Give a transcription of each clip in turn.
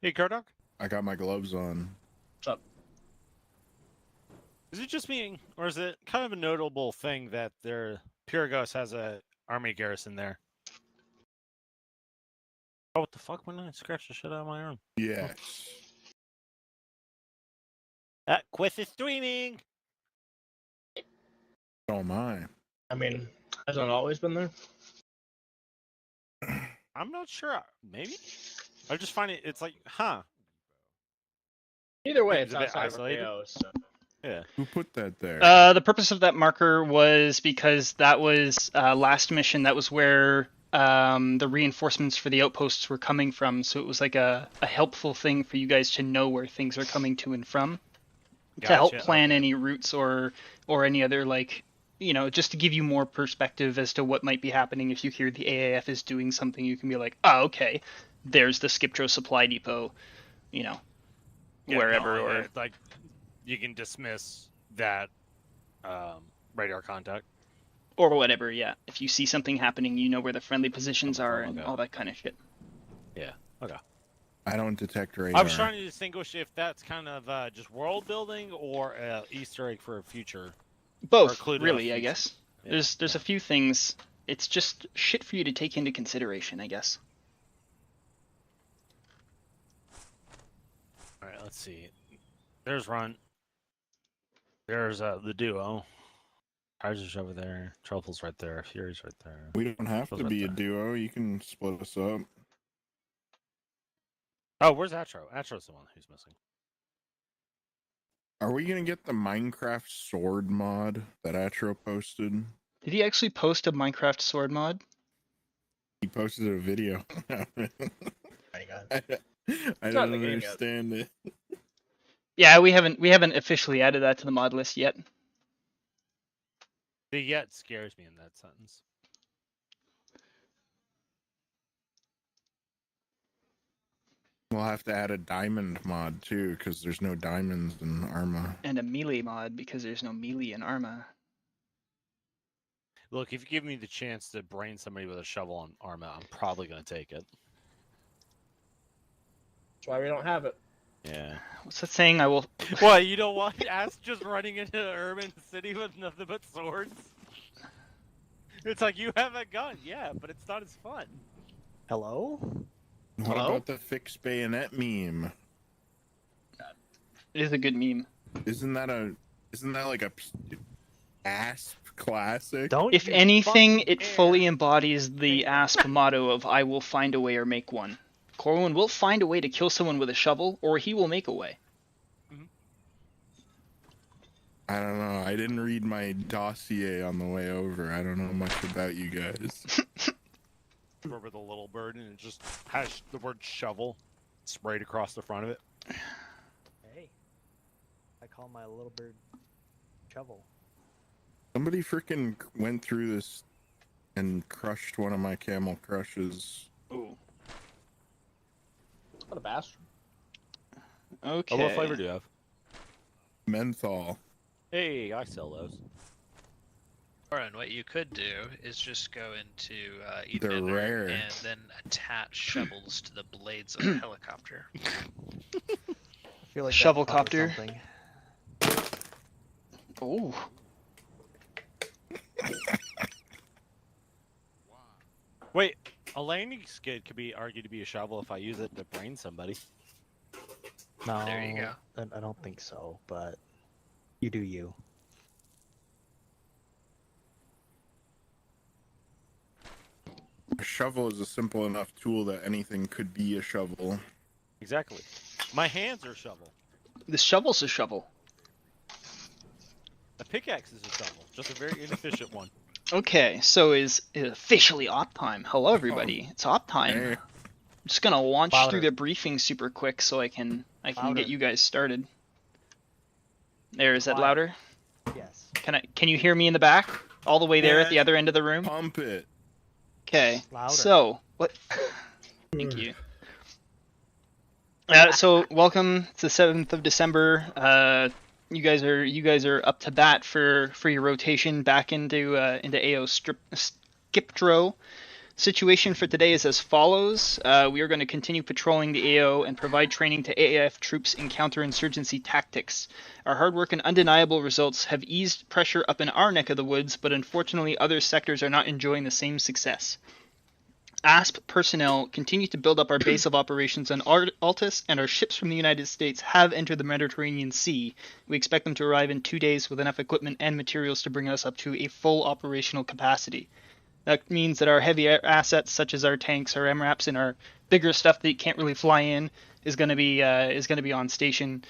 Hey, Cardog? I got my gloves on. What's up? Is it just me, or is it kind of a notable thing that Pyrgos has a army garrison there? Oh, what the fuck? When did I scratch the shit out of my arm? Yes. Quest is streaming! So am I. I mean, hasn't it always been there? I'm not sure. Maybe? I just find it's like, huh. Either way, Is it's it a bit outside of isolated? RKO, so. Yeah. Who put that there? The purpose of that marker was because that was last mission. That was where the reinforcements for the outposts were coming from. So it was like a helpful thing for you guys to know where things are coming to and from, to help plan any routes or any other, like, you know, just to give you more perspective as to what might be happening. If you hear the AAF is doing something, you can be like, oh, okay, there's the Skiptro supply depot, you know, Yeah, wherever. no, or like, you can dismiss that radar contact. Or whatever, yeah. If you see something happening, you know where the friendly positions are and okay. all that kind of shit. Yeah, okay. I don't detect radar. I was trying to distinguish if that's kind of just world building or Easter egg for a future. Both, Or really, I guess. Yeah. There's a few things. It's just shit for you to take into consideration, I guess. Alright, let's see. There's Run. There's the duo. Kaiser's over there. Truffle's right there. Fury's right there. We don't have to Right be a there. duo. You can split us up. Oh, where's Atro? Atro's the one who's missing. Are we gonna get the Minecraft sword mod that Atro posted? Did he actually post a Minecraft sword mod? He posted a video. I don't understand it. Yeah, we haven't officially added that to the mod list yet. The yet scares me in that sentence. We'll have to add a diamond mod too, because there's no diamonds in Arma. And a melee mod, because there's no melee in Arma. Look, if you give me the chance to brain somebody with a shovel on Arma, I'm probably going to take it. That's why we don't have it. Yeah. What's that saying? I will... What, you don't want Ass just running into an urban city with nothing but swords? It's like, you have a gun, yeah, but it's not as fun. Hello? What Hello? about the fixed bayonet meme? It is a good meme. Isn't that like a ASP classic? Don't If you anything, fucking it dare. fully embodies the ASP motto of I will find a way or make one. Corwin will find a way to kill someone with a shovel, or he will make a way. I don't know. I didn't read my dossier on the way over. I don't know much about you guys. Remember the little bird and it just has the word shovel sprayed across the front of it? Hey, I call my little bird shovel. Somebody freaking went through this and crushed one of my camel crushes. Ooh. What a bastard. Okay. Oh, what flavor do you have? Menthol. Hey, I sell those. Oren, what you could do is just go into They're Ether rare. and then attach shovels to the blades of a helicopter. I feel like Shovelcopter. something. Ooh. Wait, a landing skid could be argued to be a shovel if I use it to brain somebody. No, There you go. I don't think so, but you do you. A shovel is a simple enough tool that anything could be a shovel. Exactly. My hands are a shovel. The shovel's a shovel. A pickaxe is a shovel, just a very inefficient one. Okay, so is it officially op time? Hello, everybody. It's op time. Hey. I'm just gonna launch Louder. through the briefing super quick so I can Louder. get you guys started. There, is that Quiet. louder? Yes. Can you hear me in the back? All the way there at the Yeah. other end of the room? Pump it. Okay. Louder. So, what? Thank you. So, welcome. It's the 7th of December. You guys are up to bat for your rotation back into AO Skiptro. Situation for today is as follows. We are going to continue patrolling the AO and provide training to AAF troops in counterinsurgency tactics. Our hard work and undeniable results have eased pressure up in our neck of the woods, but unfortunately other sectors are not enjoying the same success. ASP personnel continue to build up our base of operations on Altus, and our ships from the United States have entered the Mediterranean Sea. We expect them to arrive in 2 days with enough equipment and materials to bring us up to a full operational capacity. That means that our heavy assets, such as our tanks, our MRAPs, and our bigger stuff that you can't really fly in, is going to be on station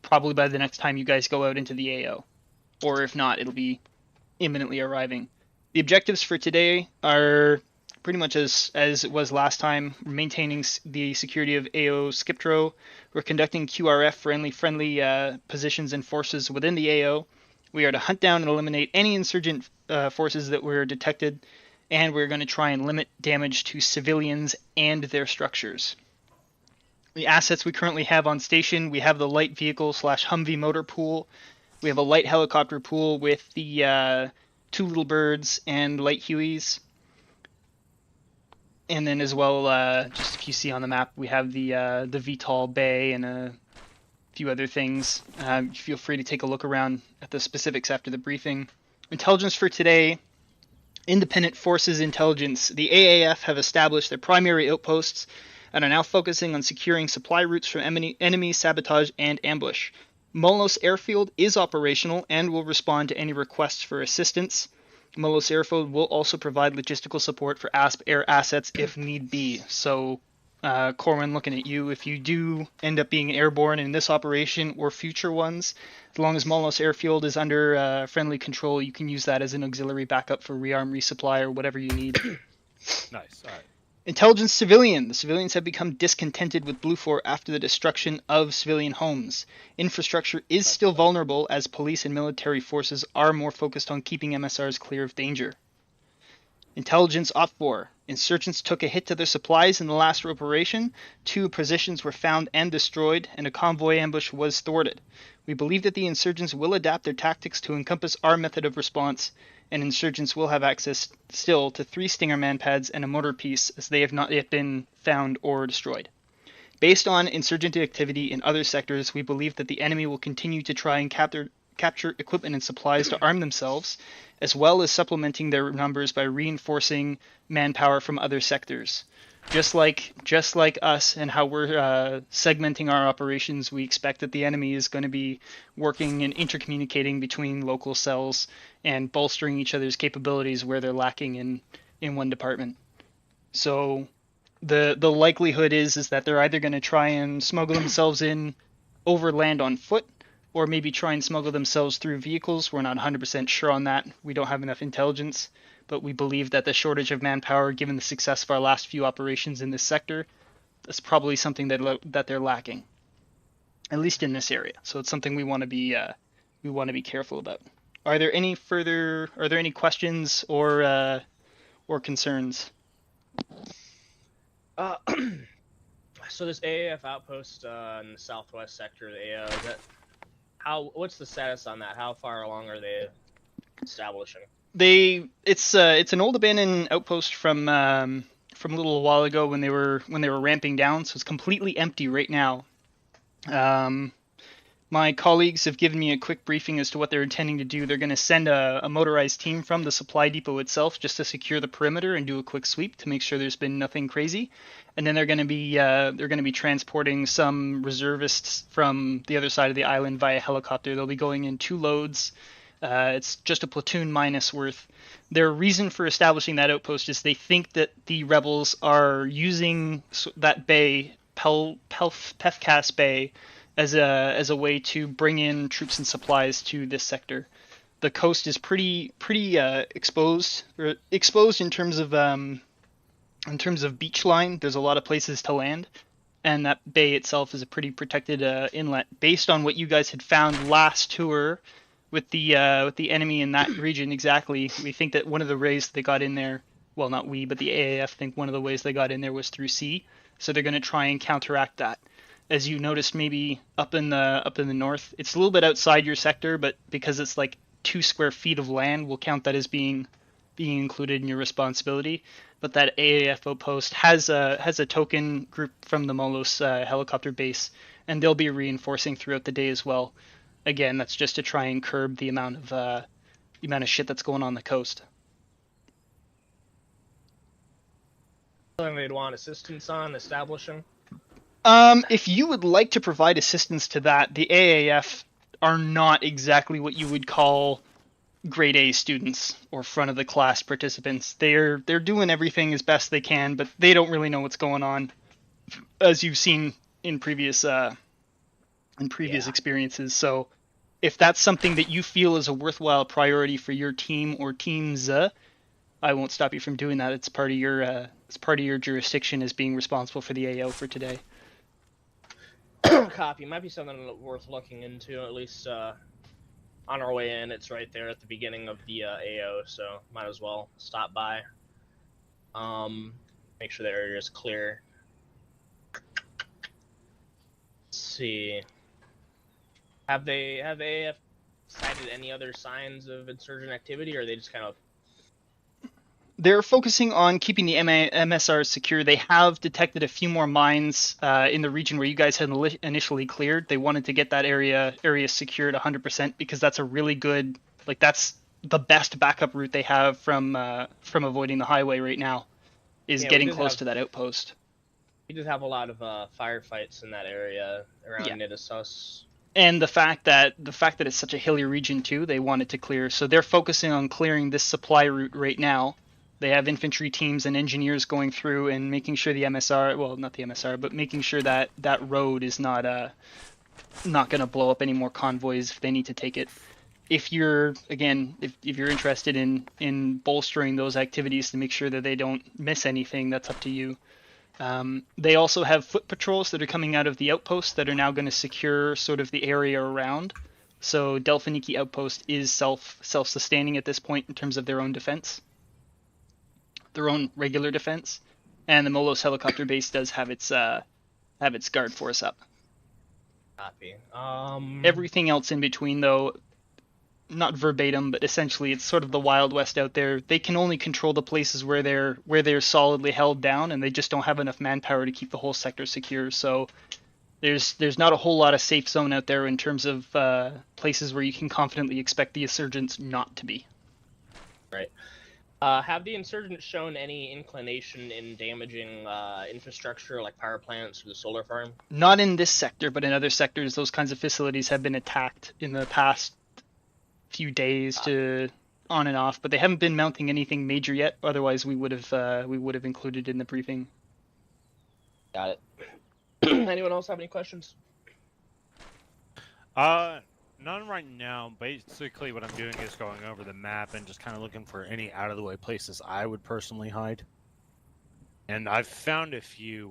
probably by the next time you guys go out into the AO, or if not, it'll be imminently arriving. The objectives for today are pretty much as it was last time. We're maintaining the security of AO Skiptro. We're conducting QRF friendly positions and forces within the AO. We are to hunt down and eliminate any insurgent forces that were detected, and we're going to try and limit damage to civilians and their structures. The assets we currently have on station, we have the light vehicle / Humvee motor pool. We have a light helicopter pool with the 2 little birds and light Hueys. And then as well, just if you see on the map, we have the VTOL bay and a few other things. Feel free to take a look around at the specifics after the briefing. Intelligence for today: Independent Forces Intelligence. The AAF have established their primary outposts and are now focusing on securing supply routes from enemy sabotage and ambush. Molnos Airfield is operational and will respond to any requests for assistance. Molnos Airfield will also provide logistical support for ASP air assets if need be. So, Corwin, looking at you, if you do end up being airborne in this operation or future ones, as long as Molnos Airfield is under friendly control, you can use that as an auxiliary backup for rearm, resupply, or whatever you need. Nice. All right. Intelligence Civilian. The civilians have become discontented with Bluefor after the destruction of civilian homes. Infrastructure is still vulnerable as police and military forces are more focused on keeping MSRs clear of danger. Intelligence Op4. Insurgents took a hit to their supplies in the last operation. 2 positions were found and destroyed, and a convoy ambush was thwarted. We believe that the insurgents will adapt their tactics to encompass our method of response, and insurgents will have access still to 3 Stinger manpads and a motor piece, as they have not yet been found or destroyed. Based on insurgent activity in other sectors, we believe that the enemy will continue to try and capture equipment and supplies to arm themselves, as well as supplementing their numbers by reinforcing manpower from other sectors. Just like us and how we're segmenting our operations, we expect that the enemy is going to be working and intercommunicating between local cells and bolstering each other's capabilities where they're lacking in one department. So the likelihood is that they're either going to try and smuggle themselves in overland on foot, or maybe try and smuggle themselves through vehicles. We're not 100% sure on that. We don't have enough intelligence, but we believe that the shortage of manpower, given the success of our last few operations in this sector, that's probably something that they're lacking, at least in this area. So it's something we want to be careful about. Are there any questions or concerns? So this AAF outpost in the southwest sector of the AO, what's the status on that? How far along are they establishing? It's an old abandoned outpost from a little while ago when they were ramping down, so it's completely empty right now. My colleagues have given me a quick briefing as to what they're intending to do. They're going to send a motorized team from the supply depot itself just to secure the perimeter and do a quick sweep to make sure there's been nothing crazy. And then they're going to be transporting some reservists from the other side of the island via helicopter. They'll be going in 2 loads. It's just a platoon minus worth. Their reason for establishing that outpost is they think that the rebels are using that bay, Pefkas Bay, as a way to bring in troops and supplies to this sector. The coast is pretty exposed in terms of beach line. There's a lot of places to land, and that bay itself is a pretty protected inlet. Based on what you guys had found last tour with the enemy in that region, exactly, we think that one of the ways they got in there, well, not we, but the AAF think one of the ways they got in there was through sea. So they're going to try and counteract that. As you noticed, maybe up in the north, it's a little bit outside your sector, but because it's like 2 square feet of land, we'll count that as being being included in your responsibility. But that AAF outpost has a token group from the Molos helicopter base, and they'll be reinforcing throughout the day as well. Again, that's just to try and curb the amount of shit that's going on the coast. Something they'd want assistance on establishing. If you would like to provide assistance to that, the AAF are not exactly what you would call grade A students or front of the class participants. They're doing everything as best they can, but they don't really know what's going on, as you've seen in previous experiences. So, if that's something that you feel is a worthwhile priority for your team or teams, I won't stop you from doing that. It's part of your jurisdiction as being responsible for the AO for today. Copy. Might be something worth looking into, at least on our way in. It's right there at the beginning of the AO, so might as well stop by. Make sure the area is clear. Let's see. Have AF cited any other signs of insurgent activity, or are they just kind of... They're focusing on keeping the MSRs secure. They have detected a few more mines in the region where you guys had initially cleared. They wanted to get that area secured 100% because that's a really good, that's the best backup route they have from avoiding the highway right now, is getting close to that outpost. We did have a lot of firefights in that area around Nidasus. And the fact that it's such a hilly region too, they wanted to clear. So they're focusing on clearing this supply route right now. They have infantry teams and engineers going through and making sure the MSR, well, not the MSR, but making sure that that road is not going to blow up any more convoys if they need to take it. If you're interested in bolstering those activities to make sure that they don't miss anything, that's up to you. They also have foot patrols that are coming out of the outpost that are now going to secure sort of the area around. So Delphiniki Outpost is self-sustaining at this point in terms of their own defense, their own regular defense, and the Molos helicopter base does have its guard force up. Copy. Everything else in between, though, not verbatim, but essentially it's sort of the Wild West out there. They can only control the places where they're solidly held down, and they just don't have enough manpower to keep the whole sector secure. So there's not a whole lot of safe zone out there in terms of places where you can confidently expect the insurgents not to be. Right. Have the insurgents shown any inclination in damaging infrastructure like power plants or the solar farm? Not in this sector, but in other sectors, those kinds of facilities have been attacked in the past few days to on and off, but they haven't been mounting anything major yet. Otherwise, we would have included in the briefing. Got it. Anyone else have any questions? None right now. Basically, what I'm doing is going over the map and just kind of looking for any out-of-the-way places I would personally hide. And I've found a few.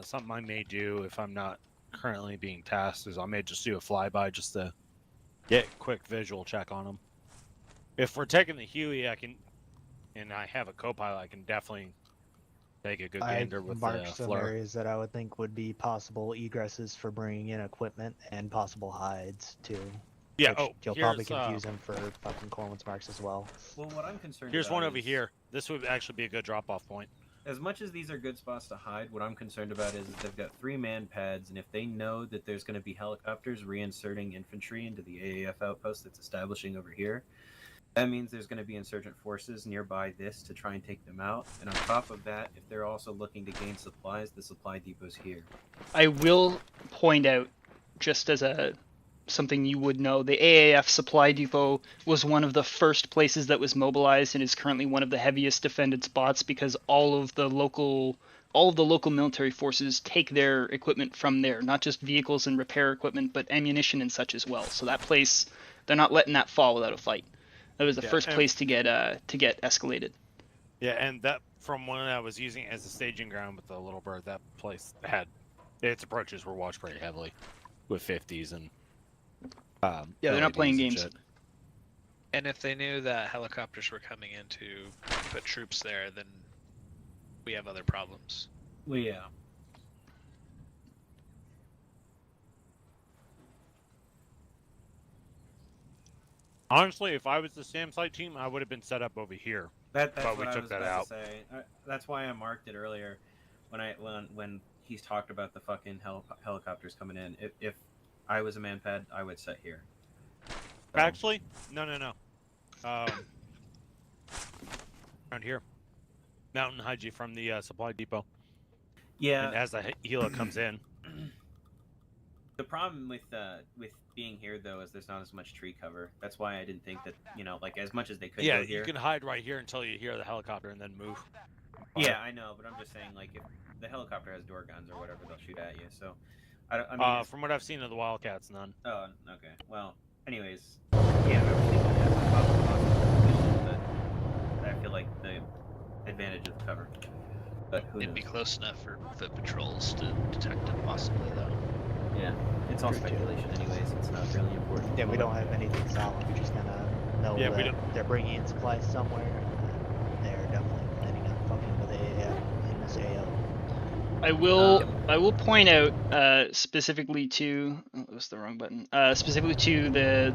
Something I may do if I'm not currently being tasked is I may just do a flyby just to get a quick visual check on them. If we're taking the Huey, and I have a co-pilot, I can definitely take a good gander with the marked some Fleur. areas that I would think would be possible egresses for bringing in equipment and possible hides too. Yeah, You'll probably confuse them for fucking Corwin's marks as well. Well, what I'm concerned Here's about one over is, here. This would actually be a good drop-off point. as much as these are good spots to hide, what I'm concerned about is they've got 3 man pads, and if they know that there's going to be helicopters reinserting infantry into the AAF outpost that's establishing over here, that means there's going to be insurgent forces nearby this to try and take them out. And on top of that, if they're also looking to gain supplies, the supply depot's here. I will point out, just as something you would know, the AAF supply depot was one of the first places that was mobilized and is currently one of the heaviest defended spots because all of the local military forces take their equipment from there, not just vehicles and repair equipment, but ammunition and such as well. So that place, they're not letting that fall without a fight. That was the first place to get escalated. Yeah, and that from when I was using it as a staging ground with the Little Bird, that place had its approaches were watched pretty heavily with 50s and they're not playing games. Shit. And if they knew that helicopters were coming in to put troops there, then we have other problems. Well, yeah. Honestly, if I was the SAM site team, I would have been set up over here. That's But we what I took was that about out. to say. That's why I marked it earlier when he's talked about the fucking helicopters coming in. If I was a man pad, I would sit here. So, Actually, no. Around here, mountain hide you from the supply depot. yeah. And as the helo comes in, The problem with being here though is there's not as much tree cover. That's why I didn't think that like as much as they could yeah, go here. you can hide right here until you hear the helicopter and then move. Yeah, I know, but I'm just saying like if the helicopter has door guns or whatever, they'll shoot at you. So I mean, it's- From what I've seen of the Wildcats, none. oh, okay. Well, anyways, yeah, I was thinking that's a possible position, but I feel like the advantage of the cover. But who It'd knows? be close enough for foot patrols to detect it, possibly, though. Yeah, it's all True, too. speculation, anyways. It's not really important. Yeah, we don't have anything solid. We just kind of know Yeah, we that they're bringing in supplies somewhere, and they're definitely planning on fucking with AAF in this AO. I will point out specifically to that was the wrong button. Specifically to the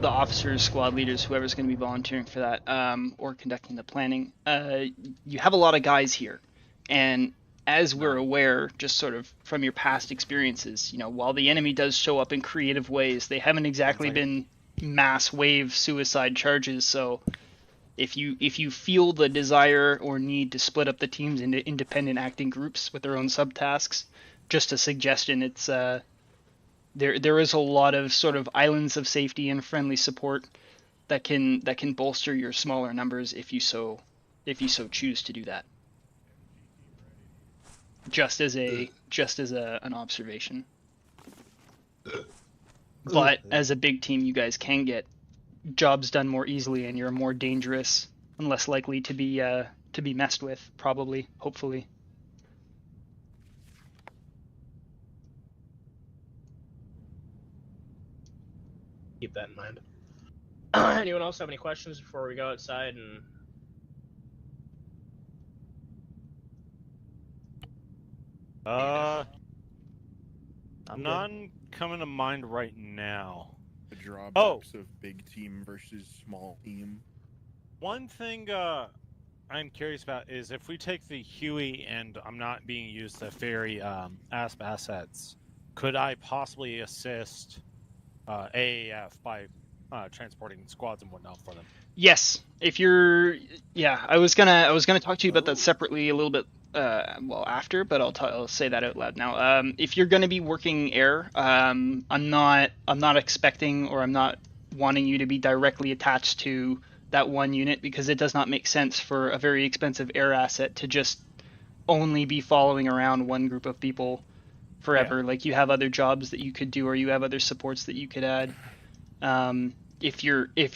officers, squad leaders, whoever's going to be volunteering for that, or conducting the planning. You have a lot of guys here, and as we're aware, just sort of from your past experiences, while the enemy does show up in creative ways, they haven't exactly been mass wave suicide charges. So if you feel the desire or need to split up the teams into independent acting groups with their own subtasks, just a suggestion. It's there is a lot of sort of islands of safety and friendly support that can bolster your smaller numbers if you so choose to do that. Just as an observation. But as a big team, you guys can get jobs done more easily, and you're more dangerous and less likely to be messed with, probably, hopefully. Keep that in mind. Anyone else have any questions before we go outside and? I'm None coming to mind right now. The drawbacks of big team versus small team. One thing I'm curious about is if we take the Huey and I'm not being used to ferry ASP assets, could I possibly assist AAF by transporting squads and whatnot for them? Yes, if you're, yeah, I was gonna talk to you about that separately a little bit, after, but I'll say that out loud now. If you're gonna be working air, I'm not expecting, or I'm not wanting you to be directly attached to that one unit, because it does not make sense for a very expensive air asset to just only be following around one group of people forever. Yeah. Like, you have other jobs that you could do, or you have other supports that you could add. If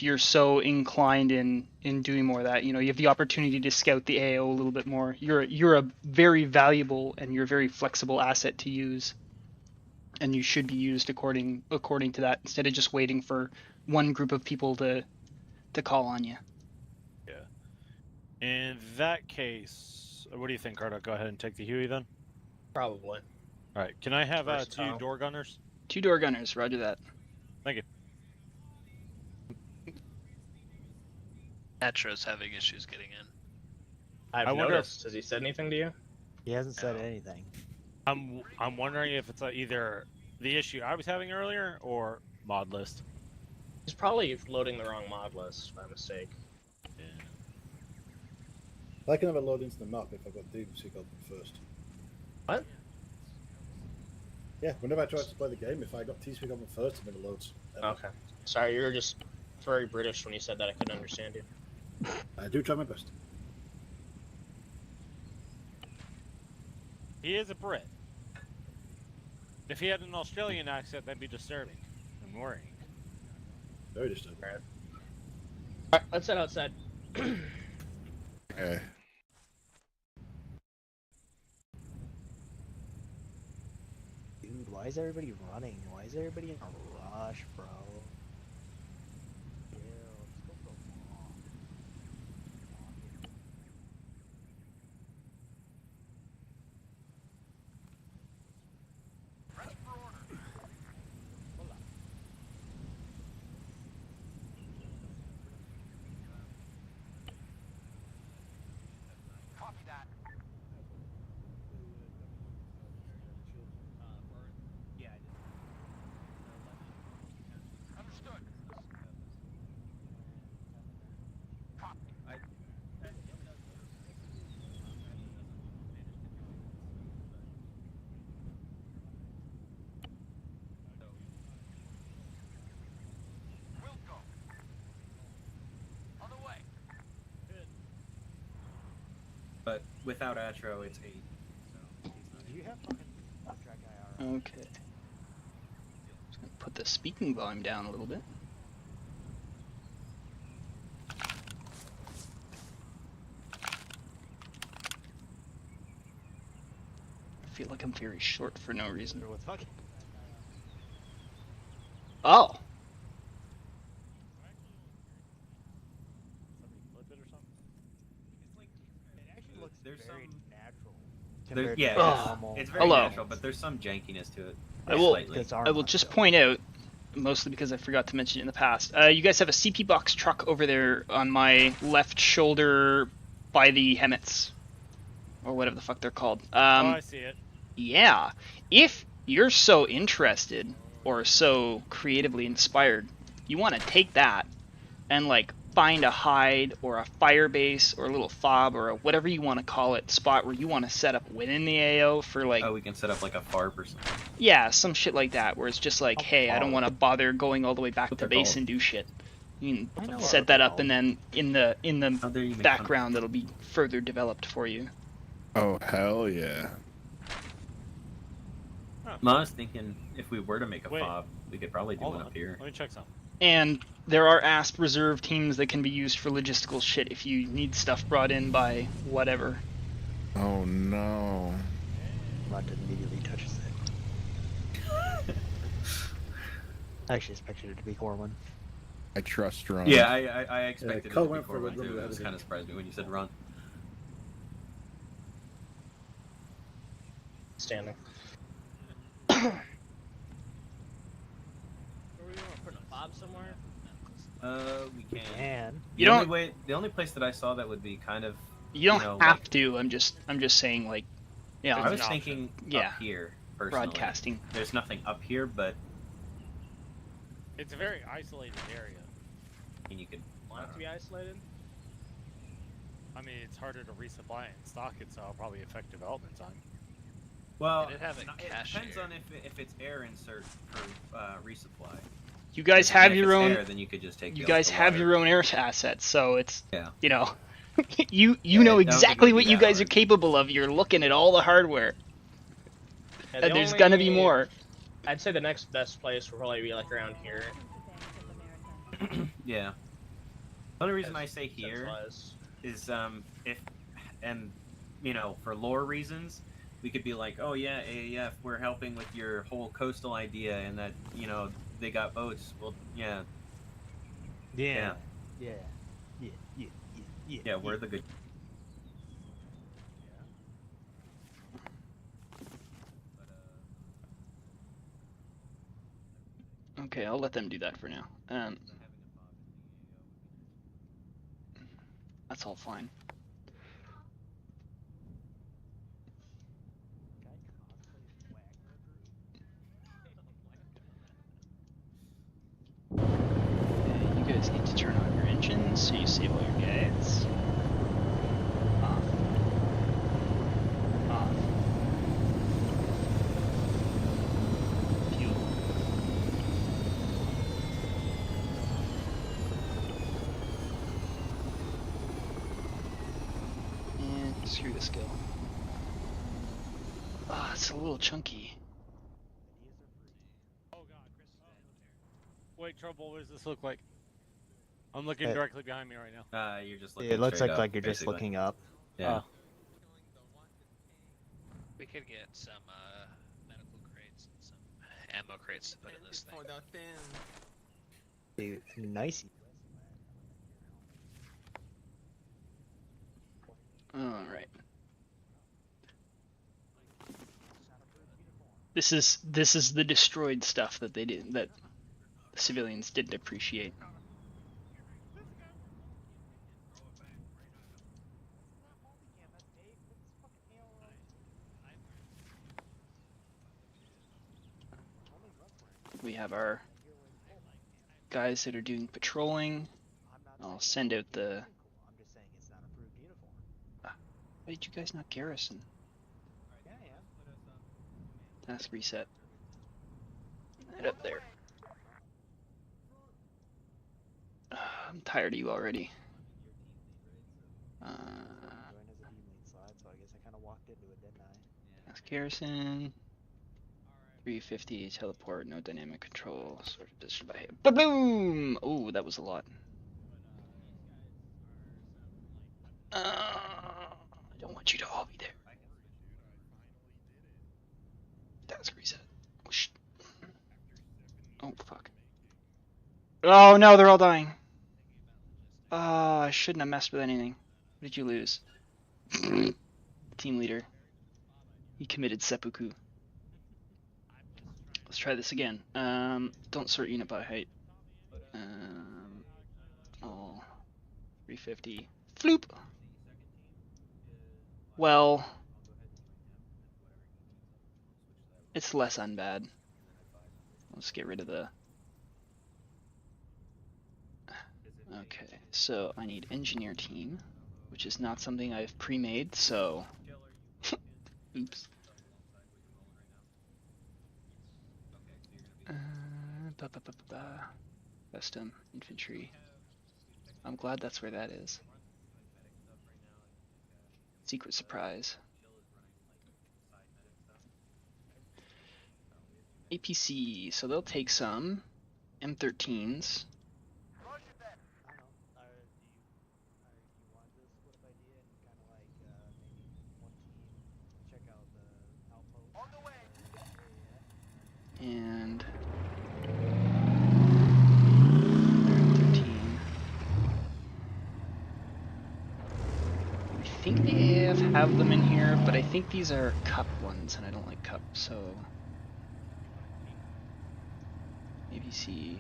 you're so inclined in doing more of that, you have the opportunity to scout the AO a little bit more. You're a very valuable and you're a very flexible asset to use, and you should be used according to that, instead of just waiting for one group of people to call on you. Yeah. In that case, what do you think, Cardo? Go ahead and take the Huey then. Probably. All right. Can I have 2 Versatile. door gunners? 2 door gunners, roger that. Thank you. Natro's having issues getting in. I've I wonder noticed. Has he said anything to you? He hasn't said No. anything. I'm wondering if it's either the issue I was having earlier or mod list. He's probably loading the wrong mod list by mistake. I can have a load into the map if I've got DBC open first. What? Yeah, whenever I try to play the game, if I got TeamSpeak open first, I'm in the loads. Okay. Sorry, you were just very British when you said that. I couldn't understand you. I do try my best. He is a Brit. If he had an Australian accent, that'd be disturbing and worrying. Very disturbing. Alright, let's head outside. Okay. Dude, why is everybody running? Why is everybody in a rush, bro? Chill, let's go for a walk. without Atro, it's 8. So he's not Do you in. have fucking track IR? Okay. Just gonna put the speaking volume down a little bit. I feel like I'm very short for no reason. What's fucking? Oh, Somebody flip it or something? It actually looks There's very some- natural. There, compared yeah, to Oh. normal. it's very Hello. natural, but there's some jankiness to it. I will- Slightly. It's I will armor, just so. point out, mostly because I forgot to mention it in the past. You guys have a CP box truck over there on my left shoulder by the Hemmets, or whatever the fuck they're called. Oh, I see it. Yeah. If you're so interested or so creatively inspired, you want to take that and like find a hide or a fire base or a little fob or a whatever you want to call it spot where you want to set up within the AO for like Oh, we can set up like a FARP or something. yeah, some shit like that where it's just like, hey, I don't want to bother going all the way back What to they're base called. and do shit. You I know can what set they're that up and called. then in the How dare you make fun of background it'll be further developed for you. Oh hell yeah! No, I was thinking if we were to make a Wait. fob, we could probably do Hold one on. up here. Let me check something. And there are ASP reserve teams that can be used for logistical shit if you need stuff brought in by whatever. Oh no! Run immediately touches it. I actually expected it to be Corwin. I trust Ron. Yeah, I expected Cole it to be went for Corwin it, too. That remember was that, kind of surprised me when you said run. Standing. Where we want to put a fob somewhere? We can. And You The only don't- way, the only place that I saw that would be kind of. You don't know, have like- to. I'm just saying like, yeah, I It's was an option. thinking Yeah. up here personally. broadcasting. There's nothing up here, but It's a very isolated area. you could. Want it to be isolated? I mean, it's harder to resupply and stock it, so it'll probably affect development time. Well, Did it have a it cache depends here? on if it's air insert for resupply. You guys And have if your it's own. Air, then you could just take. You the guys have water. your own air assets, so it's Yeah. you know, you Yeah, know I don't think it exactly would what be you that guys are hard. capable of. You're looking at all the hardware. Yeah, And the there's gonna be only- more. I'd say the next best place will probably be like around here. Yeah. The only reason I say here Centralized. is if and for lore reasons we could be like, oh yeah, AAF, we're helping with your whole coastal idea and that they got boats. Well, yeah, yeah, Yeah. yeah, we're the good. Okay, I'll let them do that for now. That's all fine. Okay, you guys need to turn on your engines so you save all your guides. Off. Off. Fuel. And screw this go. Ah, it's a little chunky. Oh god, Chris. Wait, Trouble, what does this look like? I'm looking Hey. directly behind me right now. You're just looking. It looks straight like up, you're just basically. looking up. Yeah. We could get some medical crates and some ammo crates to put in this thing. Dude, nice. All right. This is the destroyed stuff that they did that the civilians didn't appreciate. We have our guys that are doing patrolling. I'll send out the. I'm just saying it's not approved uniform. Why did you guys not garrison? Yeah, yeah. Task reset. Head up there. I'm tired of you already. Join as a team lead slide, so I Garrison. 350 teleport, no dynamic control. Sort of position by him. Boom! Oh, that was a lot. I don't want you to all be there. Task reset. Oh, oh fuck. Oh no, they're all dying. I shouldn't have messed with anything. What did you lose? Team leader. He committed seppuku. Let's try this again. Don't sort unit by height. Oh, 350. Floop! Well, it's less unbad. Let's get rid of the... Okay, so I need engineer team, which is not something I've pre-made, so... Oops. Custom infantry. I'm glad that's where that is. Secret surprise. APC, so they'll take some M13s. And 13. I think the AF have them in here, but I think these are cup ones, and I don't like cup, so ABC.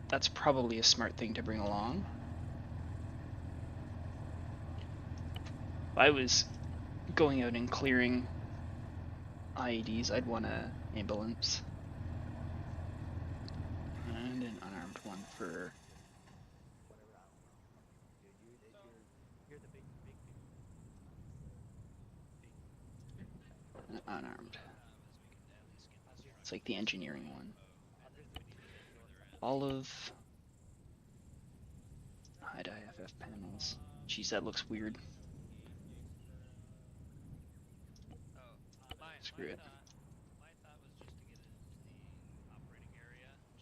That's probably a smart thing to bring along. If I was going out and clearing IEDs, I'd want an ambulance. And an unarmed one for... unarmed. It's like the engineering one. Olive. Hide IFF panels. Jeez, that looks weird. Screw it.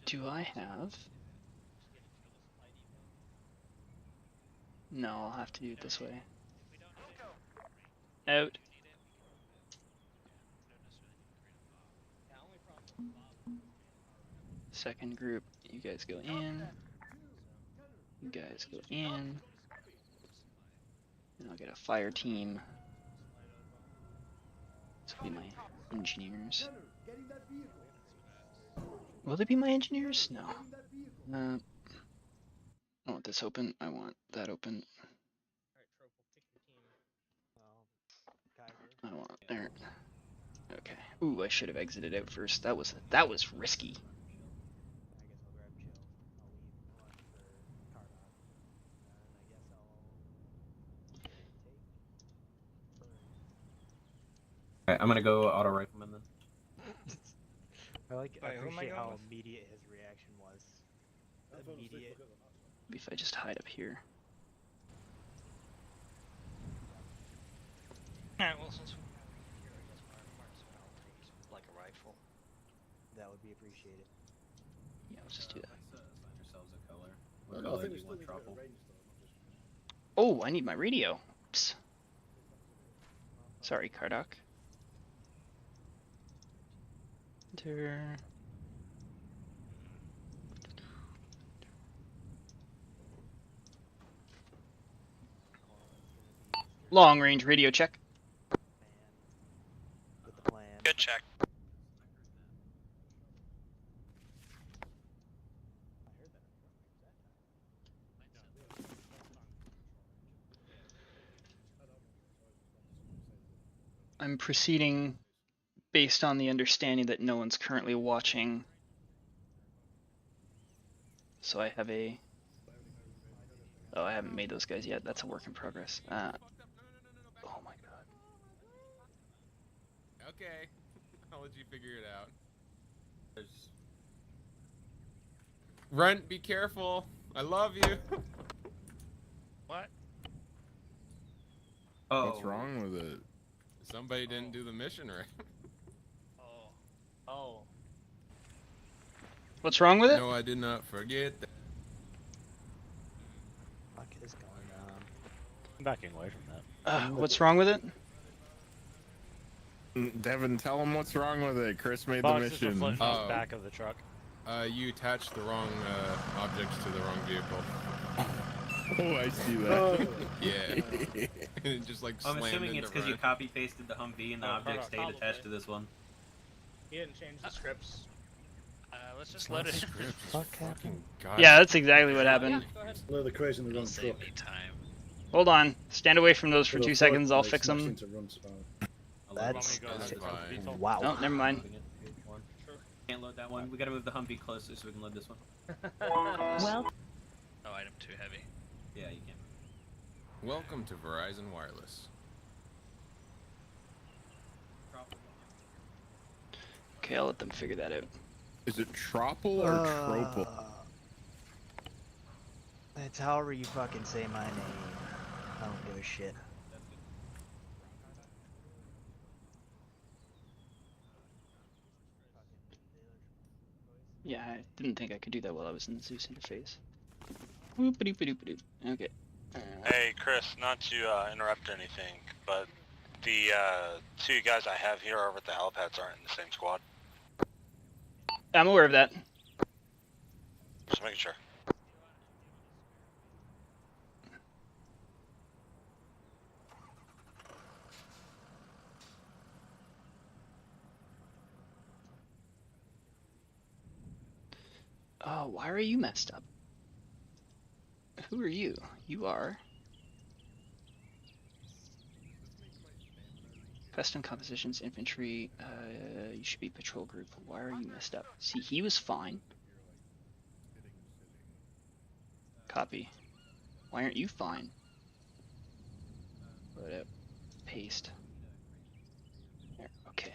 Do I have? No, I'll have to do it this way. Out. Second group, you guys go in. You guys go in. And I'll get a fire team. This will be my engineers. Will they be my engineers? No. I want this open. I want that open. I want there. Okay. Ooh, I should have exited out first. That was risky. Alright, I'm gonna go auto rifleman then. I appreciate how immediate his reaction was. Immediate. Maybe if I just hide up here. Alright, well, since like a rifle, that would be appreciated. Yeah, let's just do that. Find yourselves a color. No, What no, I color think do we you still want, need to get Trouble? a range though, not just... Oh, I need my radio. Oops. Sorry, Kardak. Enter. Long range radio check. With the plan. Good check. I'm proceeding based on the understanding that no one's currently watching. So I have a... Oh, I haven't made those guys yet. That's a work in progress. Oh my god. Okay. I'll let you figure it out. Runt, be careful. I love you. What? Oh. What's wrong with it? Somebody didn't do the mission right. Oh. What's wrong with it? No, I did not forget that. Fuck is going on? I'm backing away from that. What's wrong with it? Devin, tell him what's wrong with it. Chris made the Boxes were mission. floating off Oh. the back of the truck. You attached the wrong objects to the wrong vehicle. Oh, I see that. Oh, Yeah. And it just like I'm slammed assuming into it's because you Ryan. copy pasted the Humvee and the Oh, object Carl, stayed probably. attached to this one. He didn't change the scripts. Let's just It's let not it. script, it's Fuck fucking God. Yeah, that's exactly what happened. Go ahead. blow the craze in the It'll wrong save truck. me time. Hold on. Stand away from those for Little 2 seconds. I'll fork fix smashed them. into run spot. That's That's fine. wow. Oh, never mind. Can't load that one. We gotta move the Humvee closer so we can load this one. Well, Oh, item too heavy. Yeah, you can. Welcome to Verizon Wireless. Okay, I'll let them figure that out. Is it Tropple or Tropple? It's however you fucking say my name. I don't give a shit. Yeah, I didn't think I could do that while I was in the Zeus interface. Whoop-a-doop-a-doop-a-doop. Okay. Hey, Chris, not to interrupt anything, but the two guys I have here over at the helipads aren't in the same squad. I'm aware of that. Just making sure. Oh, why are you messed up? Who are you? You are... Custom compositions, infantry, you should be patrol group. Why are you messed up? See, he was fine. Copy. Why aren't you fine? Load up. Paste. There, okay.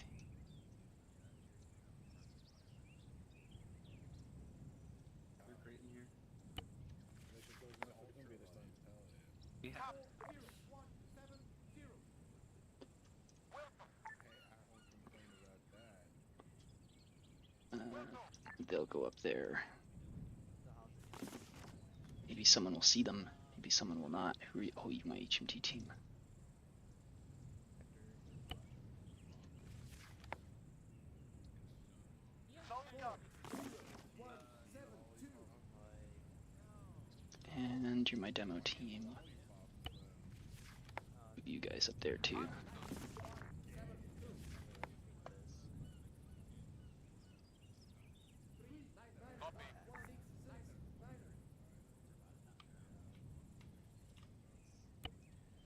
They'll go up there. Maybe someone will see them. Maybe someone will not. Who are you? Oh, you my HMT team. And you're my demo team. Move you guys up there too.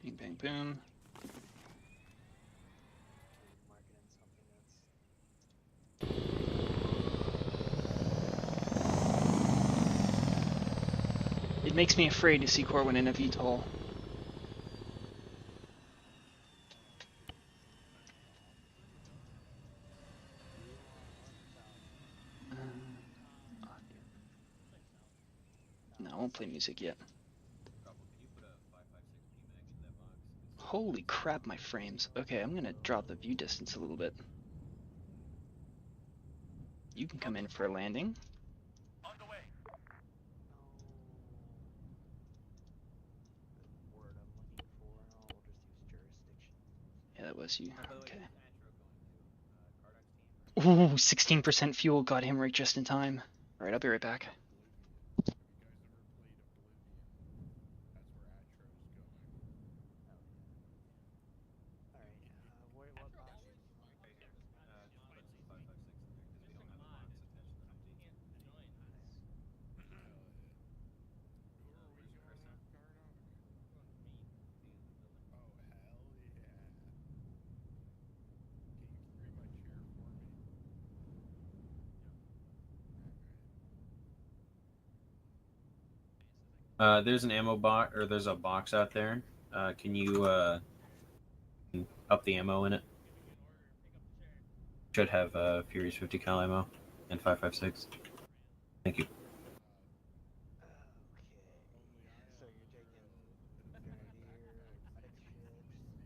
Bing, bang, boom. It makes me afraid to see Corwin in a VTOL. No, I won't play music yet. Holy crap, my frames. Okay, I'm gonna drop the view distance a little bit. You can come in for a landing. Yeah, that was you. Okay. Ooh, 16% fuel got him right just in time. Alright, I'll be right back. There's an ammo box, or there's a box out there. Can you up the ammo in it? Should have Fury's 50 cal ammo and 5.56. Thank you. So you're taking grenadier, six ships.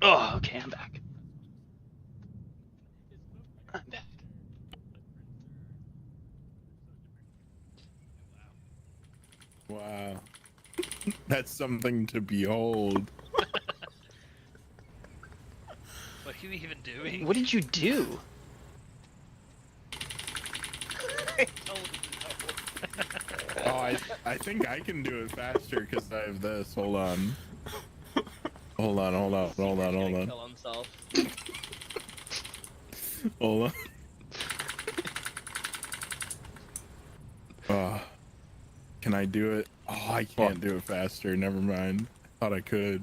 Oh, okay, I'm back. I'm back. Wow. That's something to behold. What are you even doing? What did you do? Oh, I think I can do it faster because I have this. Hold on. Hold on. Kill himself. Hold on. Can I do it? Oh, I can't do it faster. Never mind. Thought I could.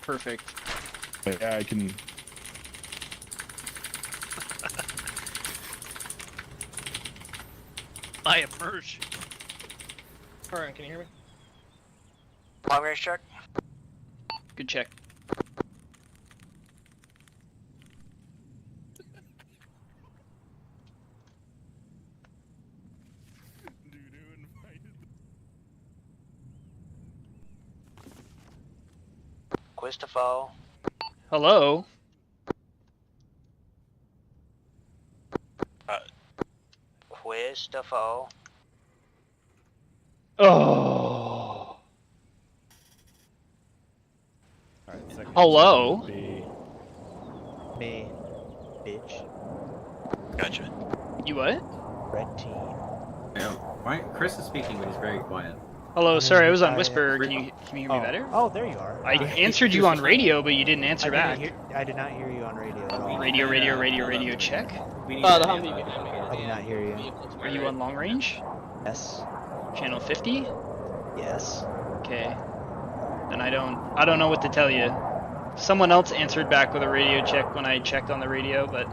Perfect. But yeah, I can. My immersion. Alright, can you hear me? Long range check. Good check. Quistafo. Hello. Quistafo. Oh. Alright, second Hello? would be- Me. Bitch. Gotcha. You what? Red team. Yeah, right. Chris is speaking, but he's very quiet. Hello, sorry, I was on I- Whisper. Can you hear me better? Oh, there you are. I answered you on radio, but you didn't answer back. I did not hear you on radio at all. Radio, check. We need The to Humvee have a- behind me. I did not hear you. Are you on long range? Yes. Channel 50? Yes. Okay. Then I don't know what to tell you. Someone else answered back with a radio check when I checked on the radio, but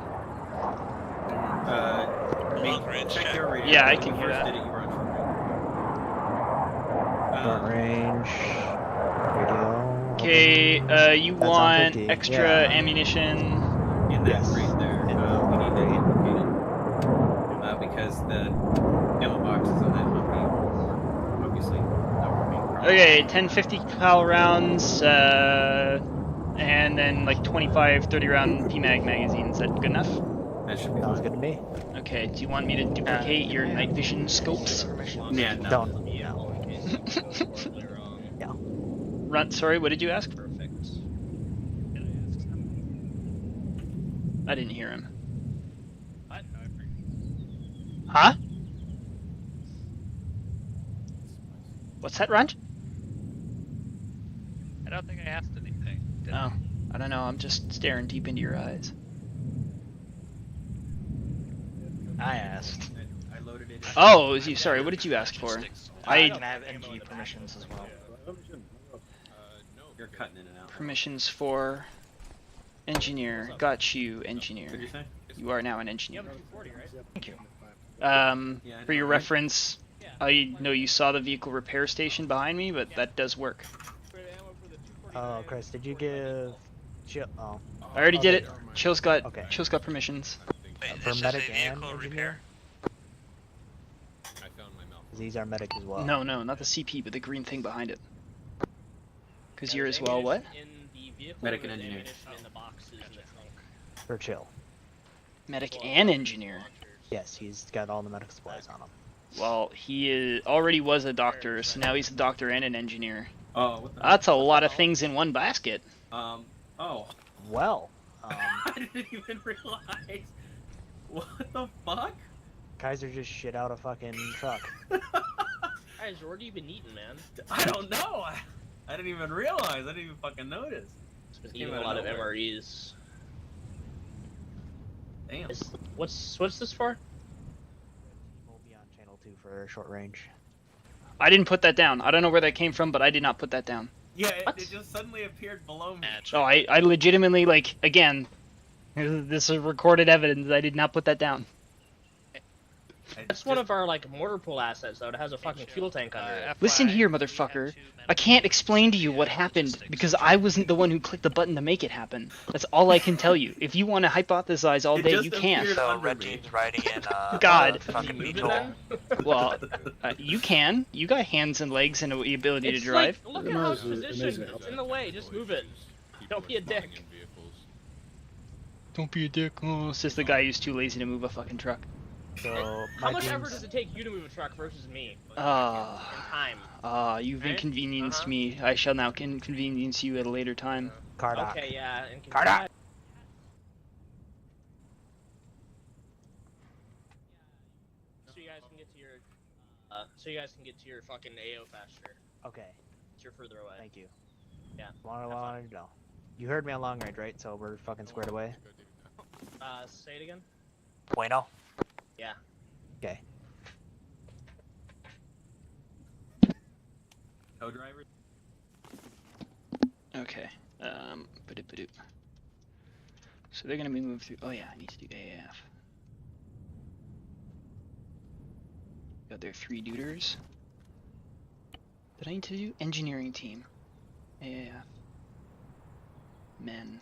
Long range check check. your radio. Yeah, I When can you hear first that. did it, you were on Short range. Radio. okay, you That's on want 50, extra yeah. ammunition? in that Yes. crate there. In We the need to crate. locate it. Because the ammo boxes on that Humvee are obviously not working properly. Okay, 1050 cal rounds, and then like 25, 30 round PMAG magazines. Is that good enough? That should be Sounds fine. good to me. Okay, do you want me to duplicate your night vision scopes? Yeah, no. Don't. Yeah, No. in case it goes horribly wrong. Yeah. Run. Sorry, what did you ask? Perfect. I didn't hear him. What? Huh? What's that, Runt? I don't think I asked anything. Did Oh, I don't know. I'm just staring deep into your eyes. I asked. I loaded it. Oh, sorry. What did you ask for? I can I have NG permissions as well. You're cutting in and out. permissions for engineer. Got you, What did engineer. you say? You are now an engineer. Thank you. Yeah, I For your know. reference, I know you saw the vehicle repair station behind me, but that does work. Oh, Chris, did you give... Oh. I already did it. Okay. Chill's got Okay. permissions. Wait, For this is a medic and vehicle engineer? repair? I found my mouth. These are medic as well. No, not the CP, but the green thing behind it. Because you're as well what? In the vehicle, Medic and there's engineer. ammunition in the boxes in the trunk. For chill. Medic and engineer. Yes, he's got all the medical supplies on him. Well, he already was a doctor, so now he's a doctor and an engineer. Oh, what the That's a lot of things in one basket. oh. Well, I didn't even realize. What the fuck? Kaiser just shit out a fucking truck. Guys, where have you been eating, man? I don't know. I didn't even realize. I didn't even fucking notice. Been Came eating out a of lot of nowhere. MREs. Damn. What's this for? We'll be on channel 2 for short range. I didn't put that down. I don't know where that came from, but I did not put that down. Yeah, What? it just suddenly appeared below me. So I legitimately, like, again, this is recorded evidence. I did not put that down. That's one of our like mortar pool assets, though. It has a fucking fuel tank under it. Listen here, motherfucker. I can't explain to you what happened because I wasn't the one who clicked the button to make it happen. That's all I can tell you. If you want to hypothesize all It day, just you can. appeared So under red me. team's riding in God. fucking Move it VTOL. then? Well, you can. You got hands and legs and the ability to It's drive. like, look at how it's Amazing, positioned. amazing. It's in the way. Just move it. Don't be a flying dick. in vehicles. Don't be a dick. Oh, it's just the guy who's too lazy to move a fucking truck. So How my much team's effort does it take you to move a truck versus me? In time. You've Right? inconvenienced Uh-huh. me. I shall now inconvenience you at a later time. Cardock. Okay, yeah. Cardock. So you guys can get to your. So you guys can get to your fucking AO faster. Okay, You're further away. thank you. Yeah. What I have wanted to know. You heard me on long range, right? So we're fucking squared away. Say it again. Bueno. Yeah. Okay. Co-driver. Okay. Ba-doop. So they're gonna be moved through. Oh yeah, I need to do AAF. Got their 3 duders. Did I need to do engineering team? AAF. Men.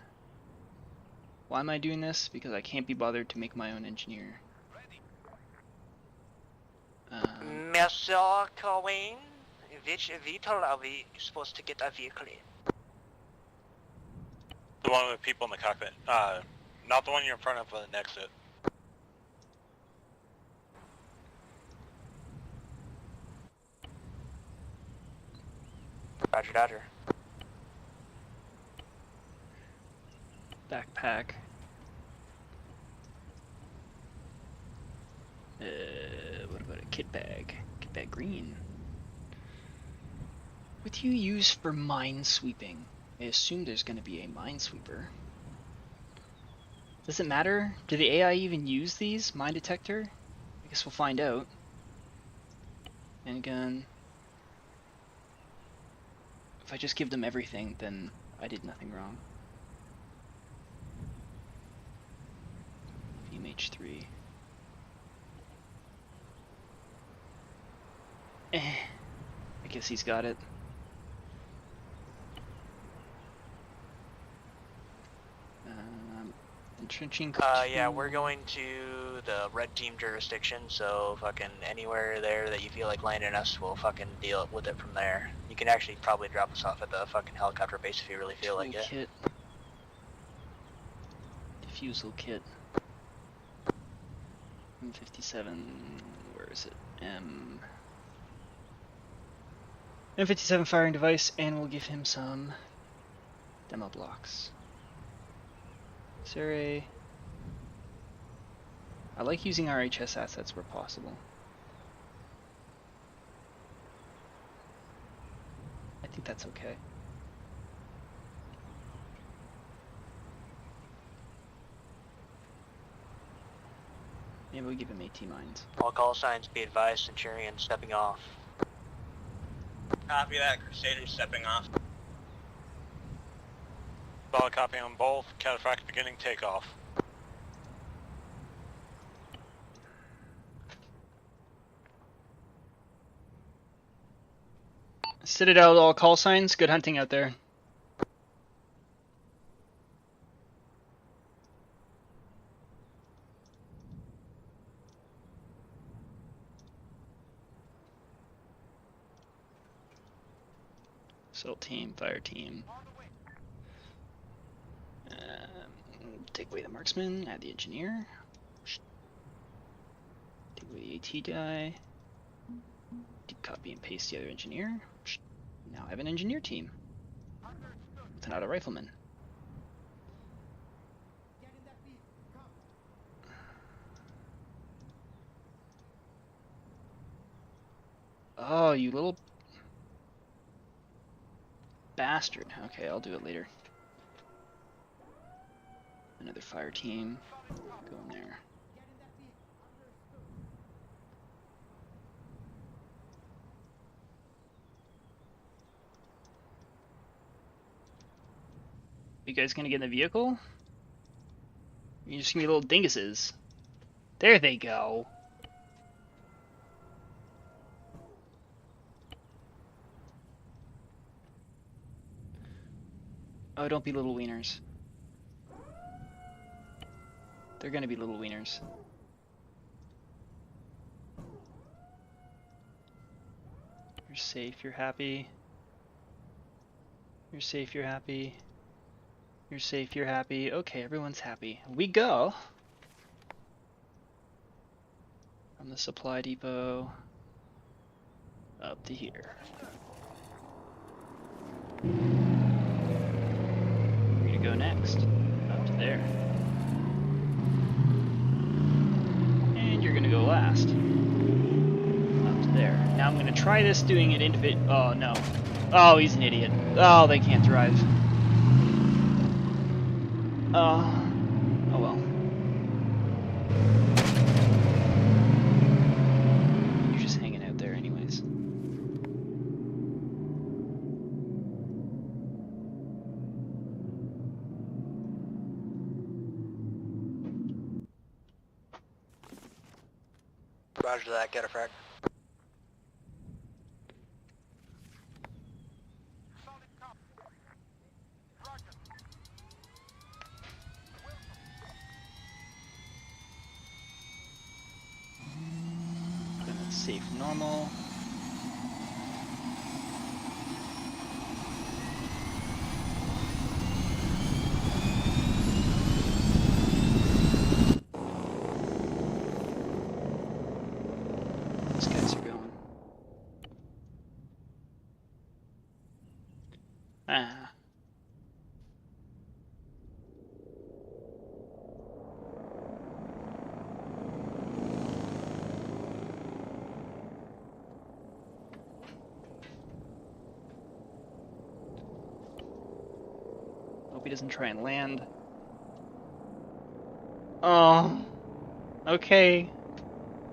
Why am I doing this? Because I can't be bothered to make my own engineer. Mr. Cohen, which vehicle are we supposed to get a vehicle in? The one with people in the cockpit. Not the one you're in front of an exit. Roger, Dodger. Backpack. What about a kit bag? Kit bag green. What do you use for mine sweeping? I assume there's gonna be a minesweeper. Does it matter? Do the AI even use these? Mine detector? I guess we'll find out. Handgun. If I just give them everything, then I did nothing wrong. VMH3. I guess he's got it. Entrenching. Yeah, we're going to the red team jurisdiction, so fucking anywhere there that you feel like landing us, we'll fucking deal with it from there. You can actually probably drop us off at the fucking helicopter base if you really feel like it. Kit. Diffusal kit. M57. Where is it? M57 firing device, and we'll give him some demo blocks. Surrey. I like using RHS assets where possible. I think that's okay. Maybe we give him AT mines. All call signs be advised, Centurion stepping off. Copy that. Crusader stepping off. Solid copy on both. Cataphract beginning takeoff. Citadel, all call signs. Good hunting out there. Assault team, fire team. Take away the marksman, add the engineer. Take away the AT guy. Copy and paste the other engineer. Now I have an engineer team. With an auto rifleman. Oh, you little bastard. Okay, I'll do it later. Another fire team. Go in there. You guys gonna get in the vehicle? You're just gonna be little dinguses. There they go. Oh, don't be little wieners. They're gonna be little wieners. You're safe, you're happy. You're safe, you're happy. You're safe, you're happy. Okay, everyone's happy. We go from the supply depot up to here. Where to go next? Up to there. And you're gonna go last. Up to there. Now I'm gonna try this doing it individual. Oh no. Oh, he's an idiot. Oh, they can't drive. Oh well. You're just hanging out there anyways. Roger that, get a frac. Gonna safe normal. These guys are going. Ah. Hope he doesn't try and land. Oh. Okay.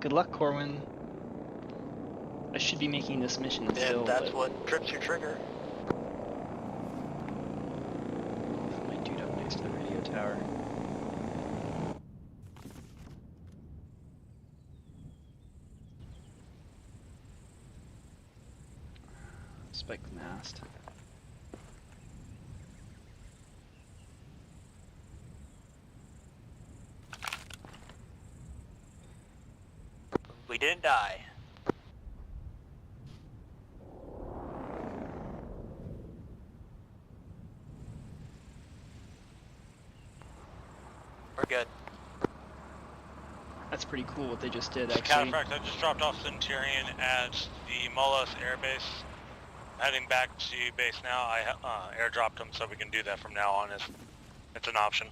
Good luck, Corwin. I should be making this mission still, If that's but what trips your trigger. I might dude up next to the radio tower. Spike the mast. We didn't die. We're good. That's pretty cool what they just did, Just actually. Cataphracts, I just dropped off Centurion at the Molas Air Base. Heading back to base now. I airdropped him so we can do that from now on. It's an option.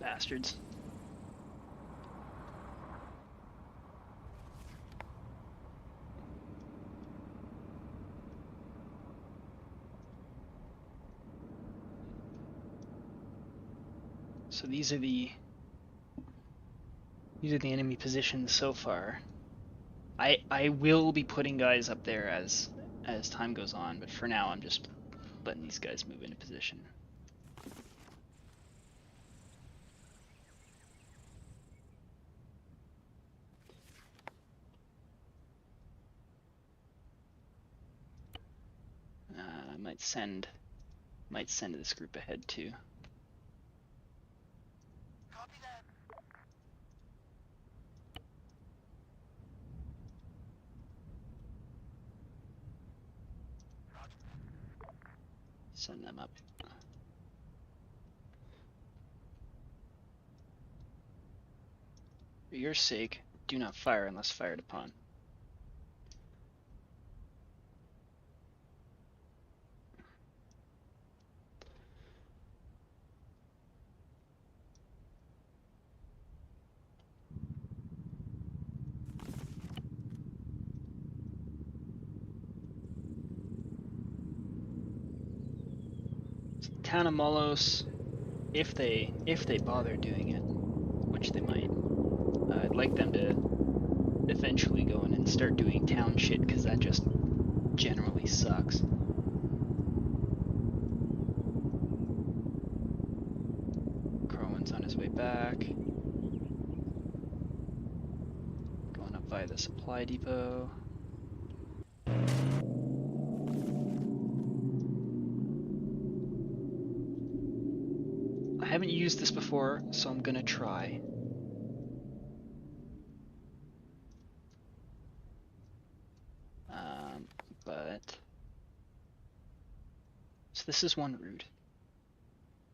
Bastards. So these are the enemy positions so far. I will be putting guys up there as time goes on, but for now I'm just letting these guys move into position. I might send this group ahead too. Send them up. For your sake, do not fire unless fired upon. Town of Molos, if they bother doing it, which they might, I'd like them to eventually go in and start doing town shit, because that just generally sucks. back. Going up by the supply depot. I haven't used this before, so I'm gonna try. So this is one route.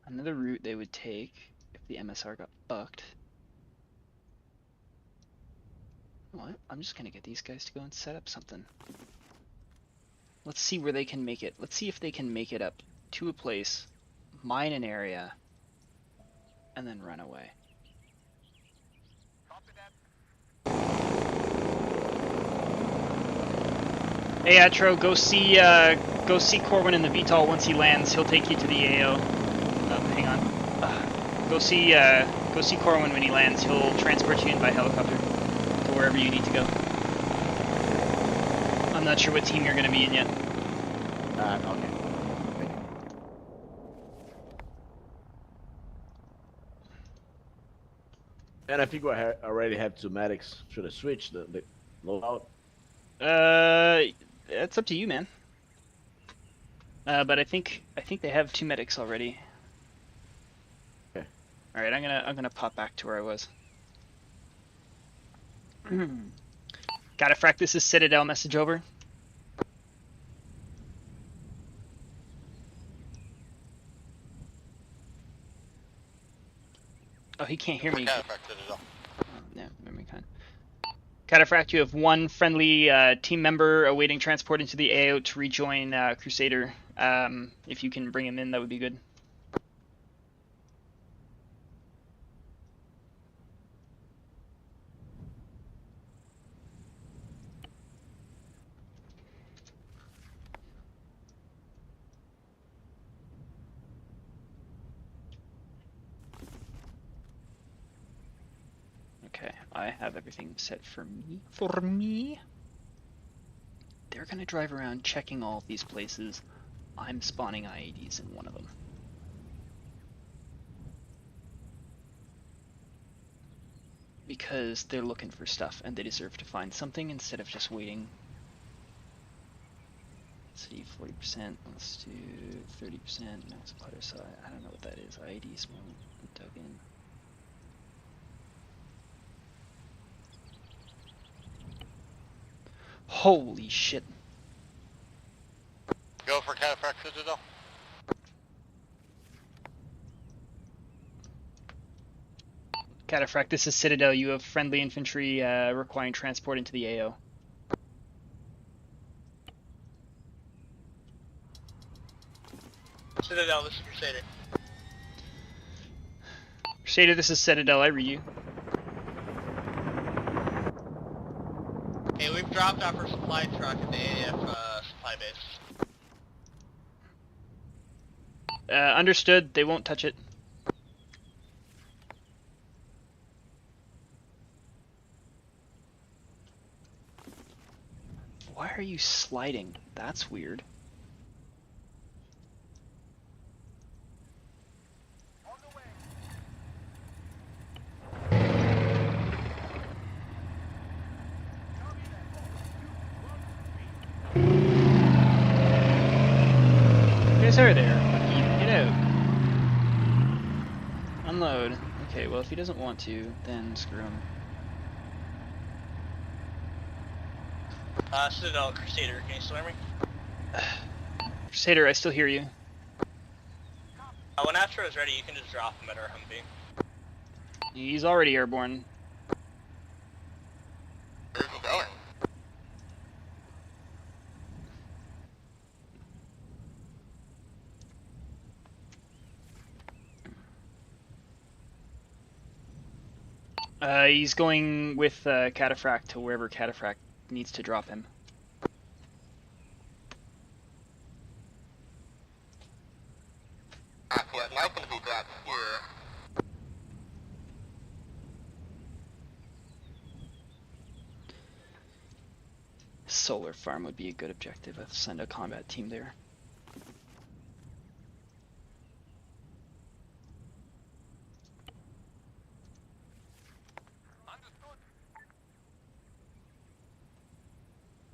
Another route they would take if the MSR got fucked. What? I'm just gonna get these guys to go and set up something. Let's see where they can make it. Let's see if they can make it up to a place, mine an area, and then run away. Hey Atro, go see Corwin in the VTOL once he lands. He'll take you to the AO. Hang on. Go see Corwin when he lands. He'll transport you in by helicopter to wherever you need to go. I'm not sure what team you're gonna be in yet. Okay. And I think we already have two medics. Should I switch the loadout? It's up to you, man. But I think they have two medics already. Okay. All right, I'm gonna pop back to where I was. Cataphract, this is Citadel. Message over. Oh, he can't hear me. Oh, no, memory kind. Cataphract, you have one friendly team member awaiting transport into the AO to rejoin Crusader. If you can bring him in, that would be good. Okay, I have everything set for me. They're gonna drive around checking all of these places. I'm spawning IEDs in one of them. Because they're looking for stuff and they deserve to find something instead of just waiting. Let's see, 40%, let's do 30%, multiplier size, I don't know what that is, IED small, dug in. Holy shit. Go for Cataphract Citadel. Cataphract, this is Citadel. You have friendly infantry requiring transport into the AO. Citadel, this is Crusader. Crusader, this is Citadel. I read you. Hey, we've dropped off our supply truck at the AAF supply base. Understood. They won't touch it. Why are you sliding? That's weird. You guys are there. Get out. Unload. Okay, well if he doesn't want to, then screw him. Citadel, Crusader, can you still hear me? Crusader, I still hear you. When Astro is ready, you can just drop him at our Humvee. He's already airborne. Where's he going? He's going with Cataphract to wherever Cataphract needs to drop him. Yeah, I can be dropped here. Solar farm would be a good objective. I'll send a combat team there.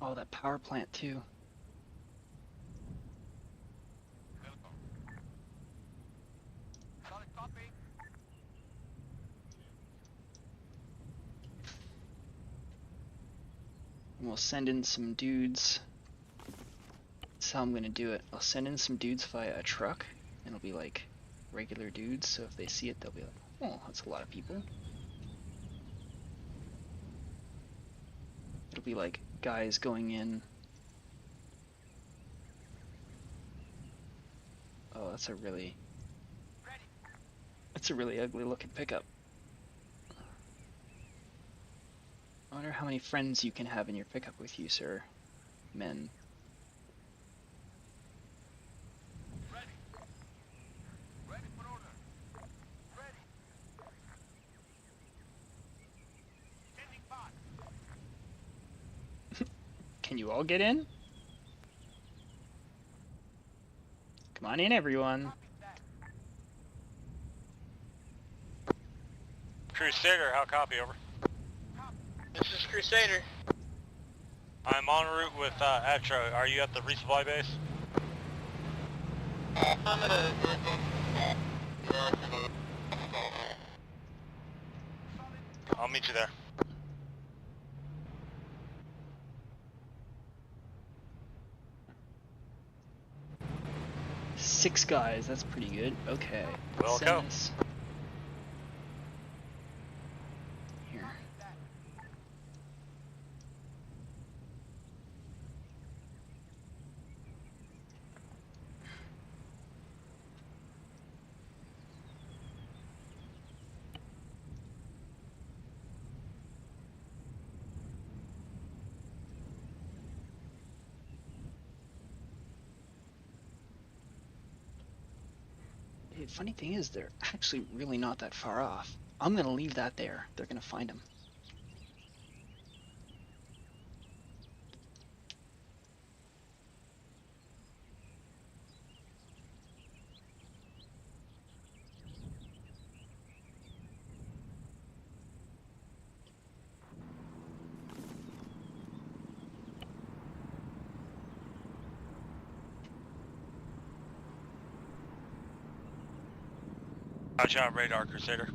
Oh, that power plant too. And we'll send in some dudes. That's how I'm gonna do it. I'll send in some dudes via a truck, and it'll be like regular dudes, so if they see it, they'll be like, oh, that's a lot of people. It'll be like guys going in. Oh, that's a really ugly looking pickup. I wonder how many friends you can have in your pickup with you, sir. Men. Can you all get in? Come on in, everyone. Crusader, how copy, over? This is Crusader. I'm en route with Atro. Are you at the resupply base? I'll meet you there. Six guys, that's pretty good. Okay. Well, send go. this. Here. The funny thing is, they're actually really not that far off. I'm gonna leave that there. They're gonna find them. Watch out, radar, Crusader.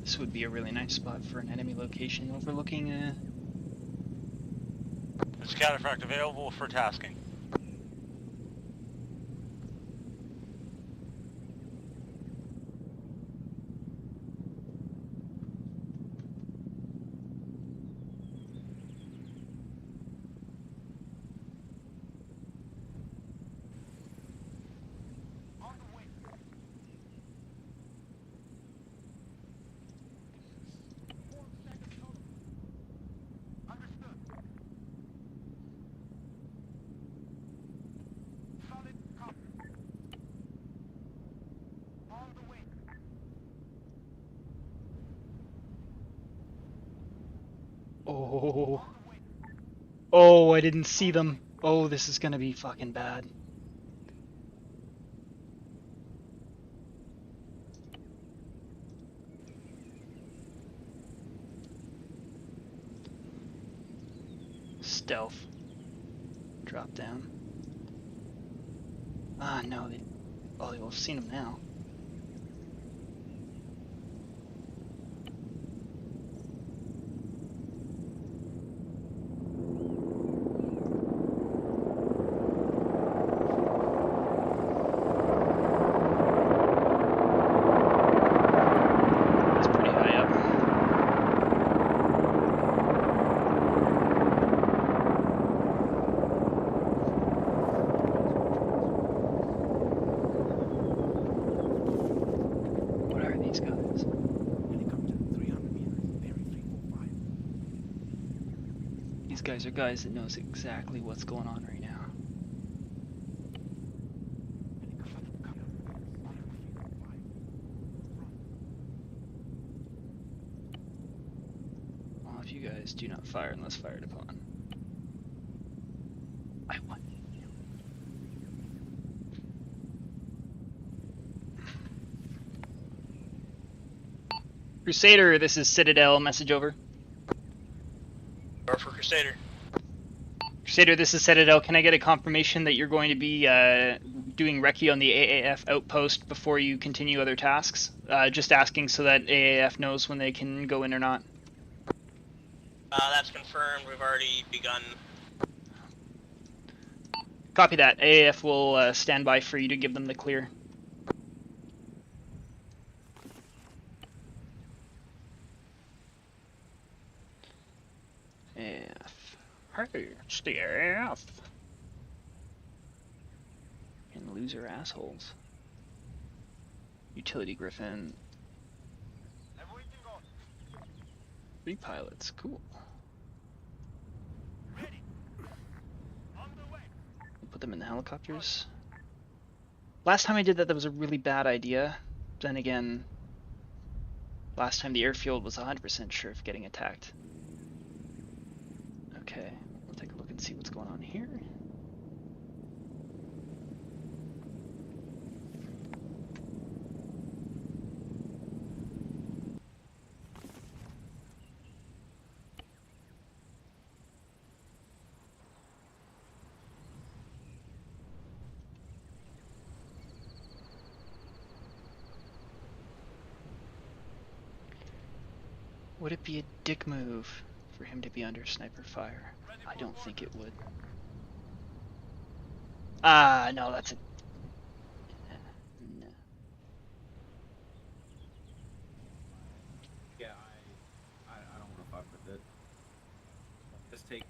This would be a really nice spot for an enemy location overlooking Is Cataphract available for tasking? Oh. Oh, I didn't see them. Oh, this is gonna be fucking bad. Stealth. Drop down. Ah, no, they... Oh, they'll have seen him now. these guys. These guys are guys that knows exactly what's going on right now. Well, if you guys do not fire unless fired upon. I won. Crusader, this is Citadel, message over. Or for Crusader. Crusader, this is Citadel. Can I get a confirmation that you're going to be doing recce on the AAF outpost before you continue other tasks? Just asking so that AAF knows when they can go in or not. That's confirmed. We've already begun. Copy that. AAF will stand by for you to give them the clear. AF. Hey, it's the AF. And loser assholes. Utility Griffin. Three pilots, cool. Put them in the helicopters. Last time I did that, that was a really bad idea. Then again, last time the airfield was 100% sure of getting attacked. Okay, we'll take a look and see what's going on here. Would it be a dick move for him to be under sniper fire? I don't think it would. Ah, no, that's a... No. Yeah, I don't want to fuck with it. Just take.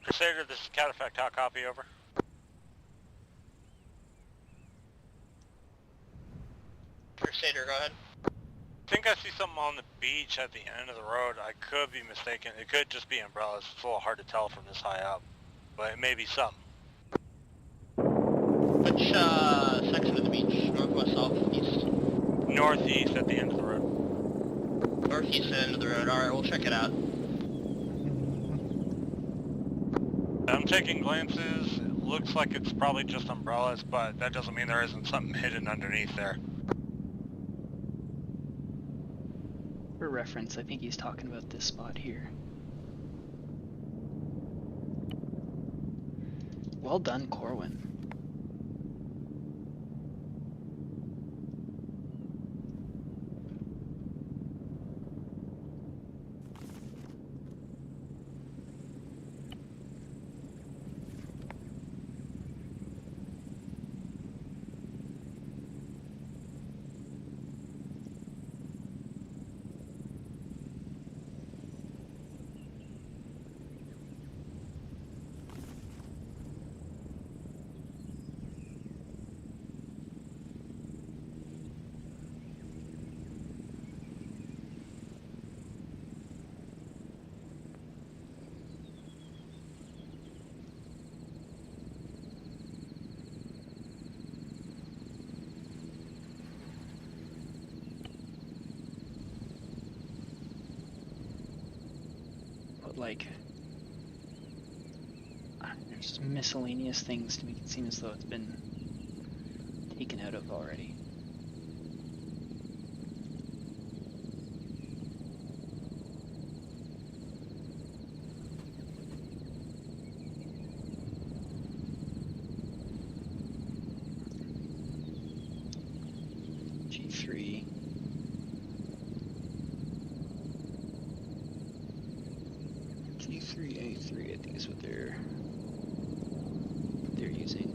Crusader, this is Catafact. How copy over? Crusader, go ahead. I think I see something on the beach at the end of the road. I could be mistaken. It could just be umbrellas. It's a little hard to tell from this high up, but it may be something. Which section of the beach? Northwest, south, east? Northeast at the end of the road. Northeast at the end of the road. Alright, we'll check it out. I'm taking glances. It looks like it's probably just umbrellas, but that doesn't mean there isn't something hidden underneath there. For reference, I think he's talking about this spot here. Well done, Corwin. Like, there's just miscellaneous things to make it seem as though it's been taken out of already. G3. G3A3, I think is what they're using.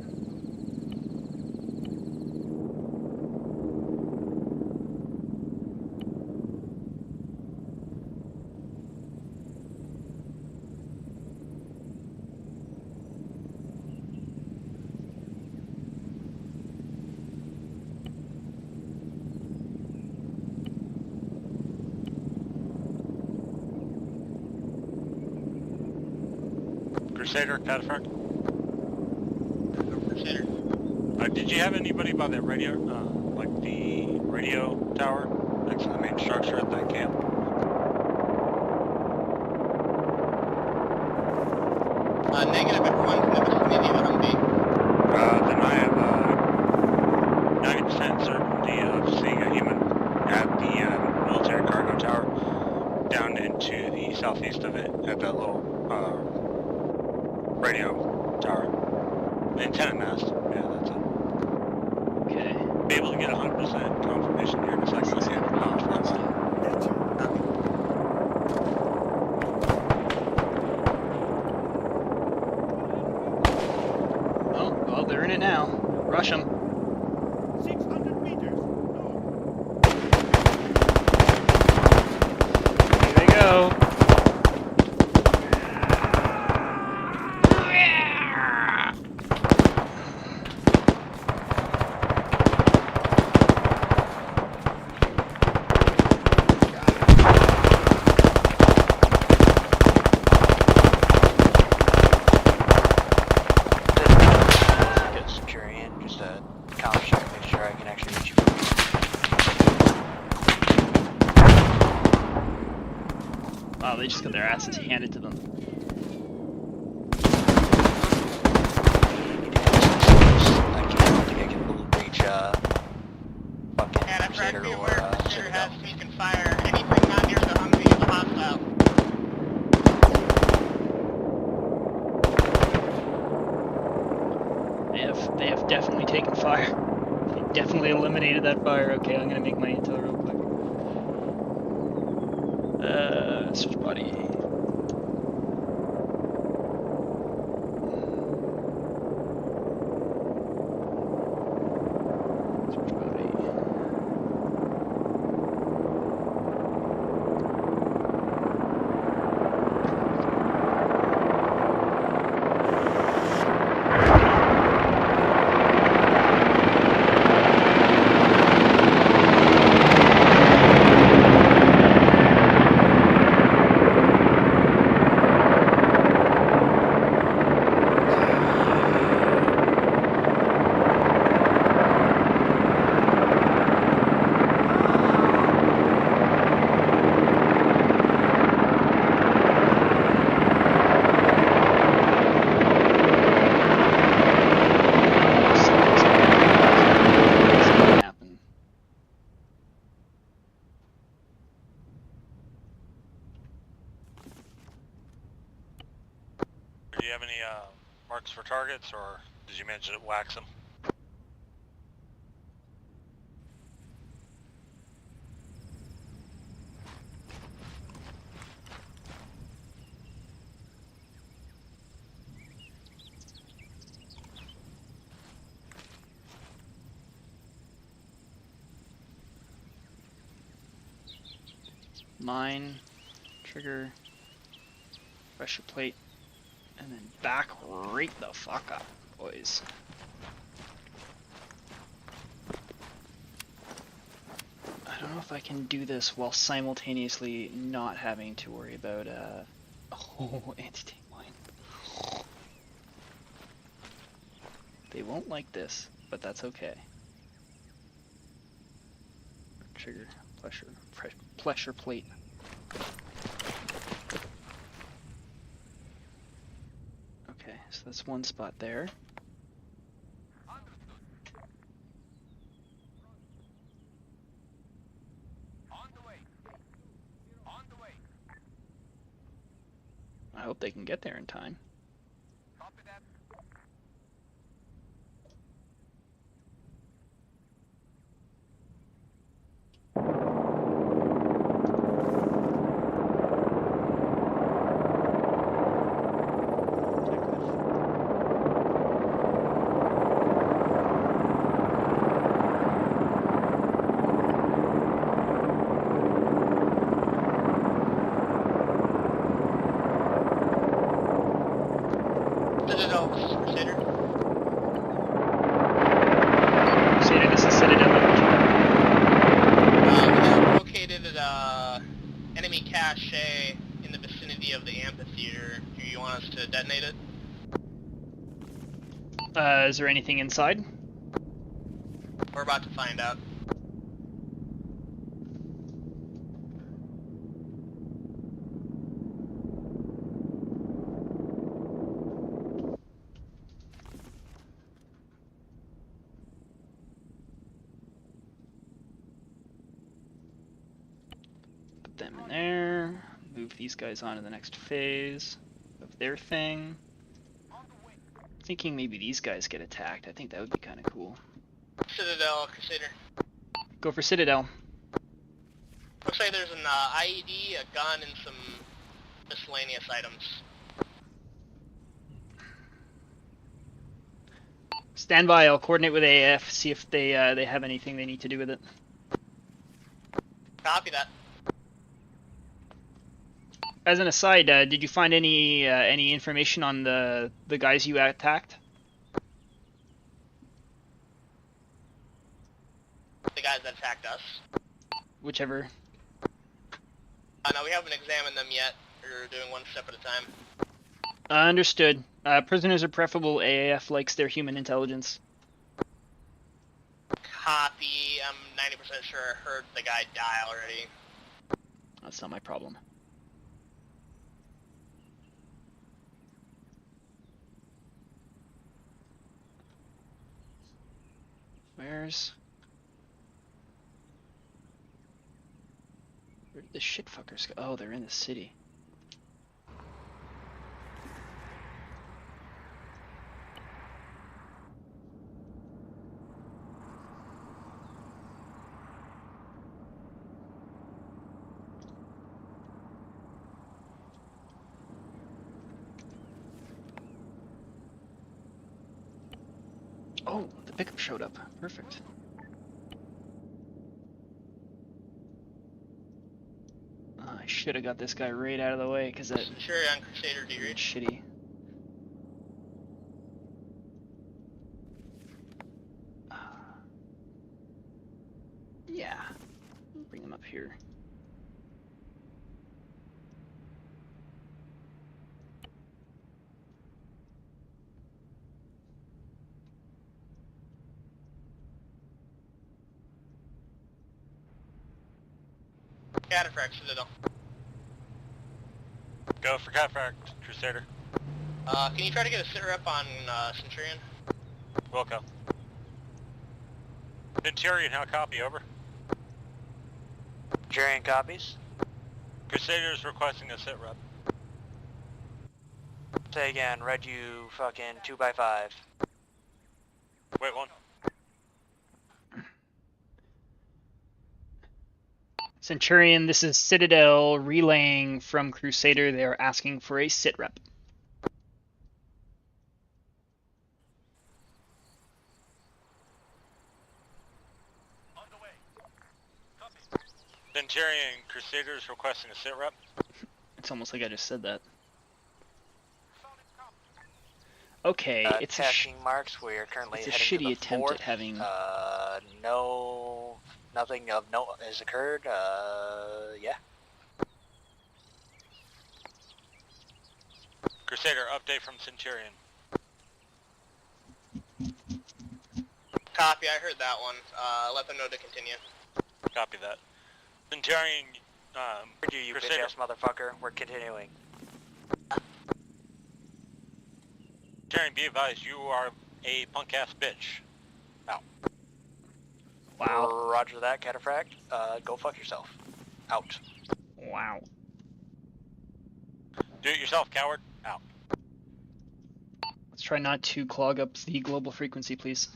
Crusader, Cataphract. Crusader. Did you have anybody by that radio, like the radio tower next to the main structure at that camp? Negative, everyone's in the vicinity of the Humvee. Then I have 90% certainty of seeing a human at the military cargo tower down into the southeast of it at that little radio tower. The antenna mast. Yeah, that's it. Okay. Be able to get 100% confirmation here in a second. I'll see it. Oh, well, they're in it now. Rush them. 600 meters. Here they go. Get Centurion, just a comp check, make sure I can actually reach you. Wow, they just got their asses handed to them. I don't think I can reach, fucking Crusader or, Citadel. Can fire anything not near the Humvee is a hostile. They have definitely taken fire. They definitely eliminated that fire. Okay, I'm gonna make my intel real quick. Search body. Search body. Happen. Do you have any marks for targets, or did you manage to wax them? Mine, trigger, pressure plate, and then back right the fuck up, boys. I don't know if I can do this while simultaneously not having to worry about anti-tank mine. They won't like this, but that's okay. Trigger, pressure plate. Okay, so that's one spot there. I hope they can get there in time. Is there anything inside? We're about to find out. Put them in there. Move these guys on to the next phase of their thing. Thinking maybe these guys get attacked. I think that would be kind of cool. Citadel, Crusader. Go for Citadel. Looks like there's an IED, a gun, and some miscellaneous items. Stand by. I'll coordinate with AF. See if they have anything they need to do with it. Copy that. As an aside, did you find any information on the guys you attacked? The guys that attacked us. Whichever. No, we haven't examined them yet. We're doing one step at a time. Understood. Prisoners are preferable. AAF likes their human intelligence. Copy. I'm 90% sure I heard the guy die already. That's not my problem. Where did the shitfuckers go? Oh, they're in the city. Oh, the pickup showed up. Perfect. I should have got this guy right out of the way, because that Centurion, Crusader, do you read? shitty. Yeah. Bring him up here. Cataphract, Citadel. Go for Catfract, Crusader. Can you try to get a sit rep on Centurion? Wilco. Centurion, how copy, over? Centurion copies. Crusader is requesting a sit rep. Say again, read you fucking 2x5. Wait, one. Centurion, this is Citadel relaying from Crusader. They are asking for a sit rep. Centurion, Crusader is requesting a sit rep. It's almost like I just said that. Okay, it's attaching marks. We are currently it's a heading to shitty the attempt fourth. at having. Nothing of note has occurred. Yeah. Crusader, update from Centurion. Copy, I heard that one. Let them know to continue. Copy that. Centurion, Heard you Crusader. bitch ass motherfucker. We're continuing. Centurion, be advised, you are a punk ass bitch. Out. Wow. Roger that, Cataphract. Go fuck yourself. Out. Wow. Do it yourself, coward. Out. Let's try not to clog up the global frequency, please.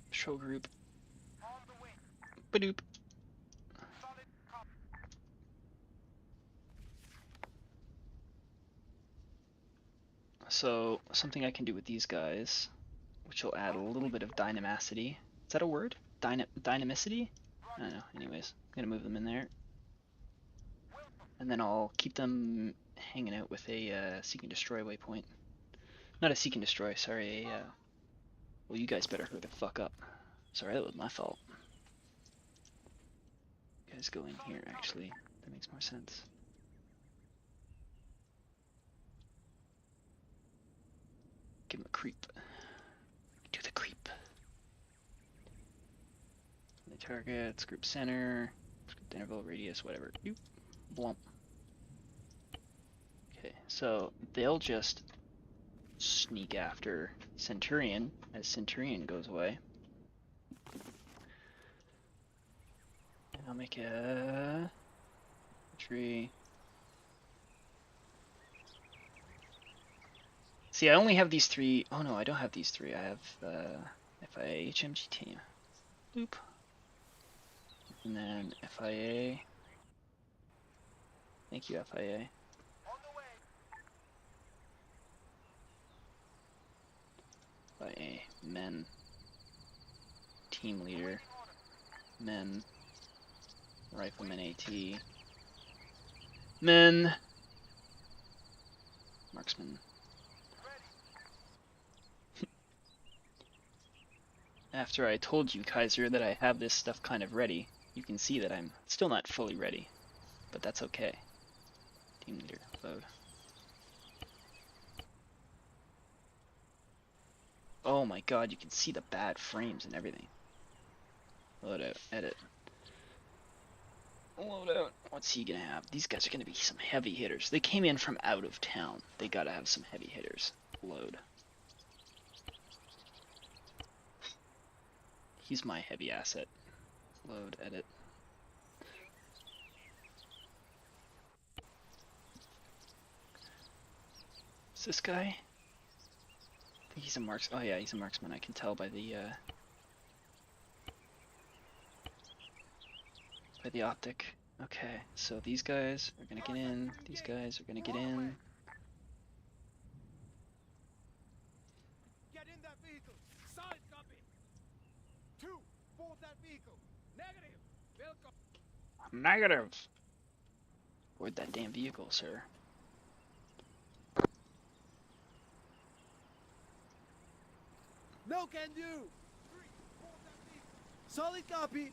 Show group. Badoop. So, something I can do with these guys, which will add a little bit of dynamicity. Is that a word? Dynamicity? I don't know. Anyways, I'm gonna move them in there. And then I'll keep them hanging out with a seek and destroy waypoint. Not a seek and destroy, sorry, well, you guys better hurry the fuck up. Sorry, that was my fault. You guys go in here, actually. That makes more sense. Give him a creep. Do the creep. The targets, group center, script interval, radius, whatever. Boop. Blump. Okay, so they'll just sneak after Centurion as Centurion goes away. And I'll make a tree. See, I only have these three. Oh no, I don't have these three. I have FIA, HMG team. Boop. And then FIA. Thank you, FIA. FIA, men. Team leader. Men. Rifleman AT. Men. Marksman. After I told you, Kaiser, that I have this stuff kind of ready, you can see that I'm still not fully ready. But that's okay. Team leader, load. Oh my god, you can see the bad frames and everything. Load out, edit. Load out. What's he gonna have? These guys are gonna be some heavy hitters. They came in from out of town. They gotta have some heavy hitters. Load. He's my heavy asset. Load, edit. Is this guy? I think he's a marks. Oh yeah, he's a marksman. I can tell by the optic. Okay, so these guys are gonna get in. These guys are gonna get in. Get in that vehicle. Solid copy. 2, board that vehicle. Negative. Welcome. Negative. Board that damn vehicle, sir. No can do. 3, board that vehicle. Solid copy.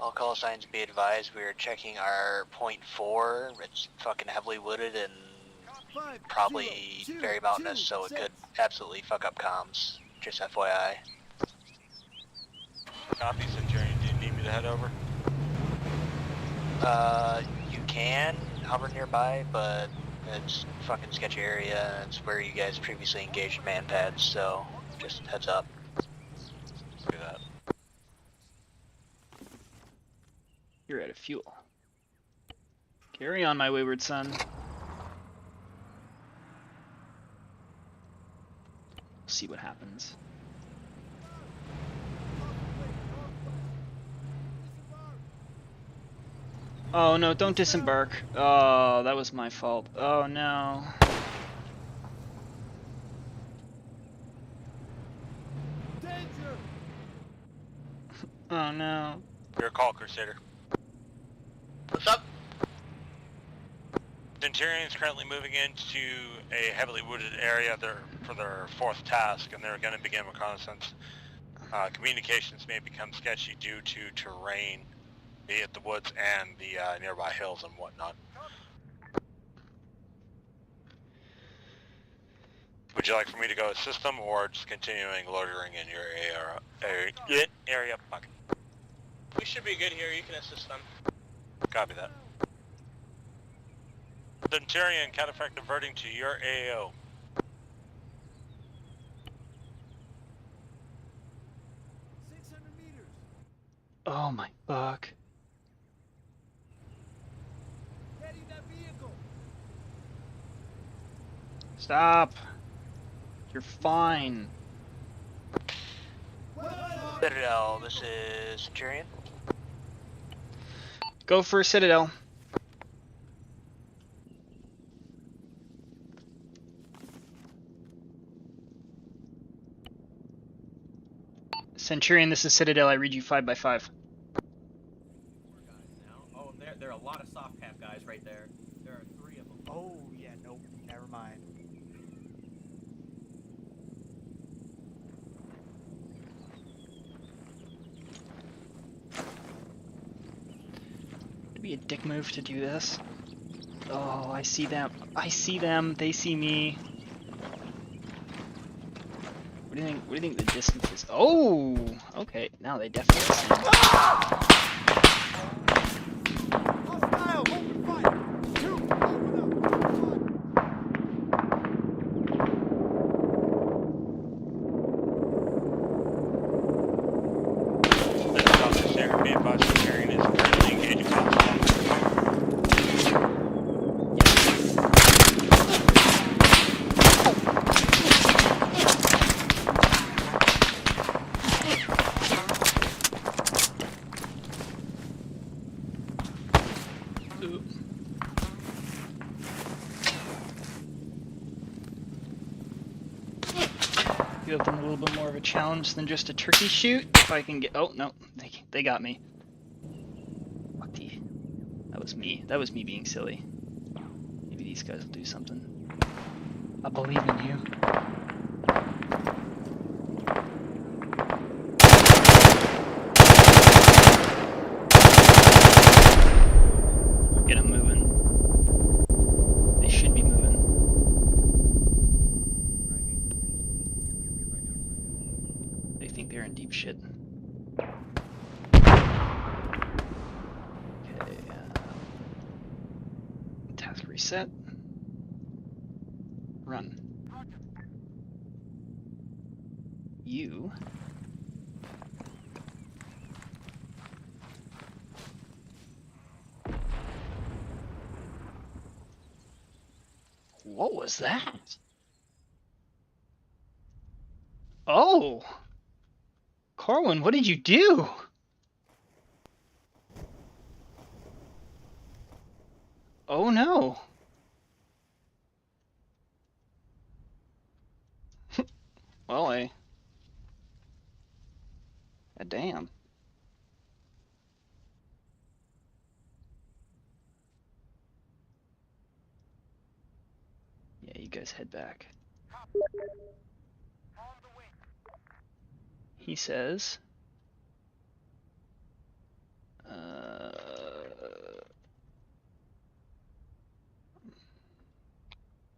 All call signs be advised, we are checking our .4. It's fucking heavily wooded and probably very mountainous, so it could absolutely fuck up comms. Just FYI. Copy, Centurion. Do you need me to head over? You can hover nearby, but it's a fucking sketchy area. It's where you guys previously engaged man pads, so just heads up. Do that. You're out of fuel. Carry on, my wayward son. We'll see what happens. Oh no, don't disembark. Oh, that was my fault. Oh no. Danger. Oh no. Your call, Crusader. What's up? Centurion is currently moving into a heavily wooded area for their 4th task, and they're going to begin reconnaissance. Communications may become sketchy due to terrain, be it the woods and the nearby hills and whatnot. Would you like for me to go assist them, or just continuing loitering in your area? Fuck. We should be good here. You can assist them. Copy that. Centurion, counterfeit diverting to your AO. Oh my fuck. Get in that vehicle. Stop. You're fine. Citadel, this is Centurion. Go for Citadel. Centurion, this is Citadel. I read you 5 by 5. Oh, there are a lot of soft cap guys right there. There are 3 of them. Oh, yeah, nope, never mind. be a dick move to do this. Oh, I see them. I see them. They see me. What do you think? What do you think the distance is? Oh, okay. Now they definitely see me. Hostile! Open fire! 2, open up! This officer, be advised, carrying is currently engaging hostiles. Give them a little bit more of a challenge than just a turkey shoot. If I can get, oh no, they got me. Fuck the, that was me. That was me being silly. Maybe these guys will do something. I believe in you. Get them moving. They should be moving. They think they're in deep shit. Okay, task reset. Run. You. What was that? Oh! Corwin, what did you do? Oh no. Well, damn. Yeah, you guys head back. He says,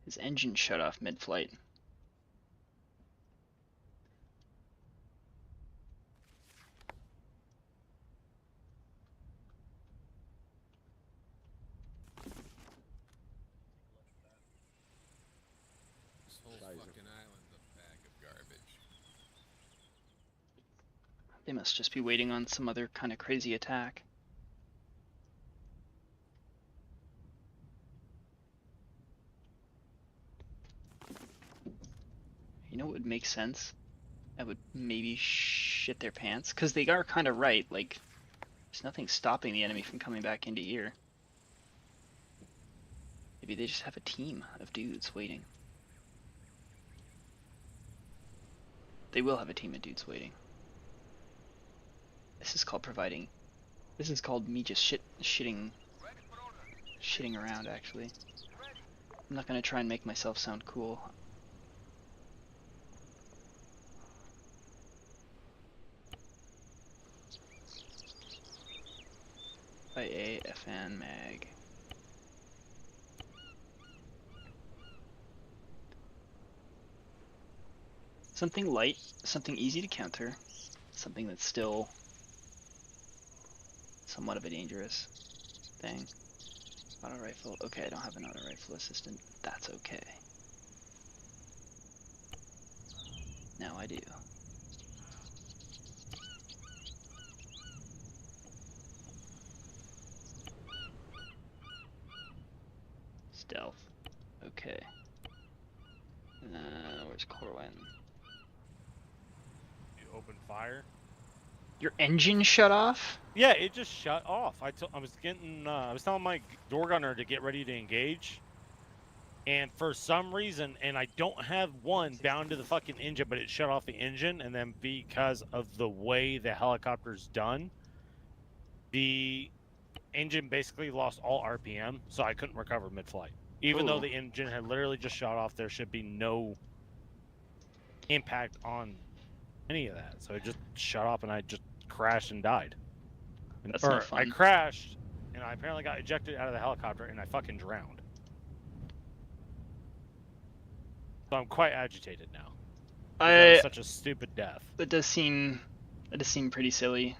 his engine shut off mid-flight. This whole fucking island's a bag of garbage. They must just be waiting on some other kind of crazy attack. You know what would make sense? That would maybe shit their pants, because they are kind of right, like, there's nothing stopping the enemy from coming back into here. Maybe they just have a team of dudes waiting. They will have a team of dudes waiting. This is called providing. This is called me just shitting around, actually. I'm not gonna try and make myself sound cool. By AFN Mag. Something light, something easy to counter, something that's still somewhat of a dangerous thing. Auto rifle. Okay, I don't have an auto rifle assistant. That's okay. Now I do. Stealth. Okay. Where's Corwin? You open fire. Your engine shut off? Yeah, it just shut off. I was telling my door gunner to get ready to engage, and for some reason, and I don't have one bound to the fucking engine, but it shut off the engine, and then because of the way the helicopter's done, the engine basically lost all RPM, so I couldn't recover mid-flight. Even though the engine had literally just shut off, there should be no impact on any of that. So it just shut off, and I just crashed and died. That's not fun. I crashed, and I apparently got ejected out of the helicopter, and I fucking drowned. So I'm quite agitated now. That was such a stupid death. That does seem pretty silly.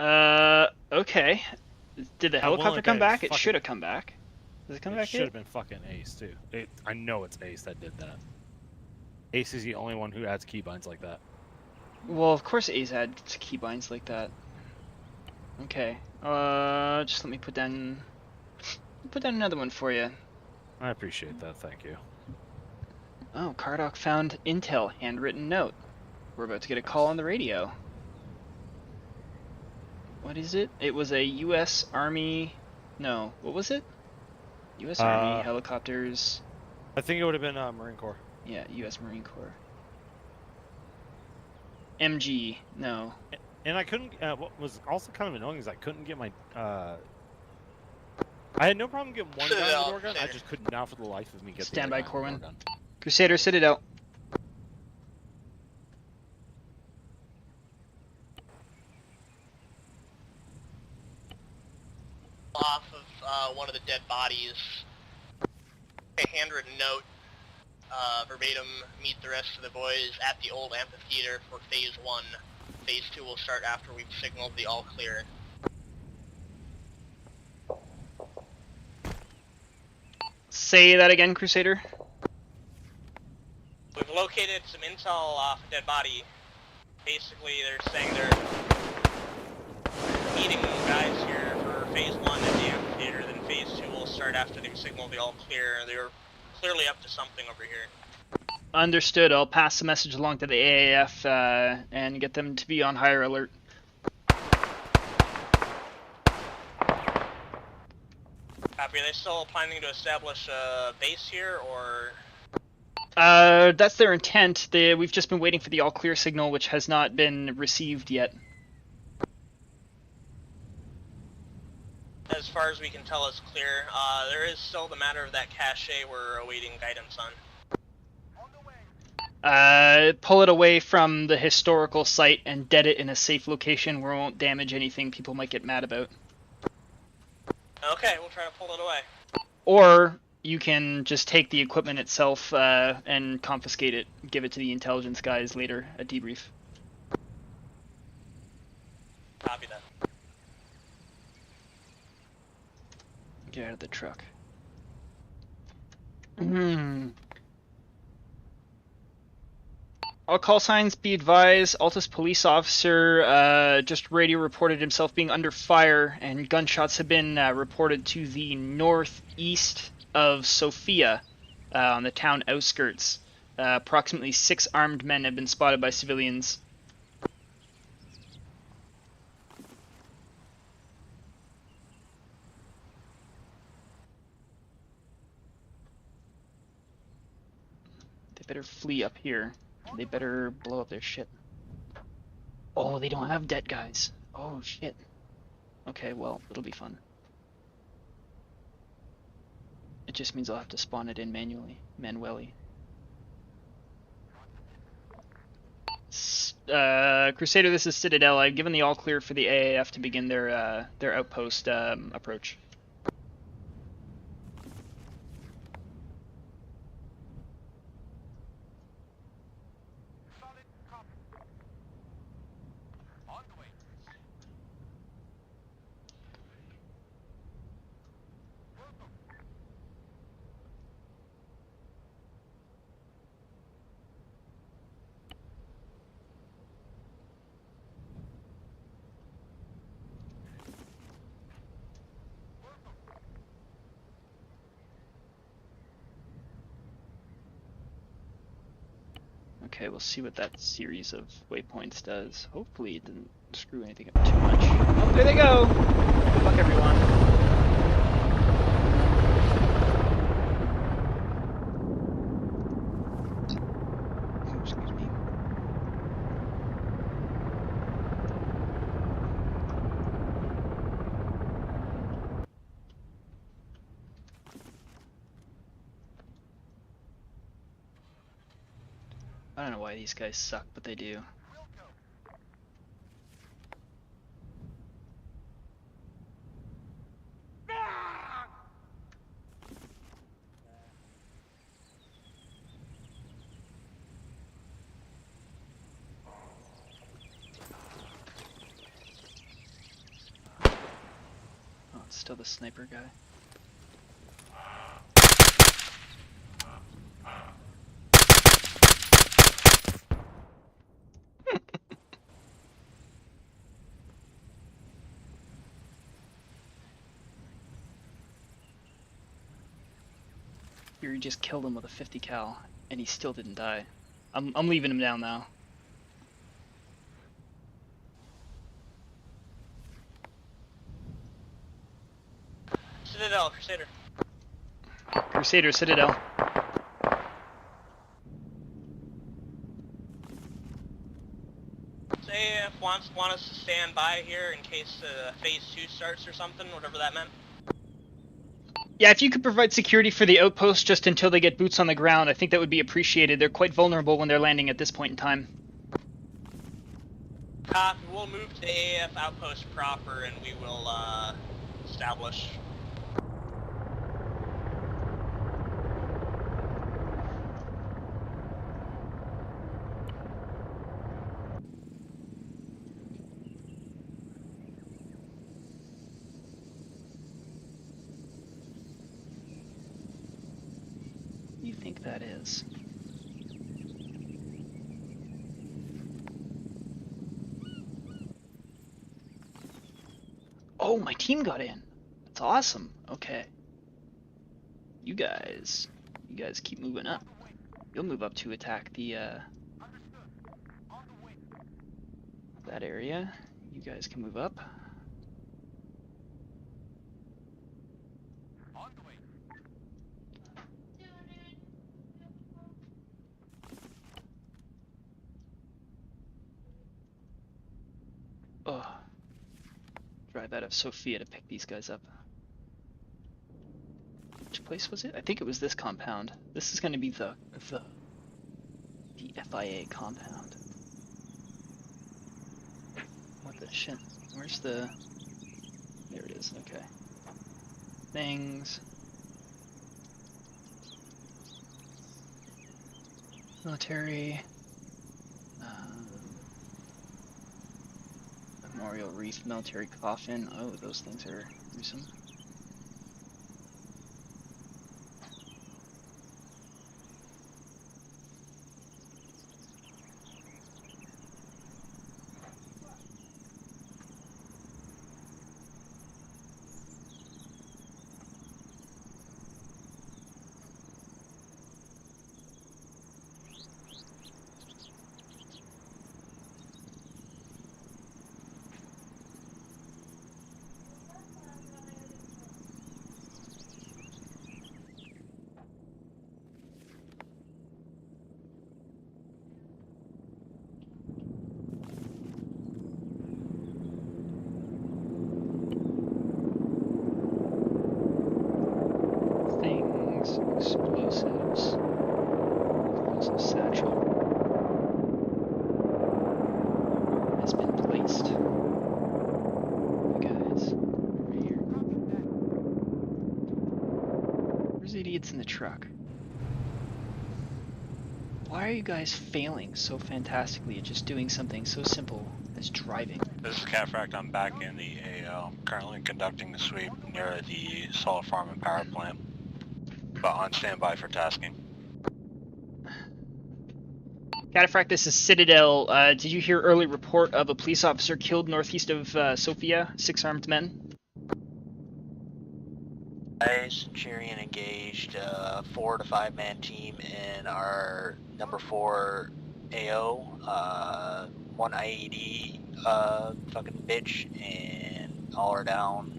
Okay. Did the helicopter come back? It should have come back. Does it come back It should yet? have been fucking Ace, too. I know it's Ace that did that. Ace is the only one who adds keybinds like that. Well, of course Ace adds keybinds like that. Okay. Just let me put down another one for you. I appreciate that, thank you. Oh, Cardock found intel, handwritten note. We're about to get a call on the radio. What is it? It was a U.S. Army... No, what was it? U.S. Army helicopters... I think it would have been Marine Corps. Yeah, U.S. Marine Corps. MG, no. And I couldn't... what was also kind of annoying is I couldn't get my... I had no problem getting one gun with the door gun, I just could not for the life of me get Standby the other Corwin. gun. Crusader, Citadel. Off of one of the dead bodies, a handwritten note, verbatim, meet the rest of the boys at the old amphitheater for phase 1. Phase 2 will start after we've signaled the all clear. Say that again, Crusader. We've located some intel off a dead body. Basically, they're saying they're meeting guys here for phase 1 at the amphitheater, then phase 2 will start after they've signaled the all clear. They're clearly up to something over here. Understood. I'll pass the message along to the AAF and get them to be on higher alert. Copy. Are they still planning to establish a base here, or...? That's their intent. We've just been waiting for the all clear signal, which has not been received yet. As far as we can tell, it's clear. There is still the matter of that cache we're awaiting guidance on. Pull it away from the historical site and dead it in a safe location where it won't damage anything people might get mad about. Okay, we'll try to pull it away. Or you can just take the equipment itself and confiscate it, give it to the intelligence guys later at debrief. Copy that. Get out of the truck. All call signs be advised. Altus police officer just radio reported himself being under fire, and gunshots have been reported to the northeast of Sofia on the town outskirts. Approximately 6 armed men have been spotted by civilians. They better flee up here. They better blow up their shit. Oh, they don't have dead guys. Oh, shit. Okay, well, it'll be fun. It just means I'll have to spawn it in manually. Crusader, this is Citadel. I've given the all clear for the AAF to begin their outpost approach. Okay, we'll see what that series of waypoints does. Hopefully it didn't screw anything up too much. Oh, there they go! Good luck, everyone. Oh, excuse me. I don't know why these guys suck, but they do. still the sniper guy. Yuri just killed him with a 50 cal, and he still didn't die. I'm leaving him down now. Citadel, Crusader. Crusader, Citadel. Say if want us to stand by here in case phase 2 starts or something, whatever that meant. Yeah, if you could provide security for the outpost just until they get boots on the ground, I think that would be appreciated. They're quite vulnerable when they're landing at this point in time. We'll move to the AAF outpost proper and we will establish. What do you think that is? Oh, my team got in. That's awesome. Okay. You guys keep moving up. You'll move up to attack the that area. You guys can move up. Oh. Drive out of Sofia to pick these guys up. Which place was it? I think it was this compound. This is going to be the FIA compound. What the shit? Where's the... There it is, okay. Things. Military. Memorial Wreath, Military Coffin. Oh, those things are gruesome. Explosives. Also satchel has been placed. You guys, over here. Where's the idiots in the truck? Why are you guys failing so fantastically at just doing something so simple as driving? This is Catfract. I'm back in the AO, currently conducting the sweep near the solar farm and power plant, but on standby for tasking. Cataphractus, this is Citadel. Did you hear early report of a police officer killed northeast of Sofia? 6 armed men? Centurion engaged a 4 to 5 man team in our number 4 AO. 1 IED fucking bitch, and all are down.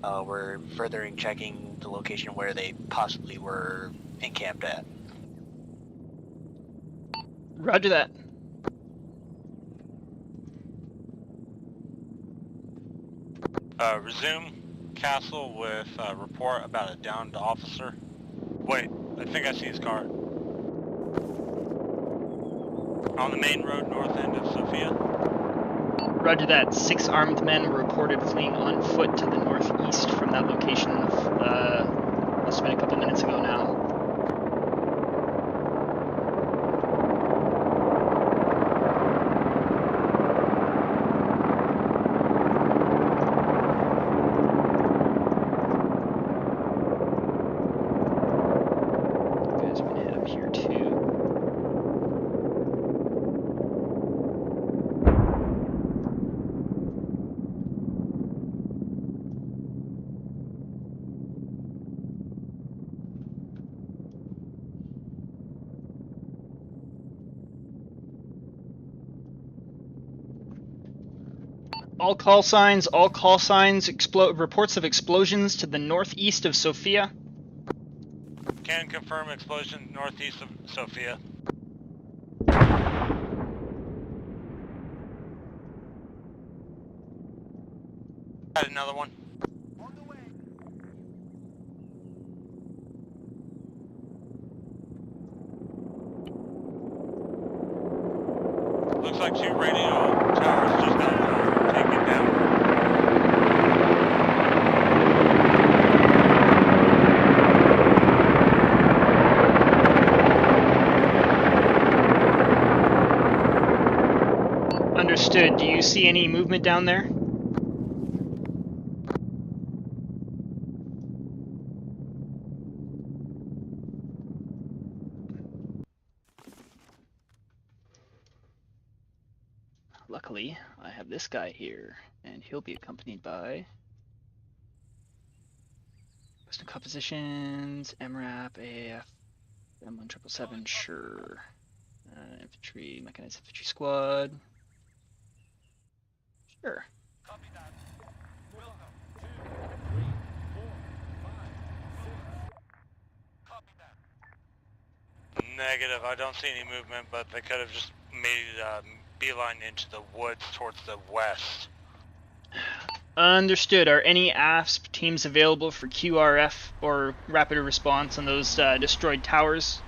We're furthering checking the location where they possibly were encamped at. Roger that. Resume Castle with a report about a downed officer. Wait, I think I see his car. On the main road north end of Sofia. Roger that. 6 armed men were reported fleeing on foot to the northeast from that location. Must have been a couple minutes ago now. All call signs. Reports of explosions to the northeast of Sofia. Can confirm explosion northeast of Sofia. Had another one. Looks like 2 radio towers just got taken down. Understood. Do you see any movement down there? Luckily, I have this guy here, and he'll be accompanied by Western Compositions, MRAP, AAF, M1777, sure. Infantry, Mechanized Infantry Squad. Sure. Negative, I don't see any movement, but they could have just made beeline into the woods towards the west. Understood. Are any ASP teams available for QRF or rapid response on those destroyed towers?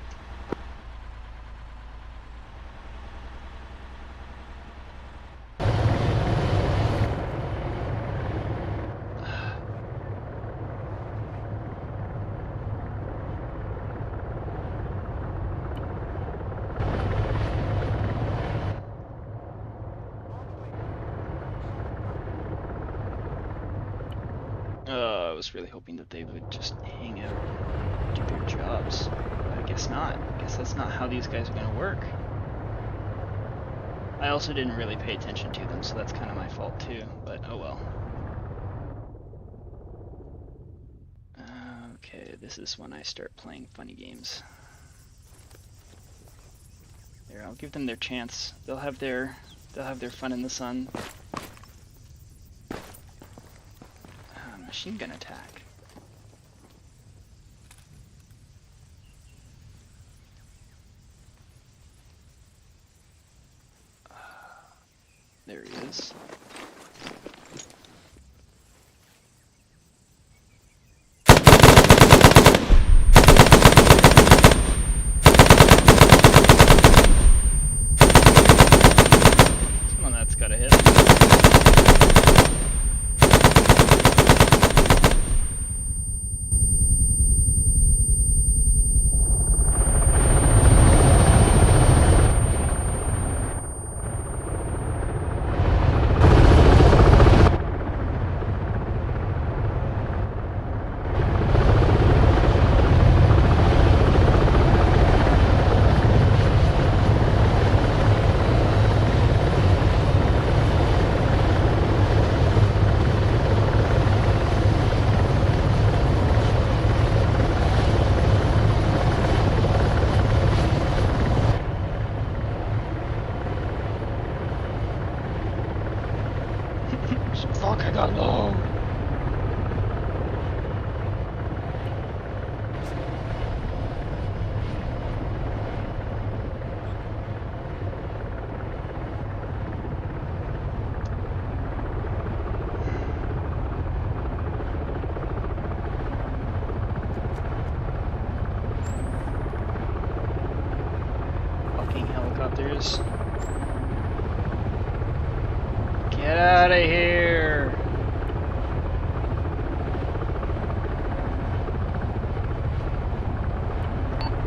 I was really hoping that they would just hang out and do their jobs. But I guess not. I guess that's not how these guys are going to work. I also didn't really pay attention to them, so that's kind of my fault too, but oh well. Okay, this is when I start playing funny games. There, I'll give them their chance. They'll have their fun in the sun. Machine gun attack. There he is. Someone that's got a hit. Fuck, I got low. Fucking helicopters. Get out of here!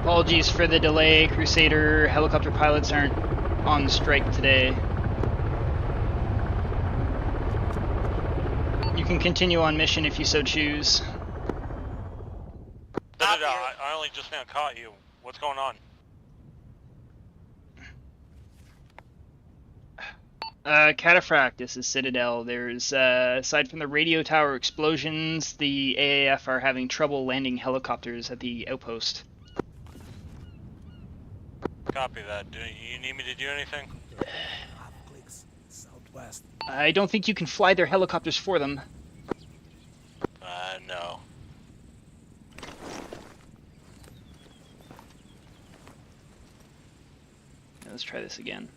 Apologies for the delay, Crusader. Helicopter pilots aren't on strike today. You can continue on mission if you so choose. I only just now caught you. What's going on? Cataphract, this is Citadel. There's, aside from the radio tower explosions, the AAF are having trouble landing helicopters at the outpost. Copy that. Do you need me to do anything? West. I don't think you can fly their helicopters for them. No. Let's try this again.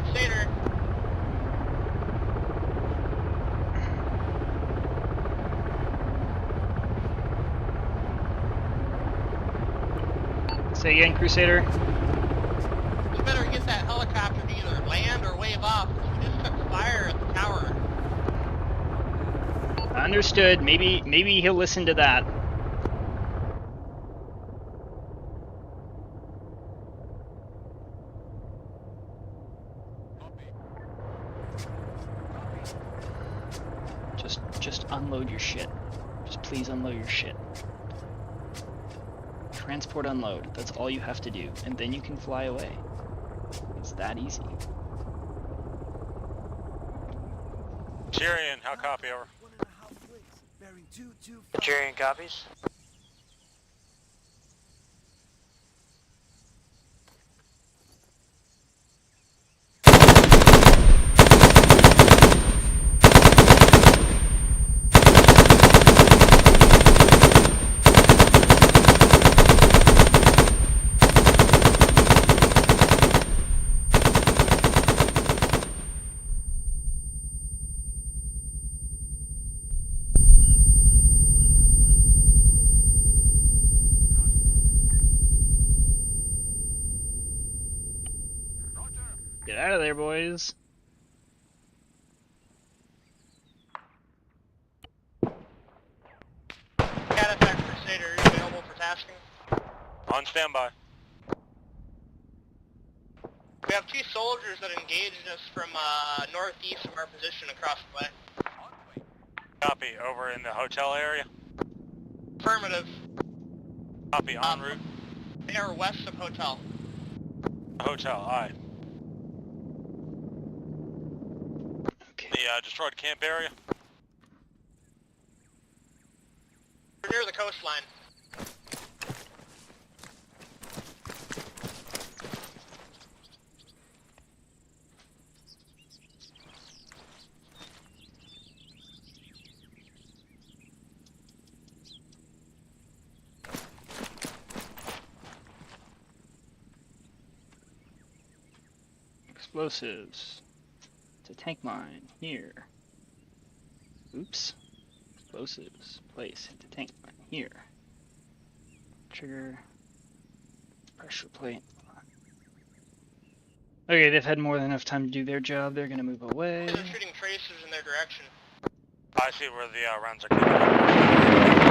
Crusader. Say again, Crusader. You better get that helicopter to either land or wave off, because we just took fire at the tower. Understood. Maybe he'll listen to that. Just unload your shit. Just please unload your shit. Transport unload. That's all you have to do, and then you can fly away. It's that easy. Tyrion, how copy over? Tyrion copies. Get out of there, boys. Cataphract Crusader, are you available for tasking? On standby. We have 2 soldiers that engaged us from northeast of our position across the way. Copy, over in the hotel area. Affirmative. Copy, en route. They are west of hotel. Hotel, aye. Okay. The destroyed camp area. We're near the coastline. Explosives. It's a tank mine. Here. Oops. Explosives. Place into tank mine. Here. Trigger. Pressure plate. Okay, they've had more than enough time to do their job. They're gonna move away. They're shooting tracers in their direction. I see where the rounds are coming.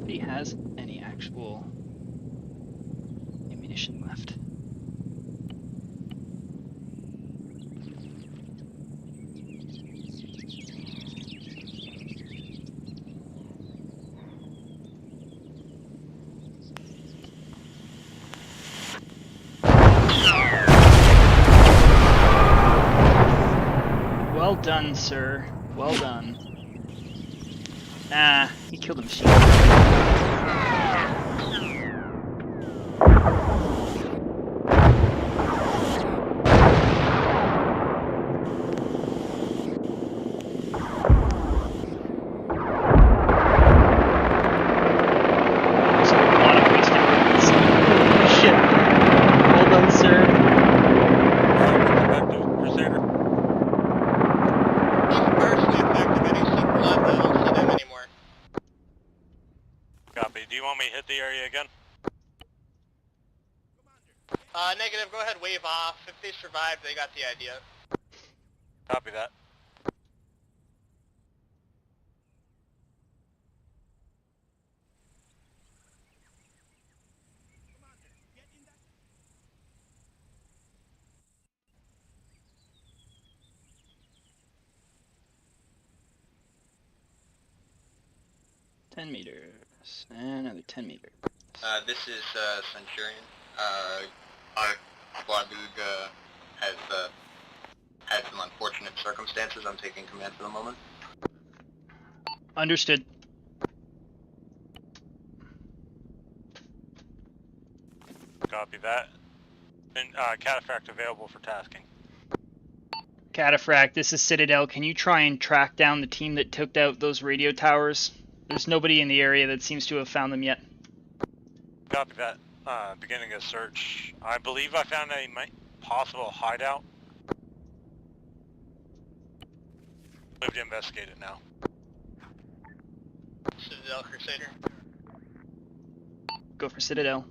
If he has any actual ammunition left. Well done, sir. Well done. Ah, he killed a machine. Shit. Well done, sir. Crusader. He's partially effective at AC blood, but I don't see them anymore. Copy. Do you want me to hit the area again? Negative, go ahead, wave off. If they survive, they got the idea. Copy that. 10 meters. And another 10 meters. This is Centurion. Quadug had some unfortunate circumstances. I'm taking command for the moment. Understood. Copy that. And Cataphract available for tasking. Cataphract, this is Citadel. Can you try and track down the team that took out those radio towers? There's nobody in the area that seems to have found them yet. Copy that. Beginning a search. I believe I found a possible hideout. Live to investigate it now. Citadel Crusader. Go for Citadel.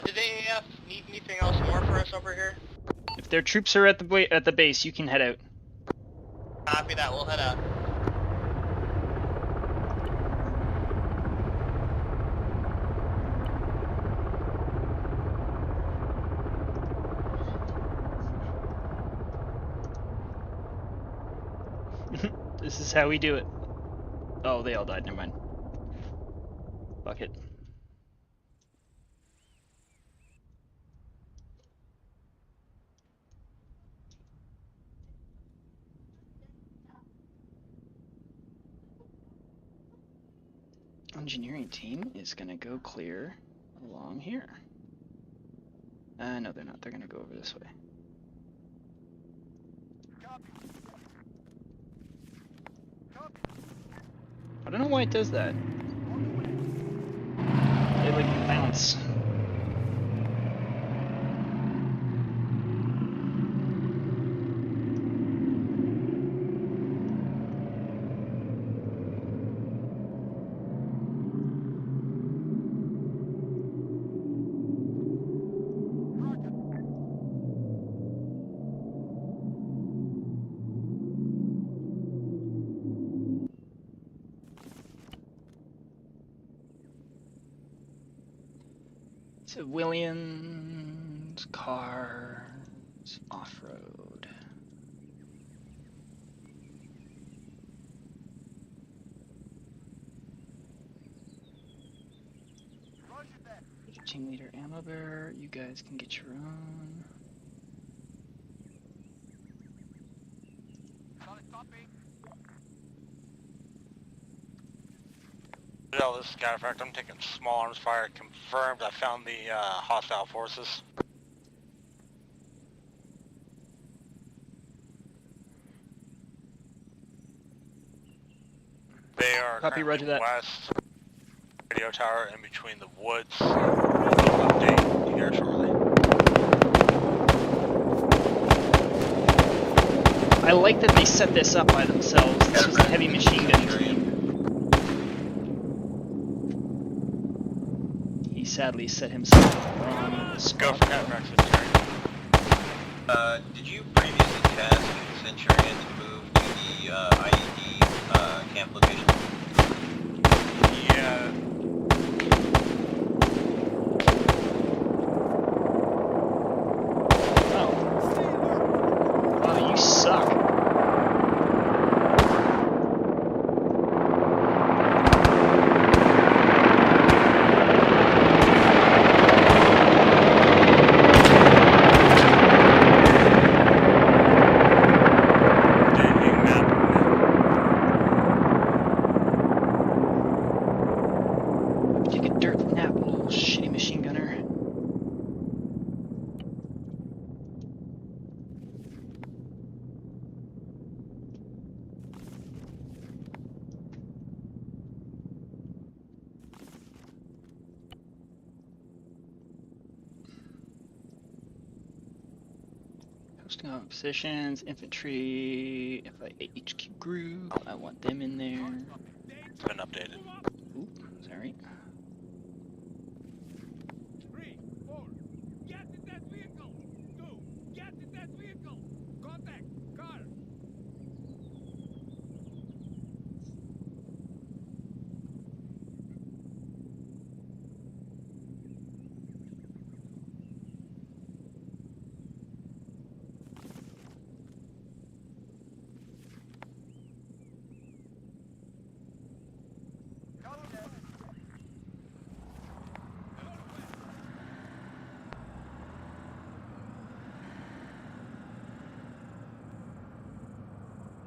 Did AAF need anything else more for us over here? If their troops are at the base, you can head out. Copy that, we'll head out. This is how we do it. Oh, they all died, never mind. Fuck it. Engineering team is gonna go clear along here. No, they're not. They're gonna go over this way. I don't know why it does that. They like bounce. Williams, cars, off-road. Team leader ammo bearer, you guys can get your own. This is Cataphract. I'm taking small arms fire. Confirmed. I found the hostile forces. They are Copy, roger that. west. Radio tower in between the woods. Update here shortly. I like that they set this up by themselves. This was a heavy machine gun team. He sadly set himself up wrong. Go for Cataphract Centurion. Did you previously task Centurion to move to the IED camp location? Yeah. Oh. Wow, you suck. Take a dirt nap, little shitty machine gunner. Posting on positions, infantry, FIHQ group, I want them in there. It's been updated. Oop, sorry. 3, 4, get in that vehicle! 2, get in that vehicle! Contact, car!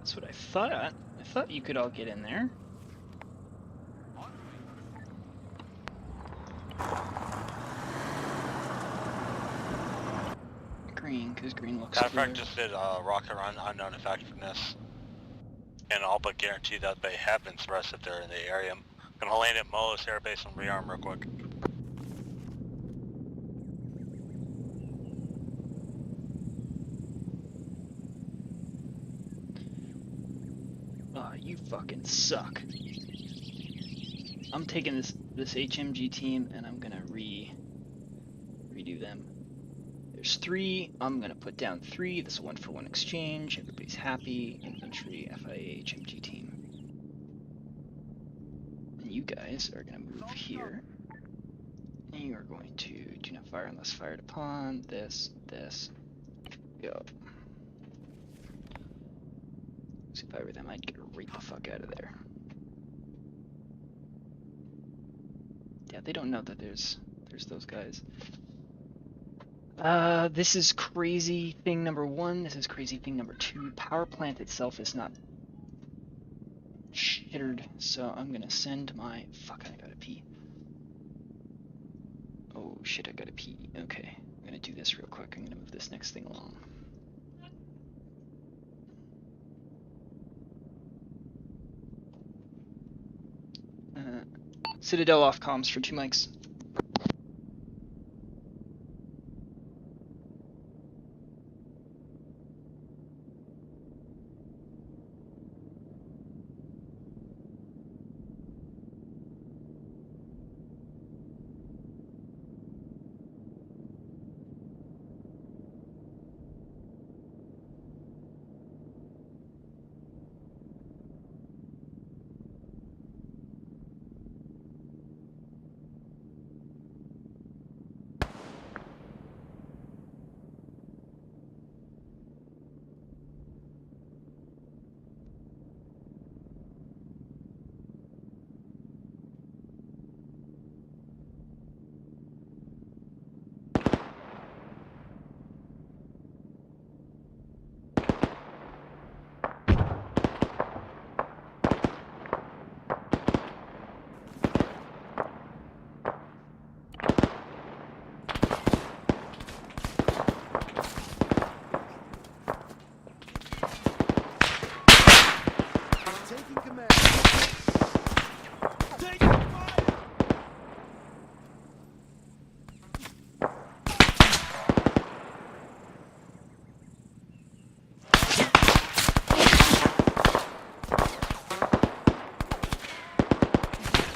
That's what I thought. I thought you could all get in there. Green, because green looks clear. Catapult just did rocket run unknown effectiveness. And all but guarantee that they have been suppressed if they're in the area. I'm gonna land at Molos Air Base and rearm real quick. Oh, you fucking suck. I'm taking this HMG team and I'm gonna redo them. There's 3. I'm gonna put down 3. This is a 1-for-1 exchange. Everybody's happy. Infantry, FIA, HMG team. And you guys are gonna move here. And you are going to do not fire unless fired upon. This, go. So if I were them, I'd get right the fuck out of there. Yeah, they don't know that there's those guys. This is crazy thing number 1. This is crazy thing number 2. Power plant itself is not shittered, so I'm gonna send my... Fuck, I gotta pee. Oh shit, I gotta pee. Okay, I'm gonna do this real quick. I'm gonna move this next thing along. Citadel off comms for 2 mics.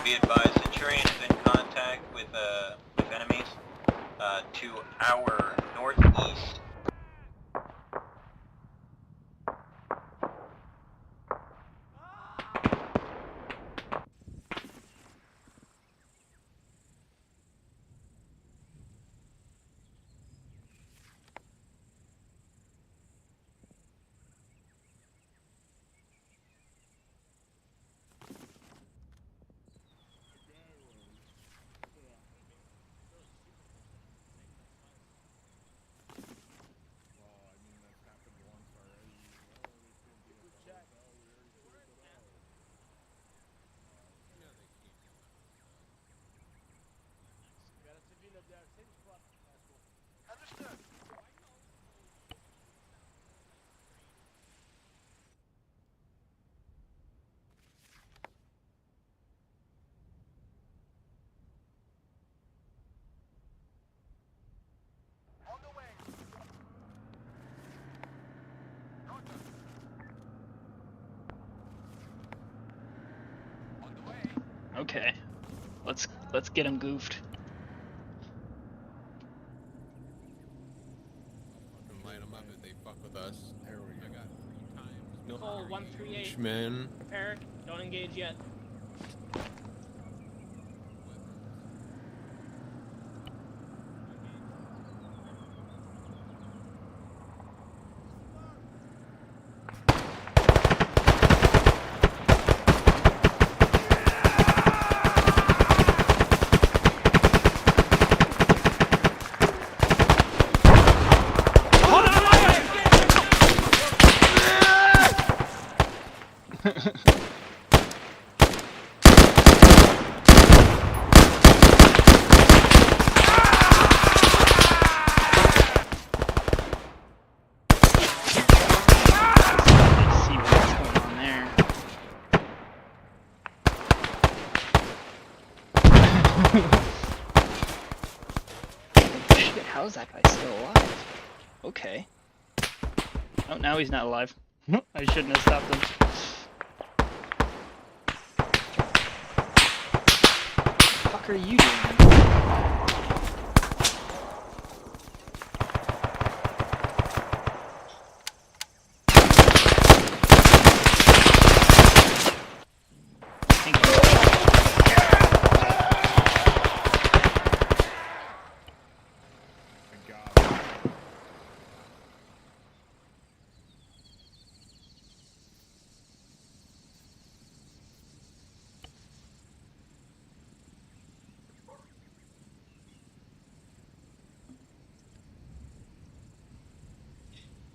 Be advised, Centurion is in contact with enemies to our northeast. Understood. On the way. On the way. Okay. Let's get him goofed. Fucking light them up if they fuck with us. There we go. I got 3 times. No Cole 138. man. Prepare. Don't engage yet. Shit, how is that guy still alive? Okay. Oh, now he's not alive. I shouldn't have stopped him. What the fuck are you doing?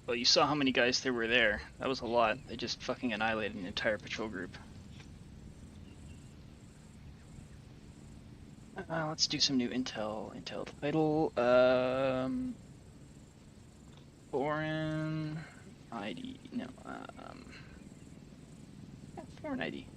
Well, you saw how many guys there were there. That was a lot. They just fucking annihilated an entire patrol group. Let's do some new intel. Intel title. Foreign ID. No. Yeah, foreign ID.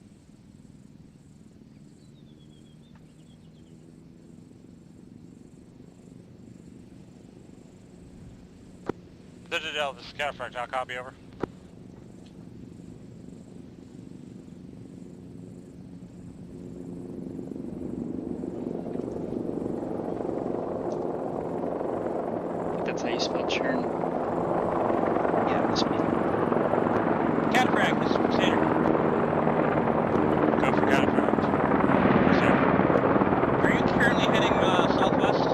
Citadel, this is Catapult. I'll copy over. I think that's how you spell churn. Yeah, it must be. Cataphract, this is Crusader. Go for Cataphract. Crusader. Are you currently heading southwest?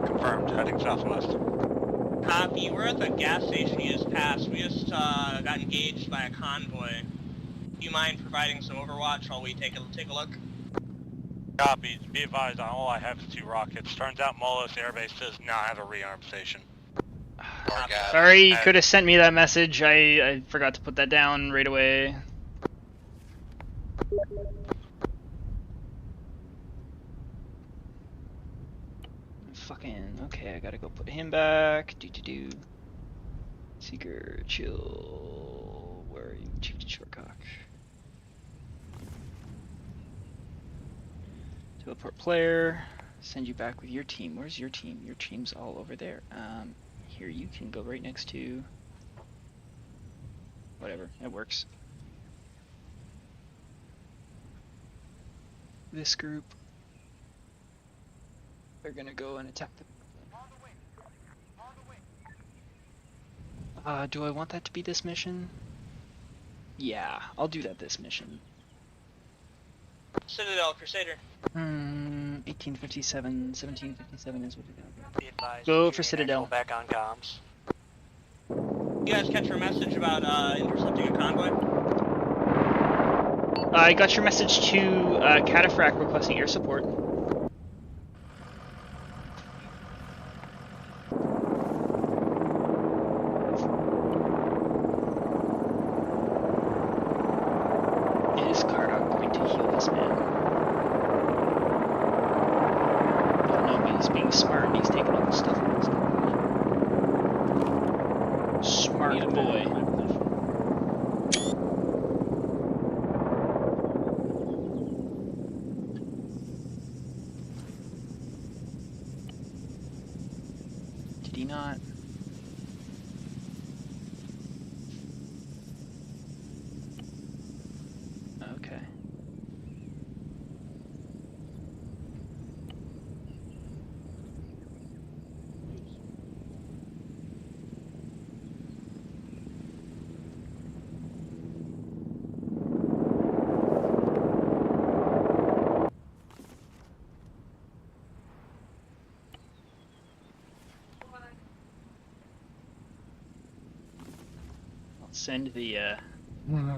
Confirmed, heading southwest. Copy. We're at the gas station you just passed. We just got engaged by a convoy. Do you mind providing some overwatch while we take a look? Copy. Be advised, all I have is 2 rockets. Turns out Molos Air Base does not have a rearm station. Sorry, you could have sent me that message. I forgot to put that down right away. Fucking okay, I gotta go put him back. Do. Seeker, chill. Where are you, Chief Shortcock? Teleport player. Send you back with your team. Where's your team? Your team's all over there. Here you can go right next to. Whatever, it works. This group. They're gonna go and attack the. Do I want that to be this mission? Yeah, I'll do that this mission. Citadel, Crusader. 1857, 1757 is what we got. Be advised. Go for Citadel. Back on comms. You guys catch our message about intercepting a convoy? I got your message to Cataphract requesting air support. Is Cardock going to heal this man? Oh no, he's being smart and he's taking all the stuff from his Smart boy. Did he not? Okay.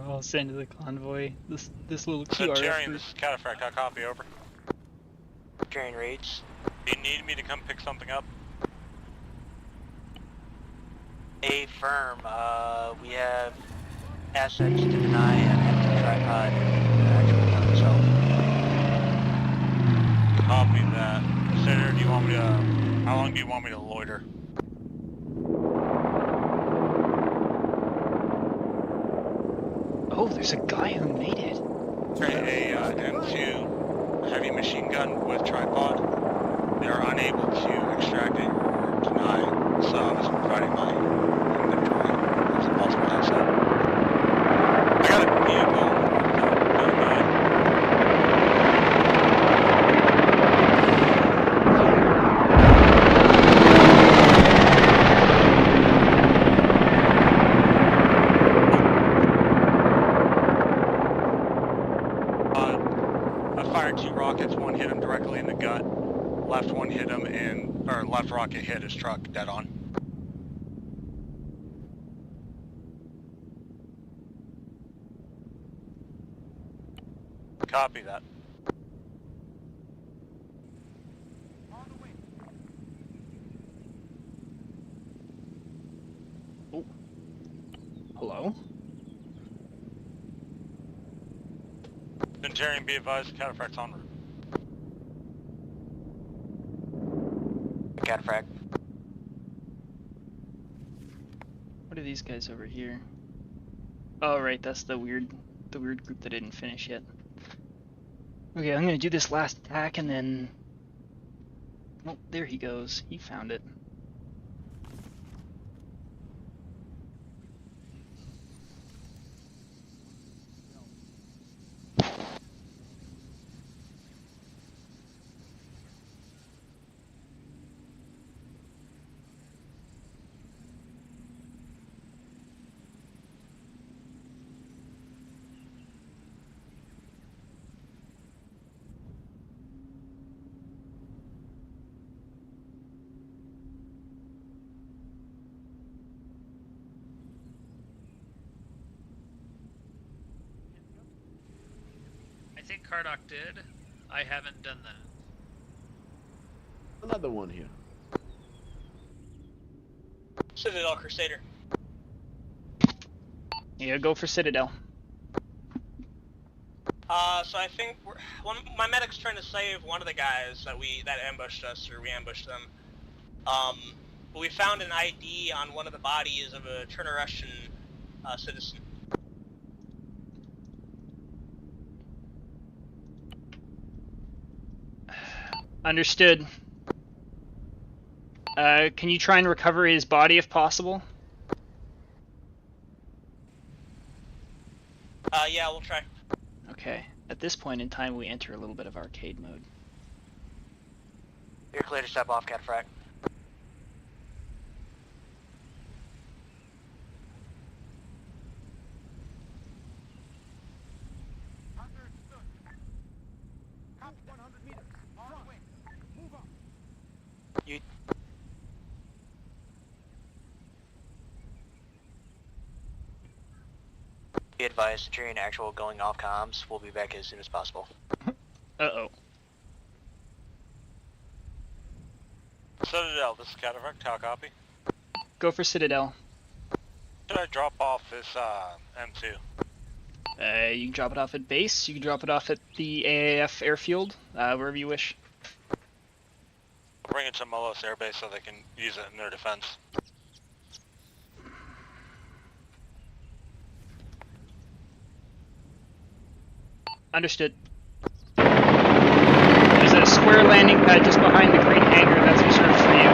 I'll send the convoy this little QRF Centurion, group. this is Cataphract. I'll copy over. Carrying raids. Do you need me to come pick something up? A firm. We have assets to deny and empty tripod. Actually, done itself. Copy that. Senator, do you want me to? How long do you want me to loiter? Oh, there's a guy who made it. A M2 heavy machine gun with tripod. They are unable to extract it or deny, so I'm just providing my inventory as a possible asset. I got a vehicle. Got a guy. I fired 2 rockets. One hit him directly in the gut. Left one hit him left rocket hit his truck dead on. Copy that. Oh. Hello? Centurion, be advised, cataphract's en route. Cataphract. What are these guys over here? Oh right, that's the weird group that didn't finish yet. Okay, I'm gonna do this last attack and then... Oh, there he goes. He found it. I think Kardak did. I haven't done that. Another one here. Citadel Crusader. Yeah, go for Citadel. So I think my medic's trying to save one of the guys that ambushed us, or we ambushed them. But we found an ID on one of the bodies of a Turner Russian citizen. Understood. Can you try and recover his body if possible? Yeah, we'll try. Okay. At this point in time, we enter a little bit of arcade mode. You're clear to step off, Cataphract. You... Be advised, Centurion Actual going off comms. We'll be back as soon as possible. Uh-oh. Citadel, this is Cataphract. How copy? Go for Citadel. Should I drop off this M2? You can drop it off at base, you can drop it off at the AAF airfield, wherever you wish. Bring it to Molos Air Base so they can use it in their defense. Understood. There's a square landing pad just behind the green hangar that's reserved for you.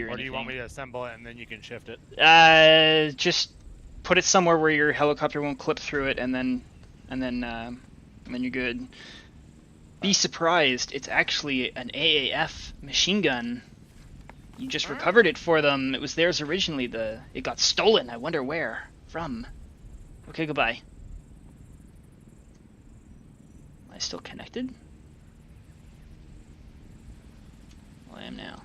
Or do you want me to assemble it and then you can shift it? Just put it somewhere where your helicopter won't clip through it, and then you're good. Be surprised, it's actually an AAF machine gun. You just recovered it for them. It was theirs originally. It got stolen. I wonder where from. Okay, goodbye. I still connected? Well, I am now.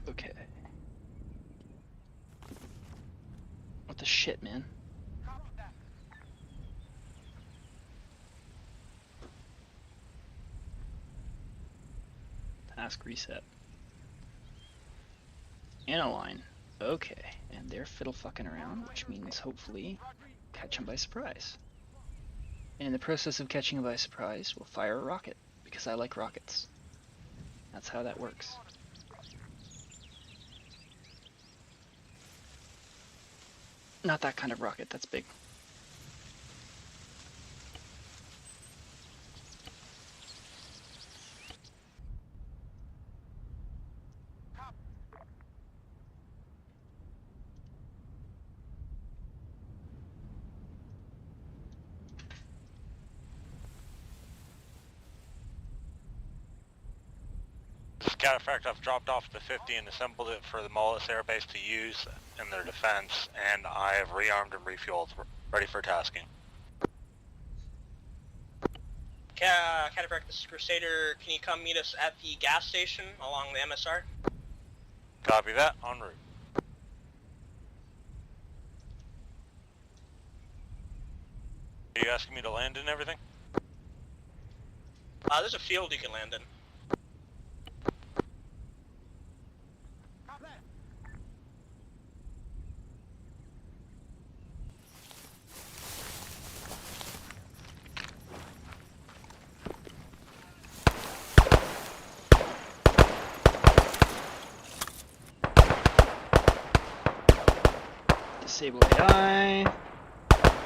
Okay. What the shit, man? Task reset. Analine. Okay, and they're fiddle fucking around, which means hopefully catch them by surprise. And in the process of catching them by surprise, we'll fire a rocket, because I like rockets. That's how that works. Not that kind of rocket, that's big. Cataphract, I've dropped off the 50 and assembled it for the Mullis Air Base to use in their defense, and I have rearmed and refueled, ready for tasking. Cataphract, this is Crusader. Can you come meet us at the gas station along the MSR? Copy that, en route. Are you asking me to land and everything? There's a field you can land in. Disable AI.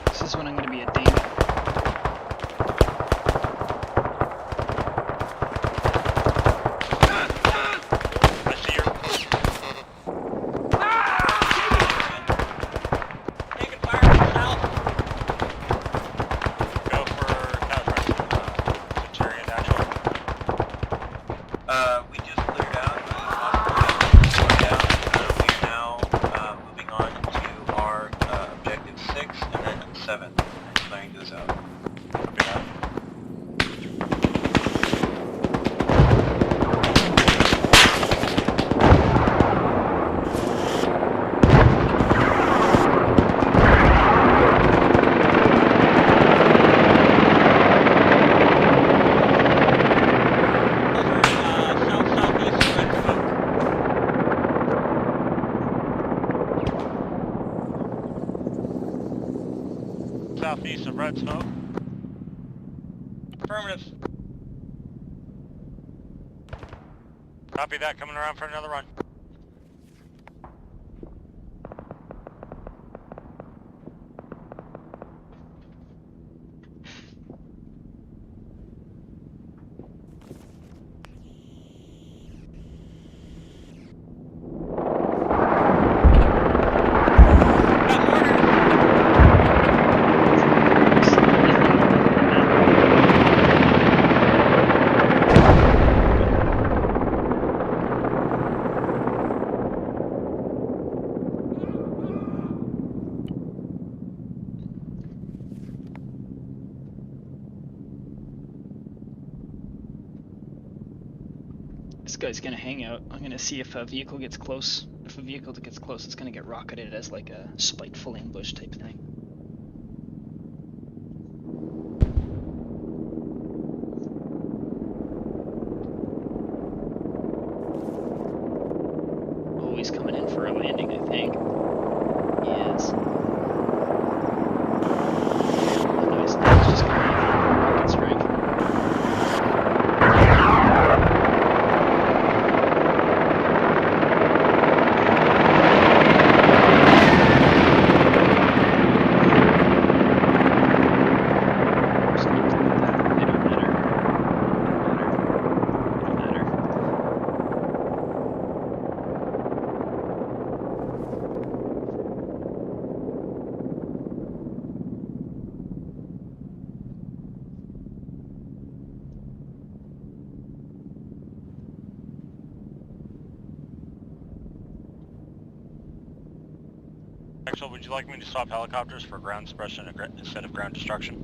This is when I'm going to be a danger. We just cleared out. We're now moving on to our objective 6 and then 7. And clearing those out. Copy that. Southeast of Red Smoke. Affirmative. Copy that, coming around for another run. This guy's gonna hang out. I'm gonna see if a vehicle gets close. If a vehicle gets close, it's gonna get rocketed as like a spiteful ambush type thing. Oh, he's coming in for a landing, I think. He is. Oh, no, he's not. He's just coming in for a rocket strike. Actually, would you like me to stop helicopters for ground suppression instead of ground destruction?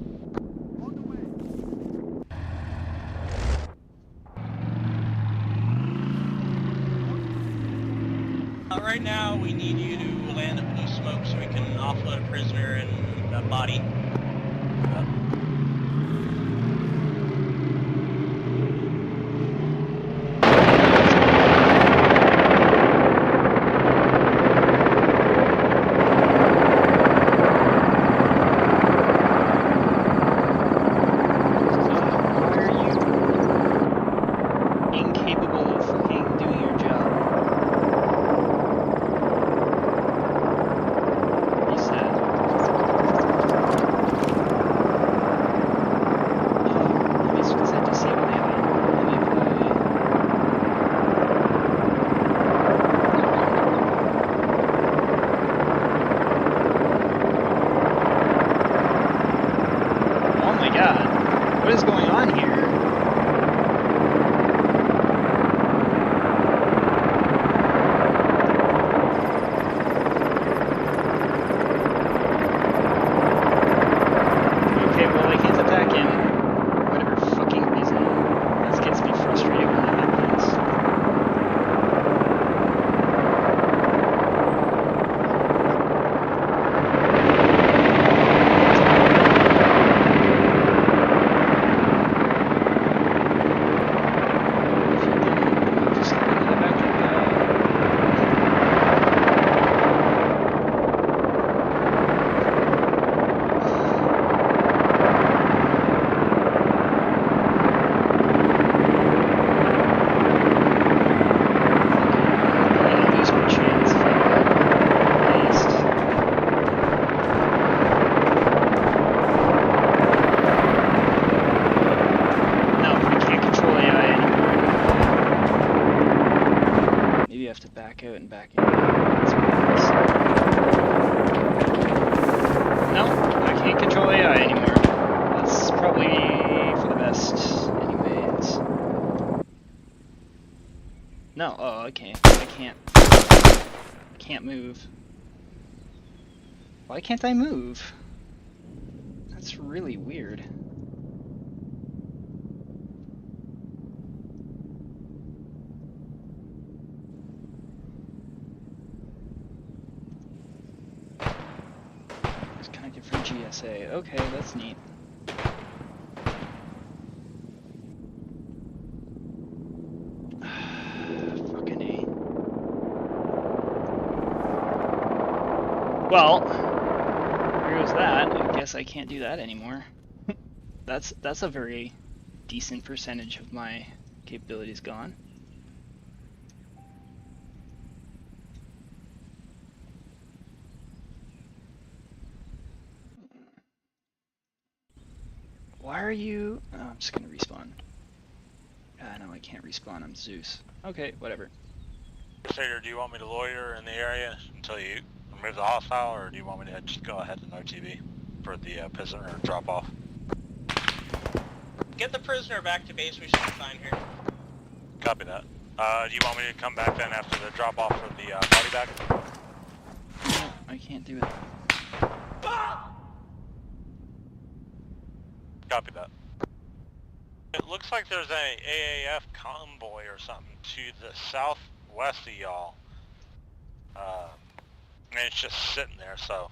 Right now, we need you to land at Blue Smoke so we can offload a prisoner and a body. Incapable of fucking doing your job. He said. Maybe it's because I disabled the Oh my god. What is going on here? Okay, well, I can't attack him. Whatever fucking reason. That gets me frustrated when that happens. Maybe I have to back out and back in. No, I can't control AI anymore. That's probably for the best anyways. No, oh, I can't. Can't move. Why can't I move? That's really weird. It's connected from GSA. Okay, that's neat. Fucking A. Well, there goes that. I guess I can't do that anymore. That's a very decent percentage of my capabilities gone. Why are you... Oh, I'm just gonna respawn. No, I can't respawn. I'm Zeus. Okay, whatever. Crusader, do you want me to loiter in the area until you remove the hostile, or do you want me to just go ahead and OTB for the prisoner drop-off? Get the prisoner back to base, we should be fine here. Copy that. Do you want me to come back then after the drop-off for the body bag? No, I can't do it. Copy that. It looks like there's a AAF convoy or something to the southwest of y'all. And it's just sitting there, so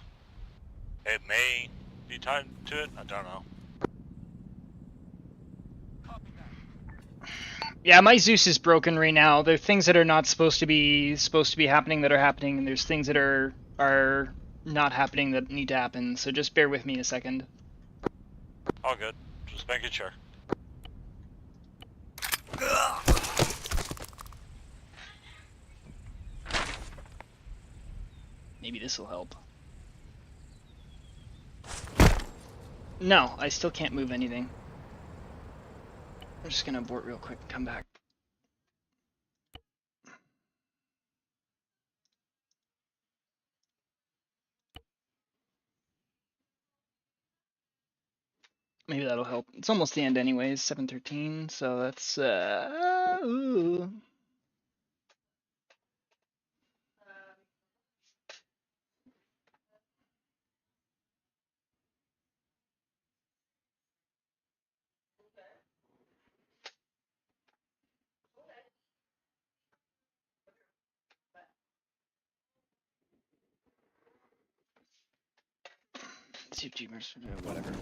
it may be tied to it. I don't know. Yeah, my Zeus is broken right now. There are things that are not supposed to be happening that are happening, and there's things that are not happening that need to happen. So just bear with me a second. All good. Just making sure. Maybe this will help. No, I still can't move anything. I'm just gonna abort real quick and come back. Maybe that'll help. It's almost the end anyways, 7:13, so that's ooh. Whatever.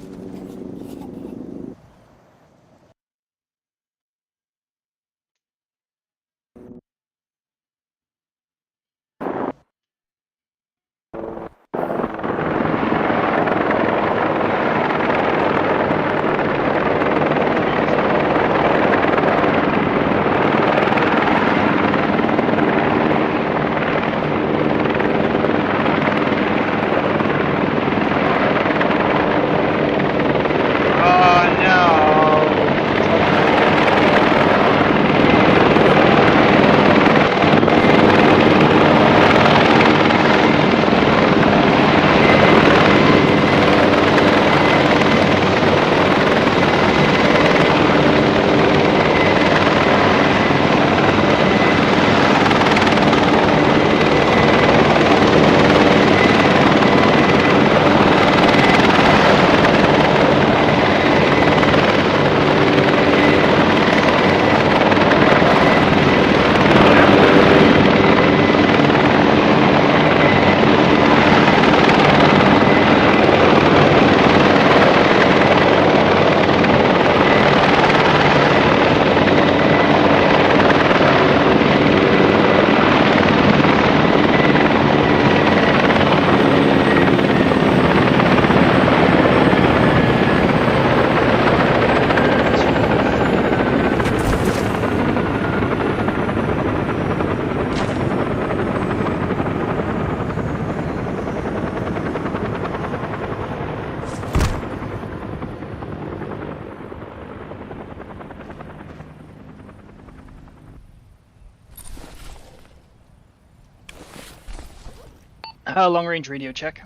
Long range radio check.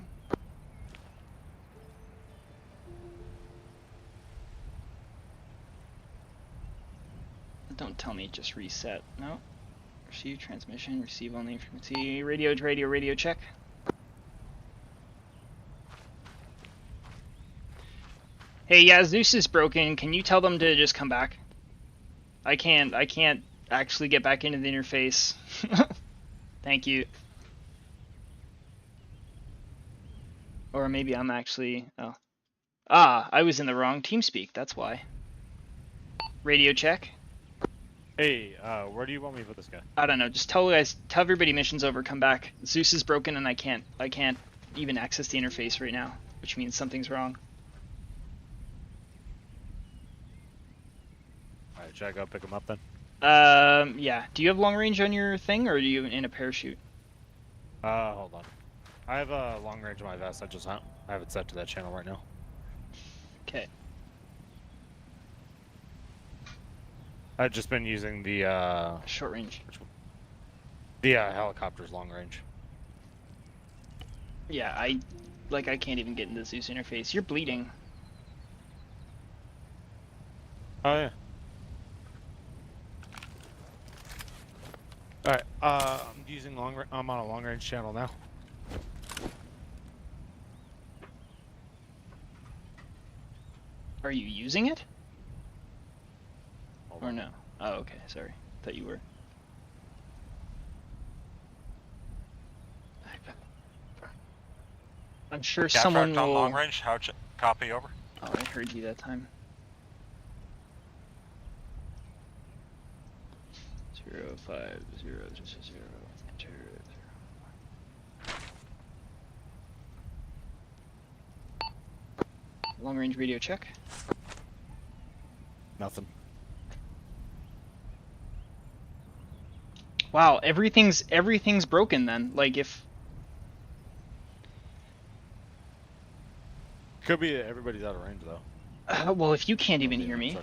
Don't tell me it just reset. No. Receive transmission, receive only frequency. Radio check. Hey, yeah, Zeus is broken. Can you tell them to just come back? I can't actually get back into the interface. Thank you. Or maybe I'm actually... Oh. Ah, I was in the wrong TeamSpeak, that's why. Radio check. Hey, where do you want me to put this guy? I don't know, just tell everybody mission's over, come back. Zeus is broken and I can't even access the interface right now, which means something's wrong. Alright, should I go pick him up then? Yeah. Do you have long range on your thing, or are you in a parachute? Hold on. I have a long range on my vest, I have it set to that channel right now. Okay. I've just been using the, short range. The, helicopter's long range. Yeah, I can't even get into the Zeus interface. You're bleeding. Oh, yeah. Alright, I'm on a long range channel now. Are you using it? Or no? Oh, okay, sorry. Thought you were. I'm sure someone will... on long range, copy over. Oh, I heard you that time. 050 enter 0. Long range radio check. Nothing. Wow, everything's broken then. Like if Could be that everybody's out of range though. well, if you can't even hear me.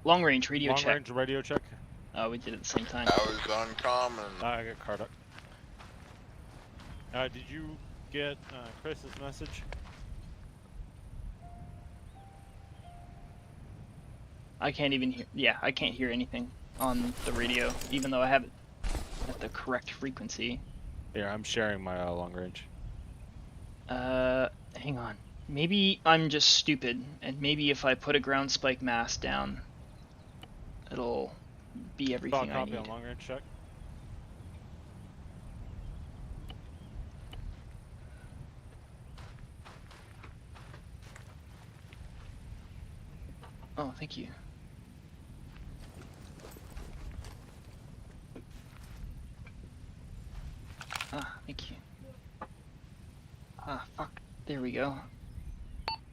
Long range radio check. Long range radio check. Oh, we did it at the same time. I was uncommon. I got card up. Did you get Chris's message? I can't even hear. Yeah, I can't hear anything on the radio, even though I have it at the correct frequency. Yeah, I'm sharing my long range. Hang on. Maybe I'm just stupid, and maybe if I put a ground spike mask down, it'll be everything I need. Copy on long range check. Oh, thank you. Ah, thank you. Ah, fuck. There we go.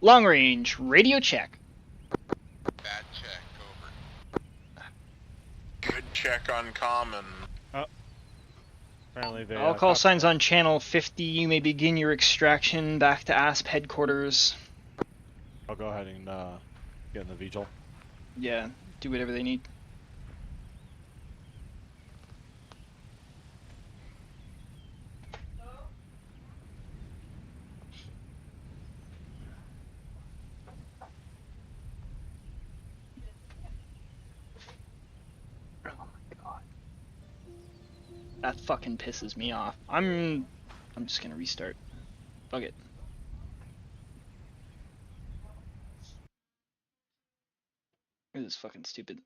Long range, radio check. Bad check, over. Good check on common. Oh. Apparently they, All call signs on channel 50. You may begin your extraction back to ASP headquarters. I'll go ahead and get in the vigil. Yeah, do whatever they need. Oh my god. That fucking pisses me off. I'm just gonna restart. Fuck it. This is fucking stupid.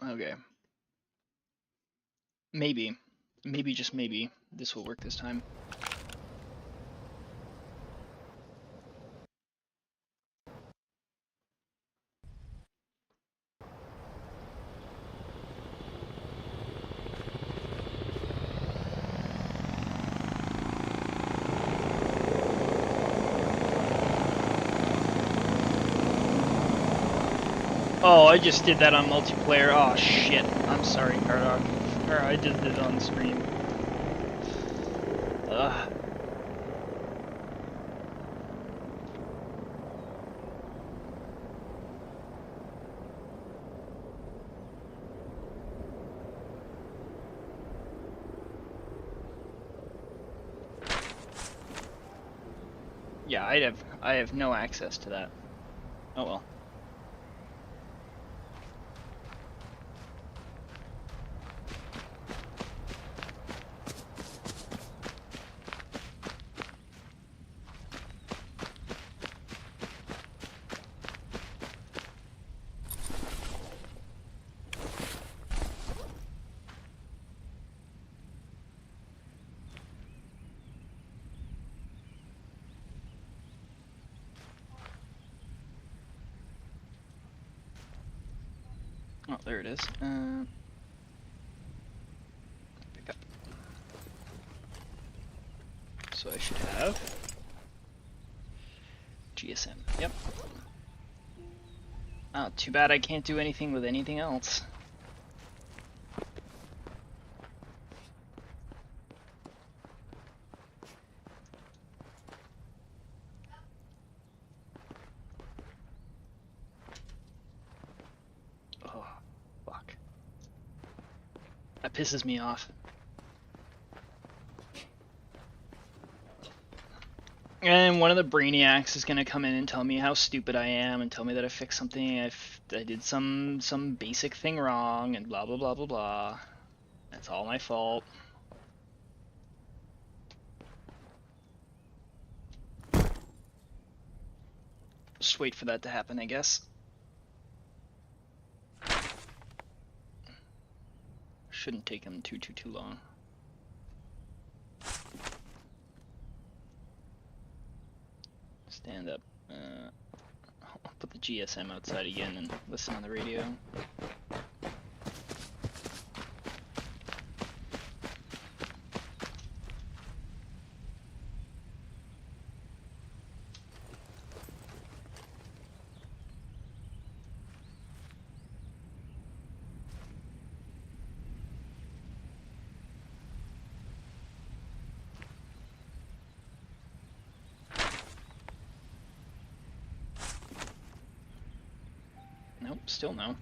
Okay. Maybe, just maybe, this will work this time. Oh, I just did that on multiplayer. Oh shit. I'm sorry, Cardog. Or I just did it on stream. Ugh. Yeah, I have no access to that. Oh well. Oh, there it is. Pick up. So I should have GSM. Yep. Oh, too bad I can't do anything with anything else. Oh, fuck. That pisses me off. And one of the brainiacs is gonna come in and tell me how stupid I am and tell me that I fixed something, I did some basic thing wrong and blah blah blah blah blah. That's all my fault. Just wait for that to happen, I guess. Shouldn't take him too long. Stand up. I'll put the GSM outside again and listen on the radio. Nope, still no.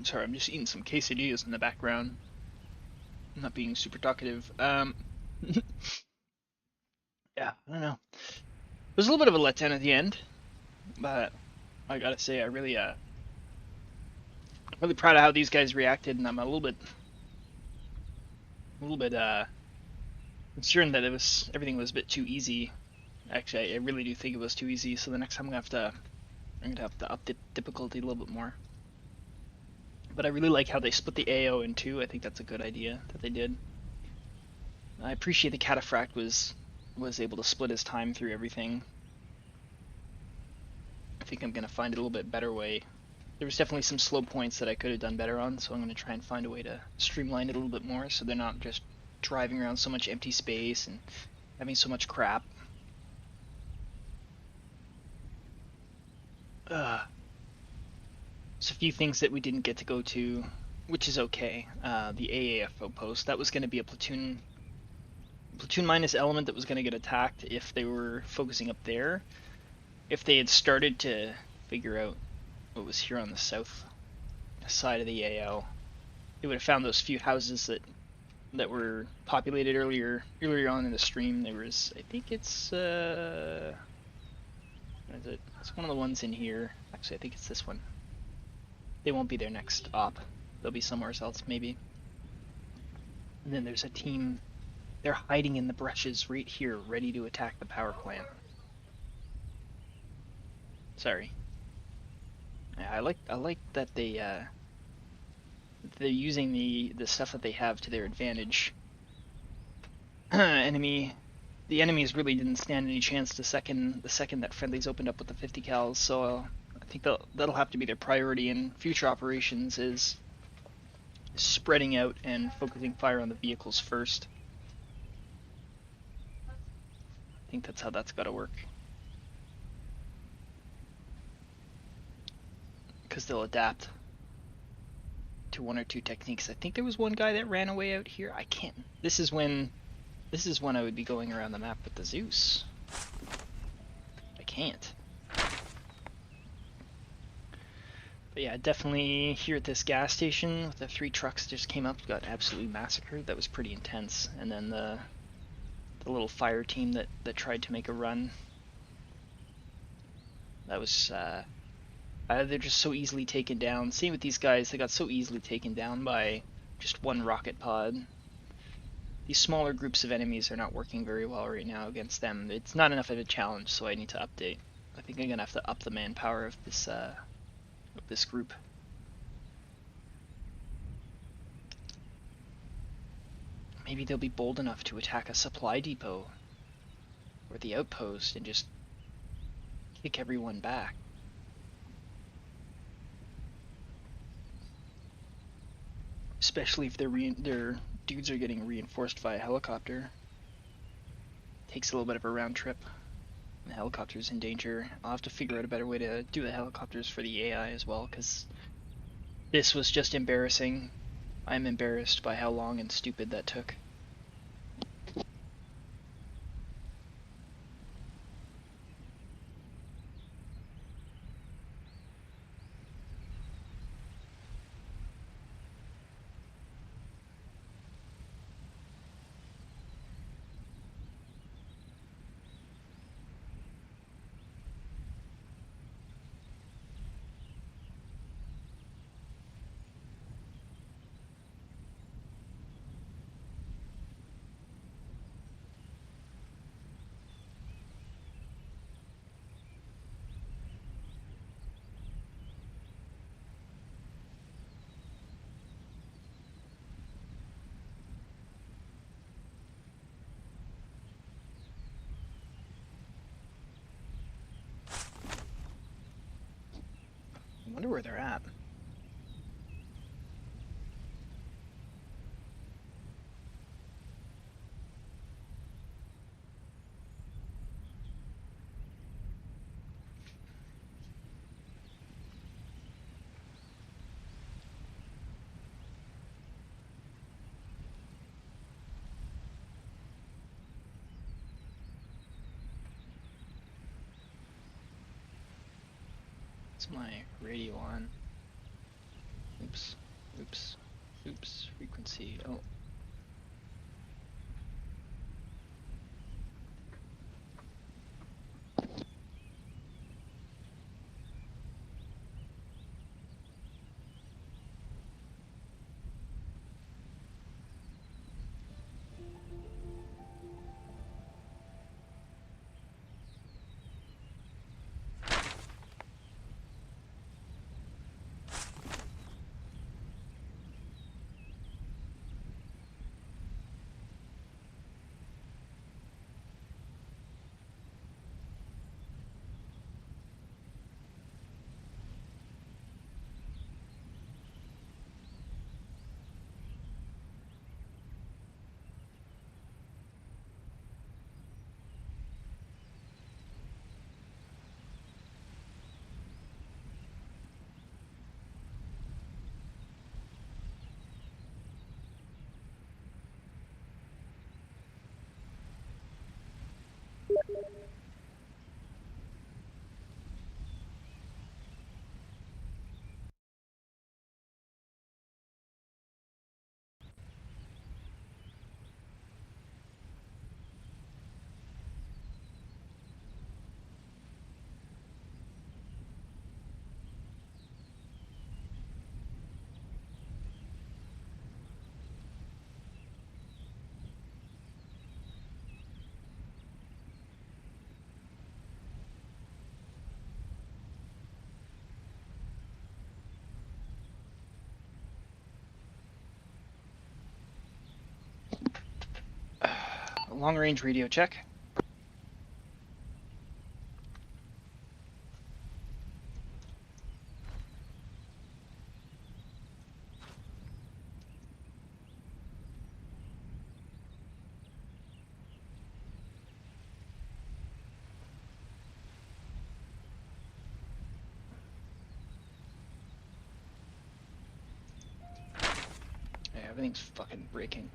Sorry, I'm just eating some quesadillas in the background. I'm not being super talkative. Yeah, I don't know. It was a little bit of a letdown at the end, but I gotta say, I'm really proud of how these guys reacted, and I'm a little bit concerned that everything was a bit too easy. Actually, I really do think it was too easy. So the next time I'm gonna have to up the difficulty a little bit more. But I really like how they split the AO in two. I think that's a good idea that they did. I appreciate the Cataphract was able to split his time through everything. I think I'm gonna find a little bit better way. There was definitely some slow points that I could have done better on, so I'm gonna try and find a way to streamline it a little bit more, so they're not just driving around so much empty space and having so much crap. There's a few things that we didn't get to go to, which is okay. The AAF outpost, that was going to be a platoon minus element that was going to get attacked if they were focusing up there. If they had started to figure out what was here on the south side of the AO, they would have found those few houses that were populated earlier on in the stream. There was, I think it's what is it? It's one of the ones in here. Actually, I think it's this one. They won't be their next op. They'll be somewhere else, maybe. And then there's a team. They're hiding in the brushes right here, ready to attack the power plant. Sorry. I like that they're using the stuff that they have to their advantage. The enemies really didn't stand any chance the second that friendlies opened up with the 50 cals, so I think that'll have to be their priority in future operations, is spreading out and focusing fire on the vehicles first. I think that's how that's got to work. Because they'll adapt to one or two techniques. I think there was one guy that ran away out here. I can't. This is when I would be going around the map with the Zeus. I can't. But yeah, definitely here at this gas station with the 3 trucks just came up, got absolutely massacred. That was pretty intense. And then the little fire team that tried to make a run. That was they're just so easily taken down. Same with these guys, they got so easily taken down by just one rocket pod. These smaller groups of enemies are not working very well right now against them. It's not enough of a challenge, so I need to update. I think I'm gonna have to up the manpower of this group. Maybe they'll be bold enough to attack a supply depot or the outpost and just kick everyone back. Especially if their dudes are getting reinforced by a helicopter. Takes a little bit of a round trip. The helicopter's in danger. I'll have to figure out a better way to do the helicopters for the AI as well, because this was just embarrassing. I'm embarrassed by how long and stupid that took. I wonder where they're at. Is my radio on? Oops. Oops. Oops. Frequency. Oh. Long range radio check. Yeah, everything's fucking breaking.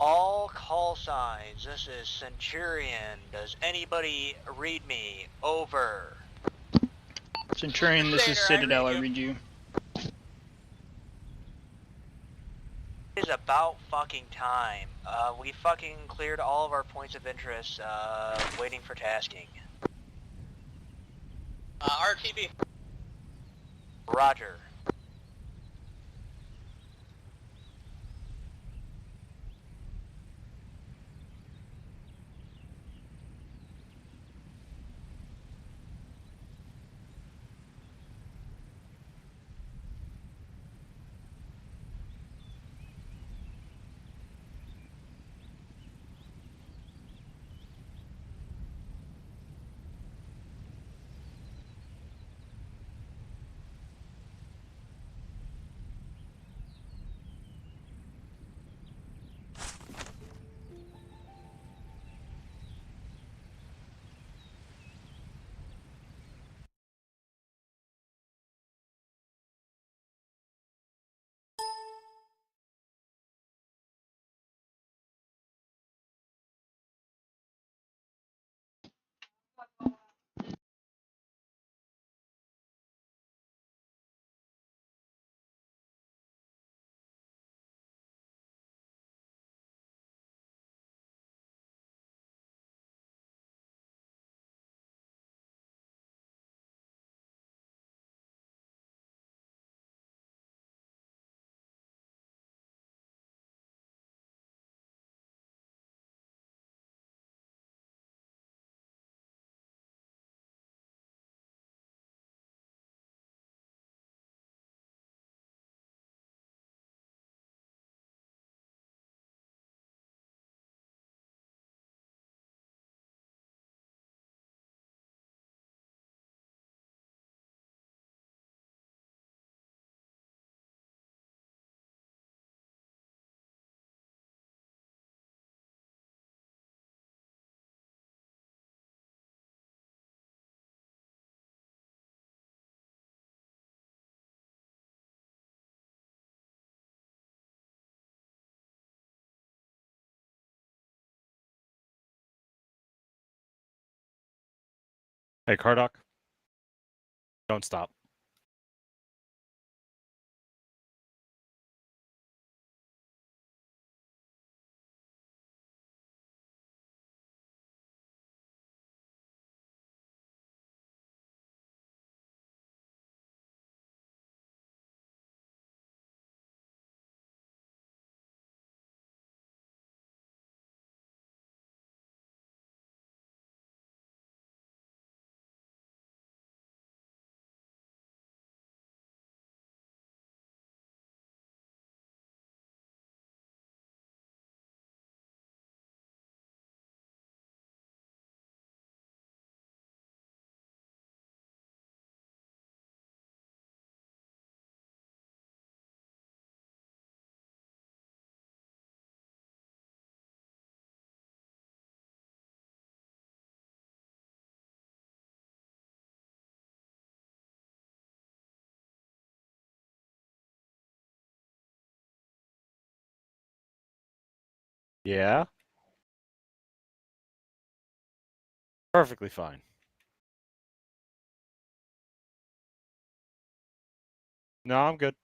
All call signs, this is Centurion. Does anybody read me? Over. Centurion, this is Citadel. I read you. Is about fucking time. We fucking cleared all of our points of interest, waiting for tasking. RTB. Roger. Hey, Cardock. Don't stop. Yeah? Perfectly fine. No, I'm good.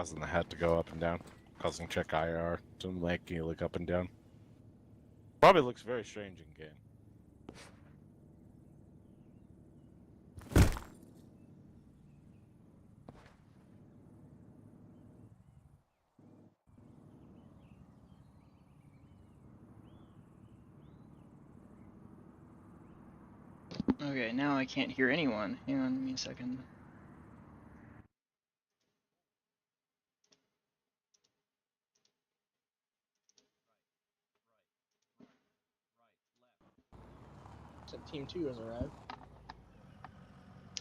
causing the head to go up and down, causing check IR to make you look up and down. Probably looks very strange in game. Okay, now I can't hear anyone. Hang on, give me a second. So Team 2 has arrived.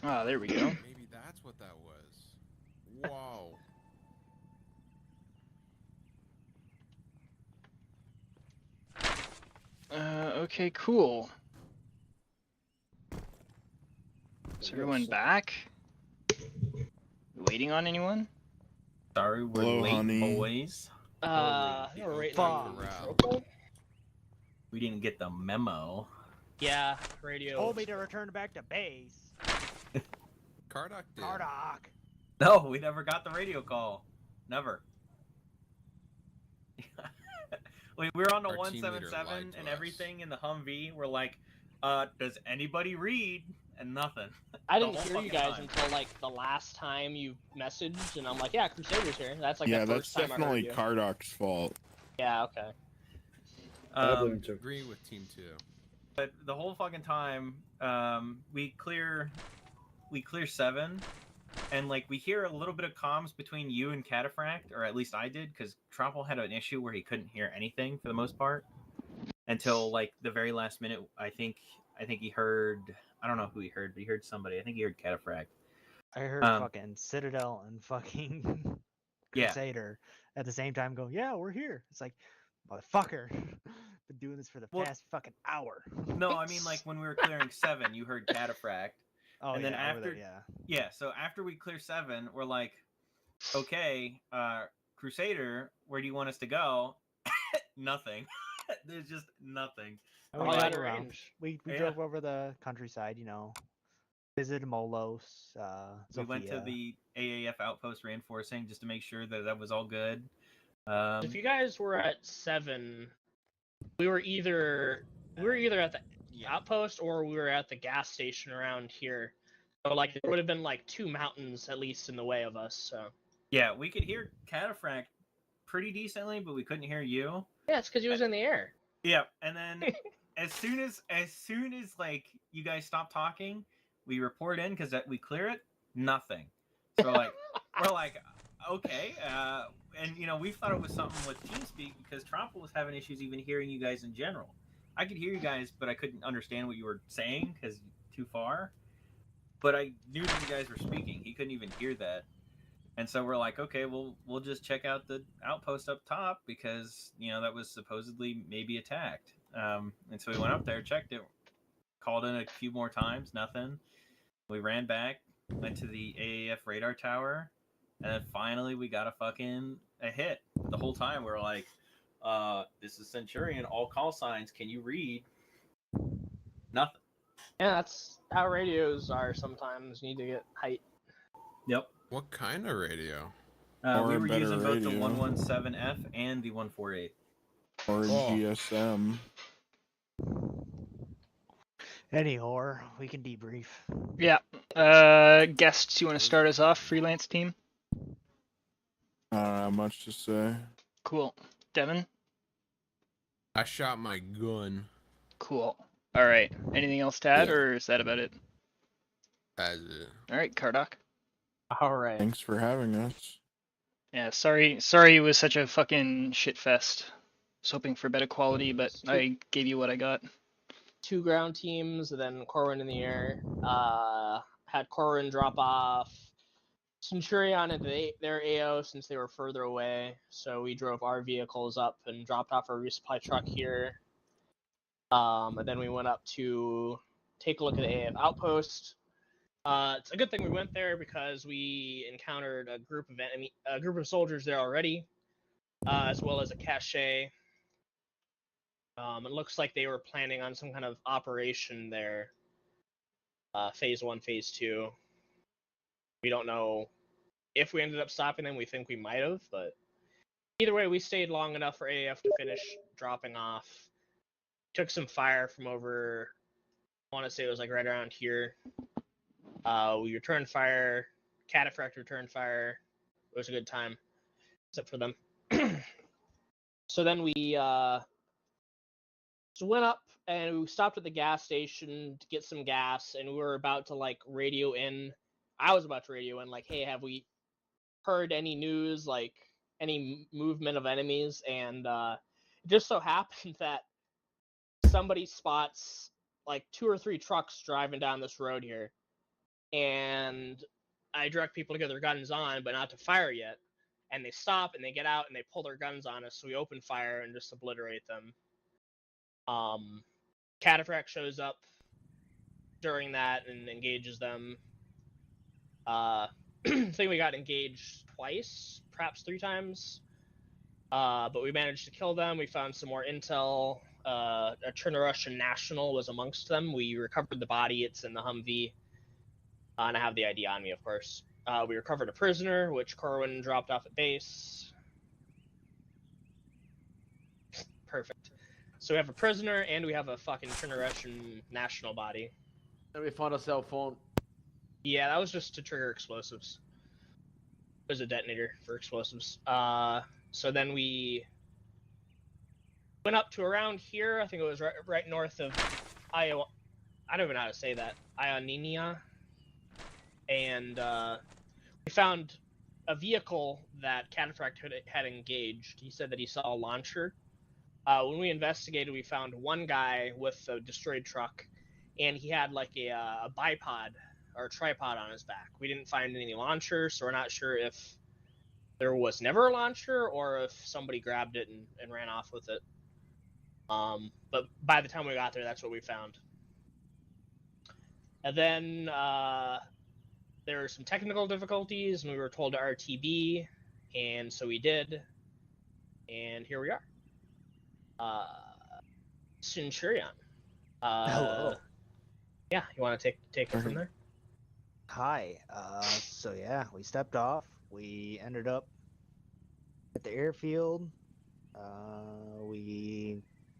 Ah, there we go. Maybe that's what that was. Whoa. Okay, cool. Is everyone back? Waiting on anyone? Sorry, we're Hello, late, honey. boys. We're right Fuck. now. We didn't get the memo. Yeah, radio. Told me to return back to base. Kardak did. Kardak. No, we never got the radio call. Never. we were on the Our team leader 177 lied to and us. everything in the Humvee. We're like, does anybody read? And nothing. I The didn't whole hear you fucking guys time. until like the last time you messaged, and I'm like, yeah, Crusader's here. That's like Yeah, the that's first time definitely I heard you. Kardak's fault. Yeah, okay. I blame him too. Agree with Team 2. But the whole fucking time, we clear 7, and like we hear a little bit of comms between you and Cataphract, or at least I did, because Tropple had an issue where he couldn't hear anything for the most part until like the very last minute. I think he heard. I don't know who he heard, but he heard somebody. I think he heard Cataphract. I heard fucking Citadel and fucking Yeah. Crusader at the same time go, yeah, we're here. It's like, motherfucker, been doing this for the past fucking hour. No, I mean like when we were clearing 7, you heard Cataphract. Oh, and then yeah, over after there, yeah. Yeah, so after we clear 7, we're like, okay, Crusader, where do you want us to go? Nothing. There's just nothing. And we All drove out of around. range. We Yeah. drove over the countryside, visited Molos, We went to Sophia. the AAF outpost reinforcing just to make sure that was all good. If you guys were at 7, we were either at the outpost or we were at the gas station around here. So like there would have been like 2 mountains at least in the way of us. So Yeah, we could hear Cataphract pretty decently, but we couldn't hear you. yeah, it's because he was in the air. Yeah, and then as soon as like you guys stop talking, we report in because we clear it. Nothing. So we're like, okay, and we thought it was something with TeamSpeak because Tropple was having issues even hearing you guys in general. I could hear you guys, but I couldn't understand what you were saying because too far. But I knew that you guys were speaking. He couldn't even hear that. And so we're like, okay, we'll just check out the outpost up top because that was supposedly maybe attacked. And so we went up there, checked it, called in a few more times, nothing. We ran back, went to the AAF radar tower, and then finally we got a hit. But the whole time we were like, this is Centurion, all call signs, can you read? Nothing. Yeah, that's how radios are sometimes. You need to get height. Yep. What kind of radio? We were using both the 117F and the 148. Or GSM. Anyhow, we can debrief. Yeah. Guests, you want to start us off, freelance team? I don't have much to say. Cool. Devin? I shot my gun. Cool. All right. Anything else to add, or is that about it? As it. All right, Kardak. All right. Thanks for having us. Yeah, sorry it was such a fucking shit fest. I was hoping for better quality, but I gave you what I got. 2 ground teams, and then Corwin in the air. Had Corwin drop off Centurion at their AO since they were further away, so we drove our vehicles up and dropped off our resupply truck here. And then we went up to take a look at the AF outpost. It's a good thing we went there because we encountered a group of soldiers there already, as well as a cache. It looks like they were planning on some kind of operation there. Phase 1, Phase 2. We don't know If we ended up stopping them, we think we might have, but either way, we stayed long enough for AAF to finish dropping off. Took some fire from over, I want to say it was like right around here. We returned fire. Cataphract returned fire. It was a good time, except for them. So then we went up and we stopped at the gas station to get some gas, and we were about to like radio in. I was about to radio in, like, hey, have we heard any news, like any movement of enemies? And it just so happened that somebody spots like 2 or 3 trucks driving down this road here, and I direct people to get their guns on, but not to fire yet. And they stop and they get out and they pull their guns on us, so we open fire and just obliterate them. Cataphract shows up during that and engages them. I think we got engaged twice, perhaps 3 times. But we managed to kill them. We found some more intel. A Russian national was amongst them. We recovered the body. It's in the Humvee. And I have the ID on me, of course. We recovered a prisoner, which Corwin dropped off at base. Perfect. So we have a prisoner, and we have a fucking Russian national body. And we found a cell phone. Yeah, that was just to trigger explosives. It was a detonator for explosives. So then we went up to around here. I think it was right north of Iowa. I don't even know how to say that. Ionia. And we found a vehicle that Cataphract had engaged. He said that he saw a launcher. When we investigated, we found one guy with a destroyed truck, and he had like a bipod or a tripod on his back. We didn't find any launcher, so we're not sure if there was never a launcher or if somebody grabbed it and ran off with it. But by the time we got there, that's what we found. And then there were some technical difficulties, and we were told to RTB, and so we did. And here we are. Centurion. Hello. Yeah, you want to take it from there? Hi. So yeah, we stepped off. We ended up at the airfield. We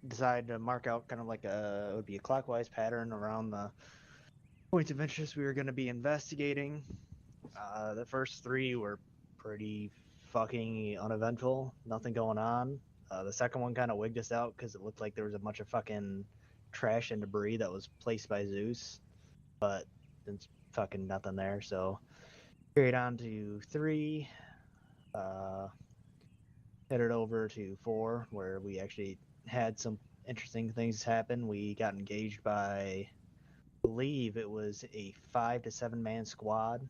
decided to mark out kind of like it would be a clockwise pattern around the points of interest we were going to be investigating. The first 3 were pretty fucking uneventful. Nothing going on. The second one kind of wigged us out because it looked like there was a bunch of fucking trash and debris that was placed by Zeus, but there's fucking nothing there. So carried on to 3, headed over to 4, where we actually had some interesting things happen. We got engaged by, I believe it was a 5 to 7 man squad.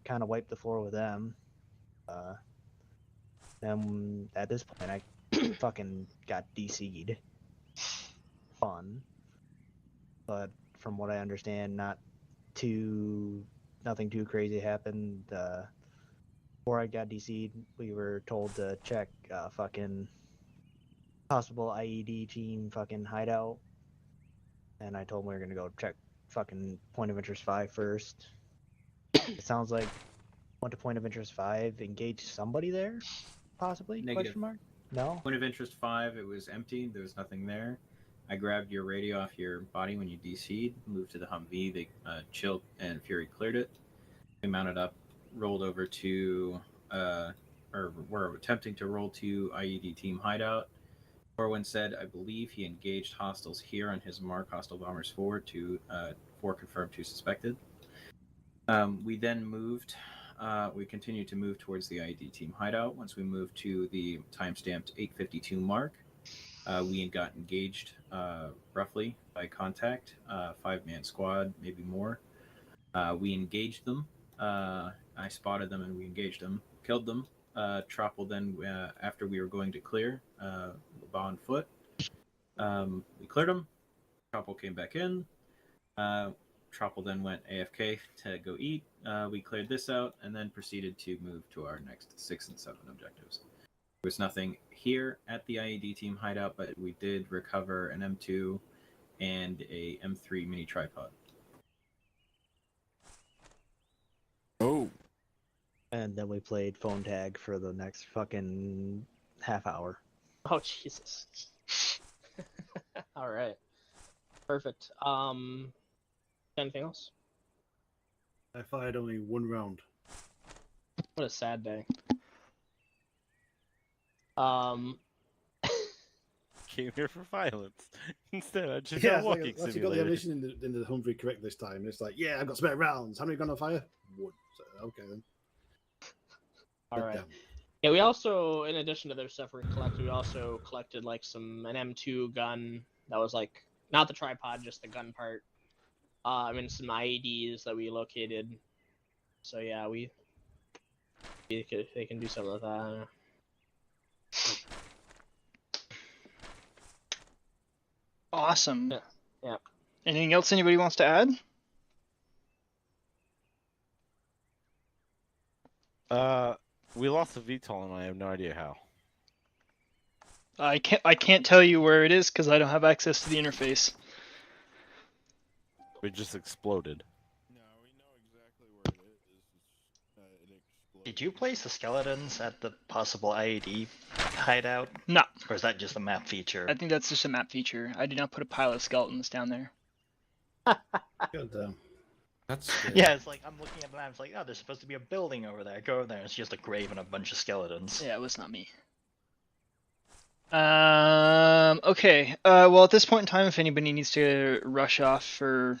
Kind of wiped the floor with them. And at this point, I fucking got DC'd. Fun. But from what I understand, nothing too crazy happened. Before I got DC'd, we were told to check fucking possible IED team fucking hideout. And I told them we were gonna go check fucking point of interest 5 first. It sounds like went to point of interest 5, engaged somebody there, possibly? Negative. Question mark? No. Point of interest 5, it was empty. There was nothing there. I grabbed your radio off your body when you DC'd, moved to the Humvee. They chilled and Fury cleared it. We mounted up, rolled over to, or were attempting to roll to IED team hideout. Corwin said, I believe he engaged hostiles here on his mark, hostile bombers 4 to 4 confirmed, 2 suspected. We then moved, we continued to move towards the IED team hideout. Once we moved to the time-stamped 8:52 mark, we got engaged roughly by contact, 5-man squad, maybe more. We engaged them. I spotted them and we engaged them, killed them. Tropple then, after we were going to clear, on foot. We cleared them. Tropple came back in. Tropple then went AFK to go eat. We cleared this out and then proceeded to move to our next 6 and 7 objectives. There was nothing here at the IED team hideout, but we did recover an M2 and a M3 mini tripod. Oh. And then we played phone tag for the next fucking half hour. Oh Jesus. All right. Perfect. Anything else? I fired only one round. What a sad day. Came here for violence. Instead, I just Yeah, got it's like, walking once you got the simulator. ammunition in the Humvee correct this time, it's like, yeah, I've got spare rounds. How many gonna fire? One. So, okay then. All Put right. down. Yeah, we also, in addition to their stuff we collected, we also collected like an M2 gun that was like not the tripod, just the gun part. And some IEDs that we located. So yeah, they can do something with that. Awesome. Yeah. Yeah. Anything else anybody wants to add? We lost the VTOL and I have no idea how. I can't tell you where it is because I don't have access to the interface. It just exploded. Did you place the skeletons at the possible IED hideout? No. Or is that just a map feature? I think that's just a map feature. I did not put a pile of skeletons down there. God damn. That's Yeah, it's like, I'm looking at the map, it's like, oh, there's supposed to be a building over there. Go over there, it's just a grave and a bunch of skeletons. Yeah, it was not me. Okay. Well, at this point in time, if anybody needs to rush off for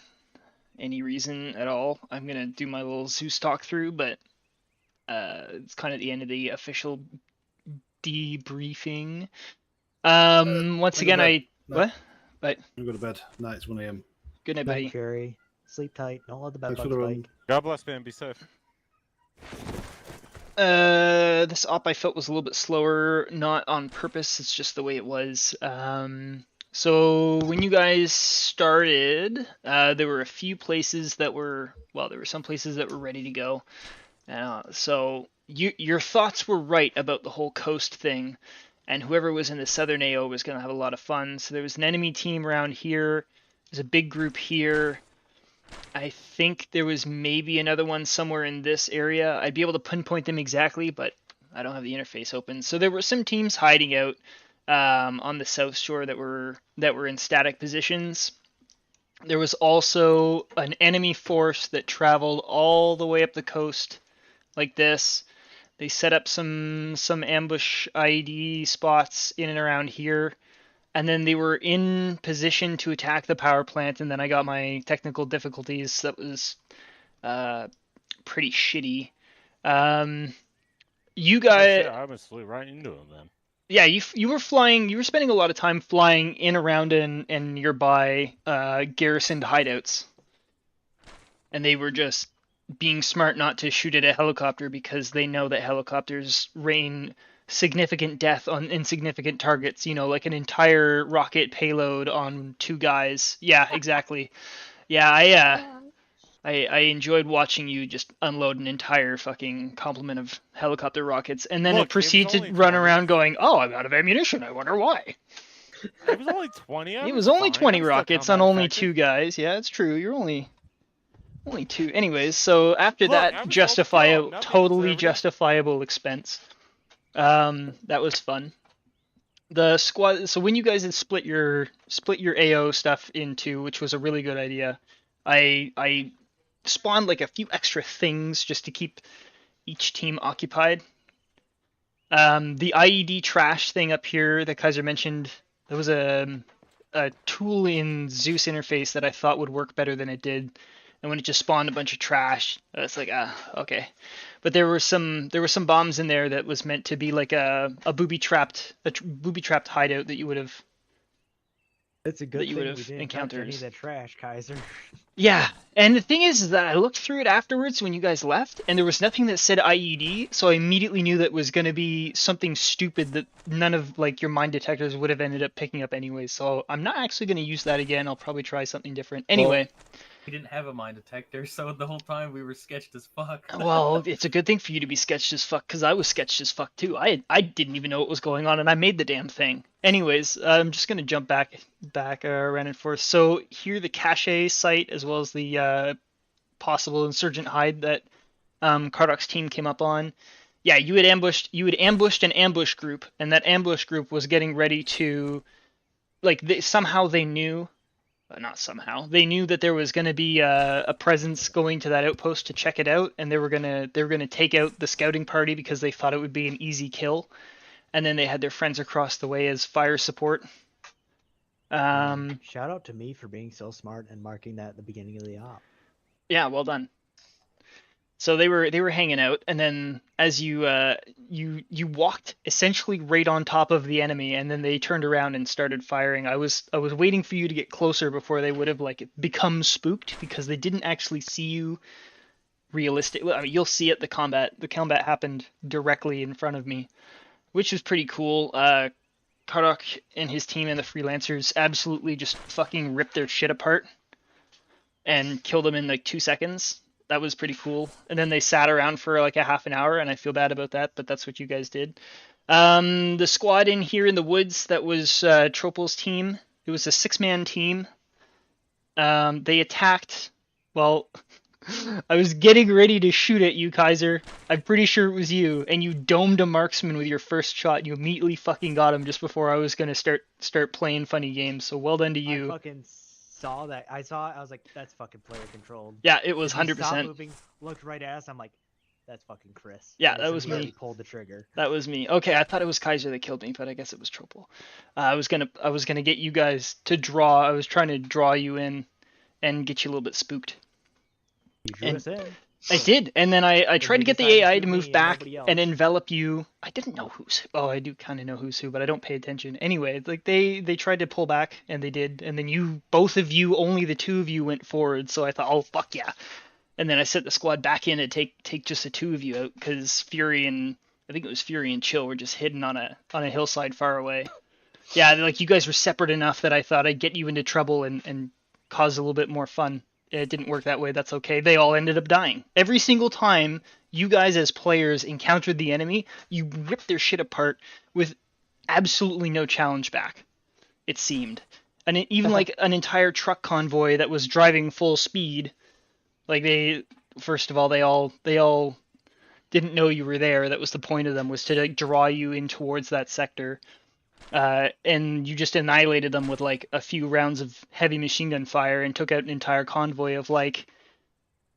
any reason at all, I'm gonna do my little Zeus talk through, but it's kind of the end of the official debriefing. Once again, what? But I'm going to bed. Night, it's 1 a.m. Good night, buddy. Night, Jerry. Sleep tight. Don't let the bed Thanks for bugs the bite. run. God bless, man. Be safe. This op I felt was a little bit slower, not on purpose, it's just the way it was. So when you guys started, there were a few places that were, well, there were some places that were ready to go. So your thoughts were right about the whole coast thing, and whoever was in the southern AO was going to have a lot of fun. So there was an enemy team around here, there's a big group here. I think there was maybe another one somewhere in this area. I'd be able to pinpoint them exactly, but I don't have the interface open. So there were some teams hiding out on the south shore that were in static positions. There was also an enemy force that traveled all the way up the coast like this. They set up some ambush IED spots in and around here. And then they were in position to attack the power plant, and then I got my technical difficulties. That was pretty shitty. You guys, I almost flew right into him then. yeah, you were flying. You were spending a lot of time flying in, around, and nearby garrisoned hideouts, and they were just being smart not to shoot at a helicopter because they know that helicopters rain significant death on insignificant targets, you know, like an entire rocket payload on two guys. Yeah, exactly. Yeah, I enjoyed watching you just unload an entire fucking complement of helicopter rockets, and then Look, proceed to only run 20. around going, "Oh, I'm out of ammunition. I wonder why." It was only 20. It was only 20 rockets on only two guys. Yeah, it's true. You're only two. Anyways, so after that totally justifiable expense. That was fun. The squad. So when you guys had split your AO stuff into, which was a really good idea, I spawned like a few extra things just to keep each team occupied. The IED trash thing up here that Kaiser mentioned, there was a tool in Zeus interface that I thought would work better than it did, and when it just spawned a bunch of trash, it's like, okay. But there were some bombs in there that was meant to be like a booby trapped hideout that you would have. It's a good thing we didn't touch encountered. any of that trash, Kaiser. Yeah, and the thing is that I looked through it afterwards when you guys left, and there was nothing that said IED, so I immediately knew that was going to be something stupid that none of like your mine detectors would have ended up picking up anyway. So I'm not actually going to use that again. I'll probably try something different. Anyway. We didn't have a mine detector, so the whole time we were sketched as fuck. Well, it's a good thing for you to be sketched as fuck, because I was sketched as fuck too. I didn't even know what was going on, and I made the damn thing. Anyways, I'm just going to jump back around and forth. So here, the cache site, as well as the possible insurgent hide that Kardoc's team came up on. Yeah, you had ambushed an ambush group, and that ambush group was getting ready to, like, somehow they knew, not somehow, they knew that there was going to be a presence going to that outpost to check it out, and they were gonna take out the scouting party because they thought it would be an easy kill, and then they had their friends across the way as fire support. Shout out to me for being so smart and marking that at the beginning of the op. Yeah, well done. So they were hanging out, and then as you walked essentially right on top of the enemy, and then they turned around and started firing. I was waiting for you to get closer before they would have like become spooked, because they didn't actually see you realistically. I mean, you'll see it. The combat happened directly in front of me, which was pretty cool. Karok and his team and the freelancers absolutely just fucking ripped their shit apart and killed them in like 2 seconds. That was pretty cool. And then they sat around for like a half an hour, and I feel bad about that, but that's what you guys did. The squad in here in the woods, that was Tropal's team. It was a 6-man team. They attacked. Well, I was getting ready to shoot at you, Kaiser. I'm pretty sure it was you, and you domed a marksman with your first shot. You immediately fucking got him just before I was gonna start playing funny games. So well done to you. I fucking saw that. I saw it. I was like, that's fucking player controlled. Yeah, it was 100%. Stopped moving, looked right at us. I'm like, that's fucking Chris. Yeah, that was me. Pulled the trigger. That was me. Okay, I thought it was Kaiser that killed me, but I guess it was Tropal. I was gonna get you guys to draw. I was trying to draw you in and get you a little bit spooked. You drew us in. I did, and then I tried to get the AI to move back nobody else. and envelop you. I didn't know who's who. Oh, I do kind of know who's who, but I don't pay attention. Anyway, like they tried to pull back, and they did, and then both of you, only the two of you went forward. So I thought, oh fuck yeah, and then I set the squad back in to take just the two of you out, because Fury and Chill were just hidden on a hillside far away. Yeah, like you guys were separate enough that I thought I'd get you into trouble and cause a little bit more fun. It didn't work that way. That's okay. They all ended up dying. Every single time you guys as players encountered the enemy, you ripped their shit apart with absolutely no challenge back, it seemed. And even like an entire truck convoy that was driving full speed, like they all didn't know you were there. That was the point of them, was to like draw you in towards that sector. And you just annihilated them with like a few rounds of heavy machine gun fire and took out an entire convoy of like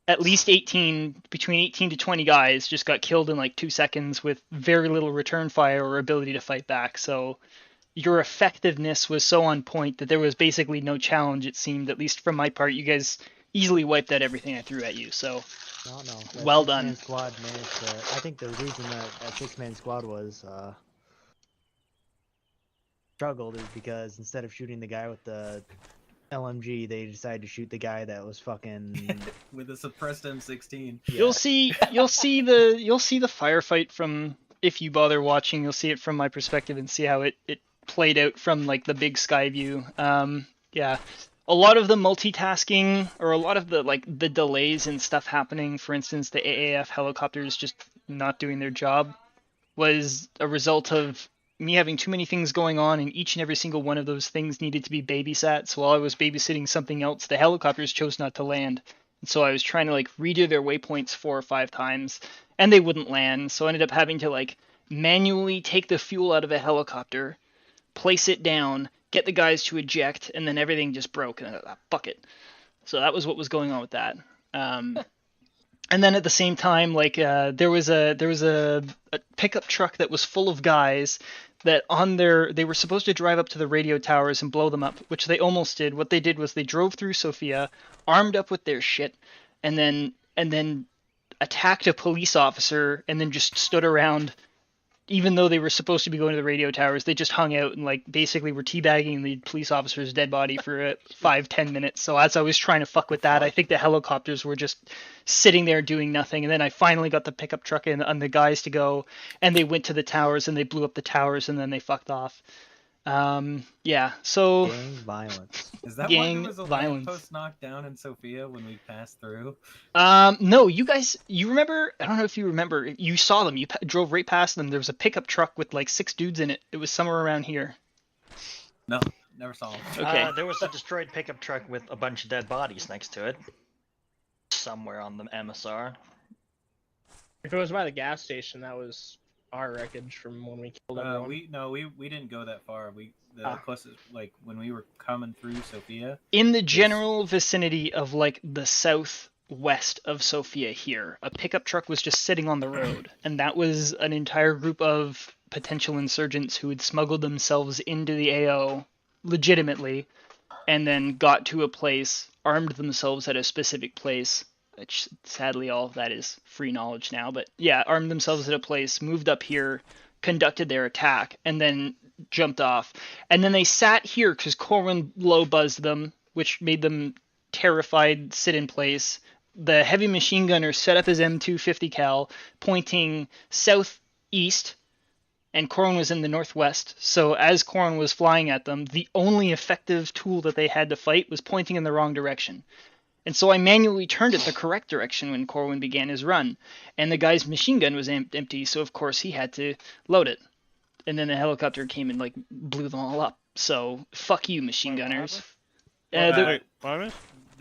at least between 18 to 20 guys just got killed in like 2 seconds with very little return fire or ability to fight back. So your effectiveness was so on point that there was basically no challenge, it seemed, at least from my part. You guys easily wiped out everything I threw at you. So No. Well done. 6-man squad managed to, I think the reason that 6-man squad was struggled is because instead of shooting the guy with the LMG, they decided to shoot the guy that was fucking with a suppressed M16. Yeah. You'll see the firefight from, if you bother watching, you'll see it from my perspective and see how it played out from like the big sky view. Yeah. A lot of the multitasking, or a lot of the delays and stuff happening, for instance, the AAF helicopters just not doing their job, was a result of me having too many things going on, and each and every single one of those things needed to be babysat. So while I was babysitting something else, the helicopters chose not to land. And so I was trying to like redo their waypoints 4 or 5 times, and they wouldn't land. So I ended up having to like manually take the fuel out of a helicopter, place it down, get the guys to eject, and then everything just broke. And I thought, fuck it. So that was what was going on with that. And then at the same time, like there was a pickup truck that was full of guys that they were supposed to drive up to the radio towers and blow them up, which they almost did. What they did was they drove through Sofia, armed up with their shit, and then attacked a police officer, and then just stood around. Even though they were supposed to be going to the radio towers, they just hung out and like basically were teabagging the police officer's dead body for 5-10 minutes. So as I was trying to fuck with that, I think the helicopters were just sitting there doing nothing. And then I finally got the pickup truck and the guys to go, and they went to the towers and they blew up the towers, and then they fucked off. Yeah, so gang violence. Is that why there was a lamppost knocked down in Sofia when we passed through? No, you guys, you remember? I don't know if you remember. You saw them. You drove right past them. There was a pickup truck with like 6 dudes in it. It was somewhere around here. No, never saw them. Okay. There was a destroyed pickup truck with a bunch of dead bodies next to it, somewhere on the MSR. If it was by the gas station, that was our wreckage from when we killed everyone. We didn't go that far. The closest, like when we were coming through Sophia. In the general vicinity of like the southwest of Sophia here, a pickup truck was just sitting on the road, and that was an entire group of potential insurgents who had smuggled themselves into the AO legitimately, and then got to a place, armed themselves at a specific place, which sadly all of that is free knowledge now, but yeah, armed themselves at a place, moved up here, conducted their attack, and then jumped off. And then they sat here because Corwin low buzzed them, which made them terrified, sit in place. The heavy machine gunner set up his M250 cal pointing southeast, and Corwin was in the northwest. So as Corwin was flying at them, the only effective tool that they had to fight was pointing in the wrong direction. And so I manually turned it the correct direction when Corwin began his run. And the guy's machine gun was empty, so of course he had to load it. And then the helicopter came and like blew them all up. So fuck you, machine gunners. The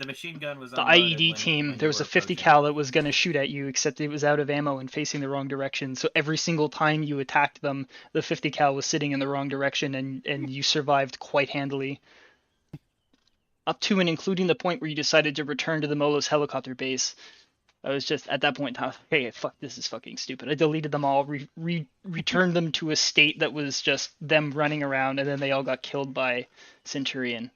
machine gun was the IED team. There was a 50 cal that was gonna shoot at you, except it was out of ammo and facing the wrong direction. So every single time you attacked them, the 50 cal was sitting in the wrong direction, and you survived quite handily. Up to and including the point where you decided to return to the Molos helicopter base. I was just, at that point, hey, fuck, this is fucking stupid. I deleted them all, returned them to a state that was just them running around, and then they all got killed by Centurion.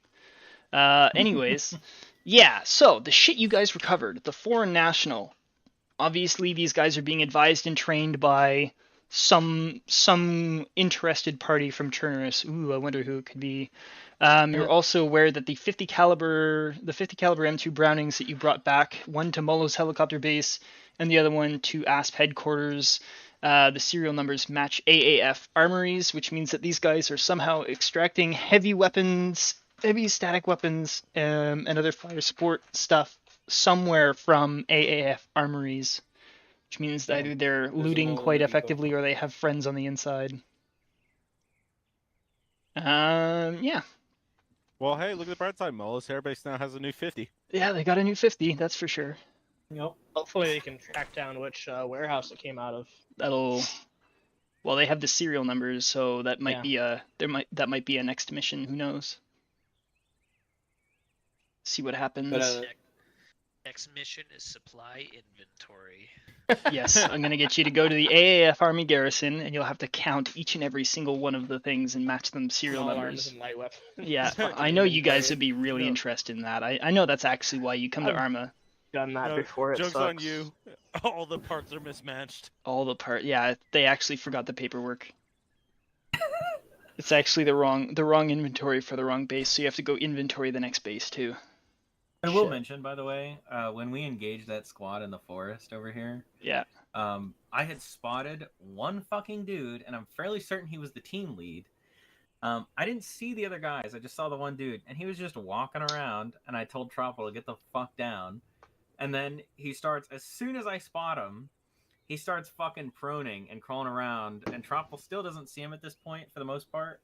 Anyways, yeah, so, the shit you guys recovered, the foreign national. Obviously, these guys are being advised and trained by some interested party from Chernarus. Ooh, I wonder who it could be. You're also aware that the 50 caliber M2 Brownings that you brought back, one to Molo's helicopter base and the other one to ASP headquarters, the serial numbers match AAF armories, which means that these guys are somehow extracting heavy weapons, heavy static weapons, and other fire support stuff somewhere from AAF armories, which means that either they're looting quite effectively or they have friends on the inside. Yeah. Well, hey, look at the bright side. Molos Airbase now has a new 50. Yeah, they got a new 50, that's for sure. Yep. Hopefully they can track down which warehouse it came out of. Well, they have the serial numbers, so that might be that might be a next mission. Who knows? See what happens. Next mission is supply inventory. Yes, I'm gonna get you to go to the AAF Army Garrison, and you'll have to count each and every single one of the things and match them serial Small numbers. arms and light weapons. Yeah, I know you guys would be really interested in that. I know that's actually why you come to Arma. Done that before. It Joke's sucks. on you. All the parts are mismatched. Yeah, they actually forgot the paperwork. It's actually the wrong inventory for the wrong base, so you have to go inventory the next base too. I will mention, by the way, when we engaged that squad in the forest over here, yeah, I had spotted one fucking dude, and I'm fairly certain he was the team lead. I didn't see the other guys. I just saw the one dude, and he was just walking around, and I told Troppel to get the fuck down. And then he starts, as soon as I spot him, he starts fucking proning and crawling around, and Troppel still doesn't see him at this point, for the most part.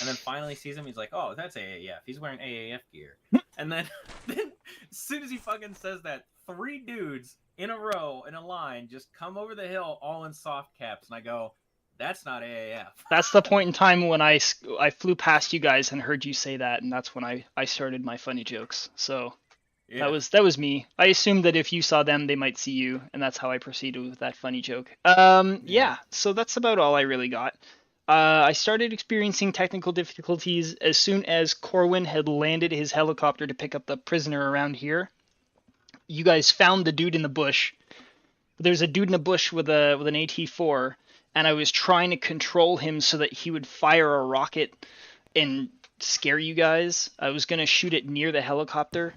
And then finally sees him, he's like, oh, that's AAF. He's wearing AAF gear. And then as soon as he fucking says that, 3 dudes in a row, in a line, just come over the hill, all in soft caps. And I go, that's not AAF. That's the point in time when I flew past you guys and heard you say that, and that's when I started my funny jokes. So yeah. that was me. I assumed that if you saw them, they might see you, and that's how I proceeded with that funny joke. Yeah, so that's about all I really got. I started experiencing technical difficulties as soon as Corwin had landed his helicopter to pick up the prisoner around here. You guys found the dude in the bush. There's a dude in a bush with an AT-4, and I was trying to control him so that he would fire a rocket and scare you guys. I was going to shoot it near the helicopter,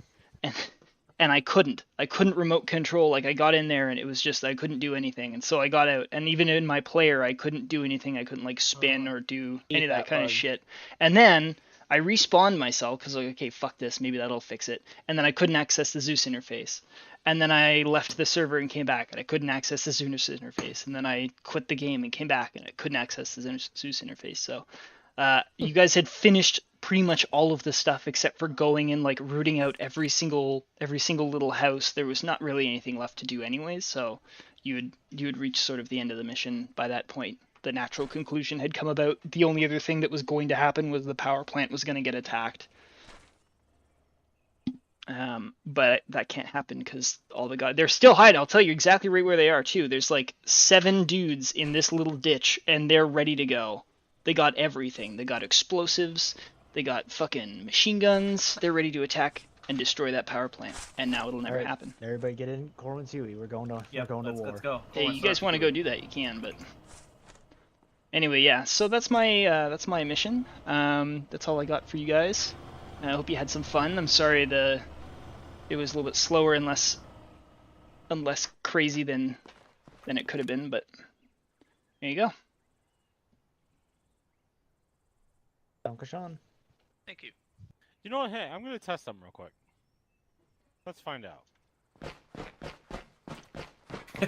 and I couldn't. I couldn't remote control. Like, I got in there and it was just, I couldn't do anything. And so I got out, and even in my player, I couldn't do anything. I couldn't like spin or do any of that kind of shit. And then I respawned myself because like, okay, fuck this, maybe that'll fix it. And then I couldn't access the Zeus interface. And then I left the server and came back, and I couldn't access the Zeus interface. And then I quit the game and came back, and I couldn't access the Zeus interface. So you guys had finished pretty much all of the stuff except for going and like rooting out every single little house. There was not really anything left to do anyways, so you would reach sort of the end of the mission by that point. The natural conclusion had come about. The only other thing that was going to happen was the power plant was going to get attacked. But that can't happen because all the guys, they're still hiding. I'll tell you exactly right where they are too. There's like 7 dudes in this little ditch and they're ready to go. They got everything. They got explosives. They got fucking machine guns. They're ready to attack and destroy that power plant. And now it'll never happen. Everybody get in. Corwin's Huey. We're going to war. Let's go. Hey, you guys want to go do that? You can, but anyway, yeah. So that's my mission. That's all I got for you guys. I hope you had some fun. I'm sorry it was a little bit slower and less crazy than it could have been, but there you go. Sean. Thank you. You know what? Hey, I'm gonna test something real quick. Let's find out.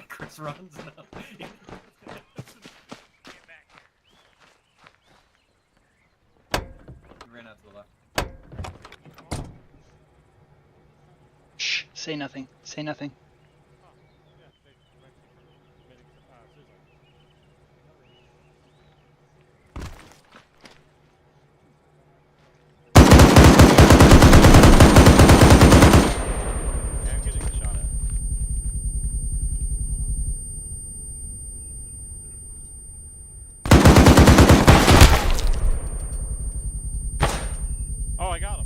Chris runs now. He ran out to the left. Shh. Say nothing. Say nothing. Oh, I got him.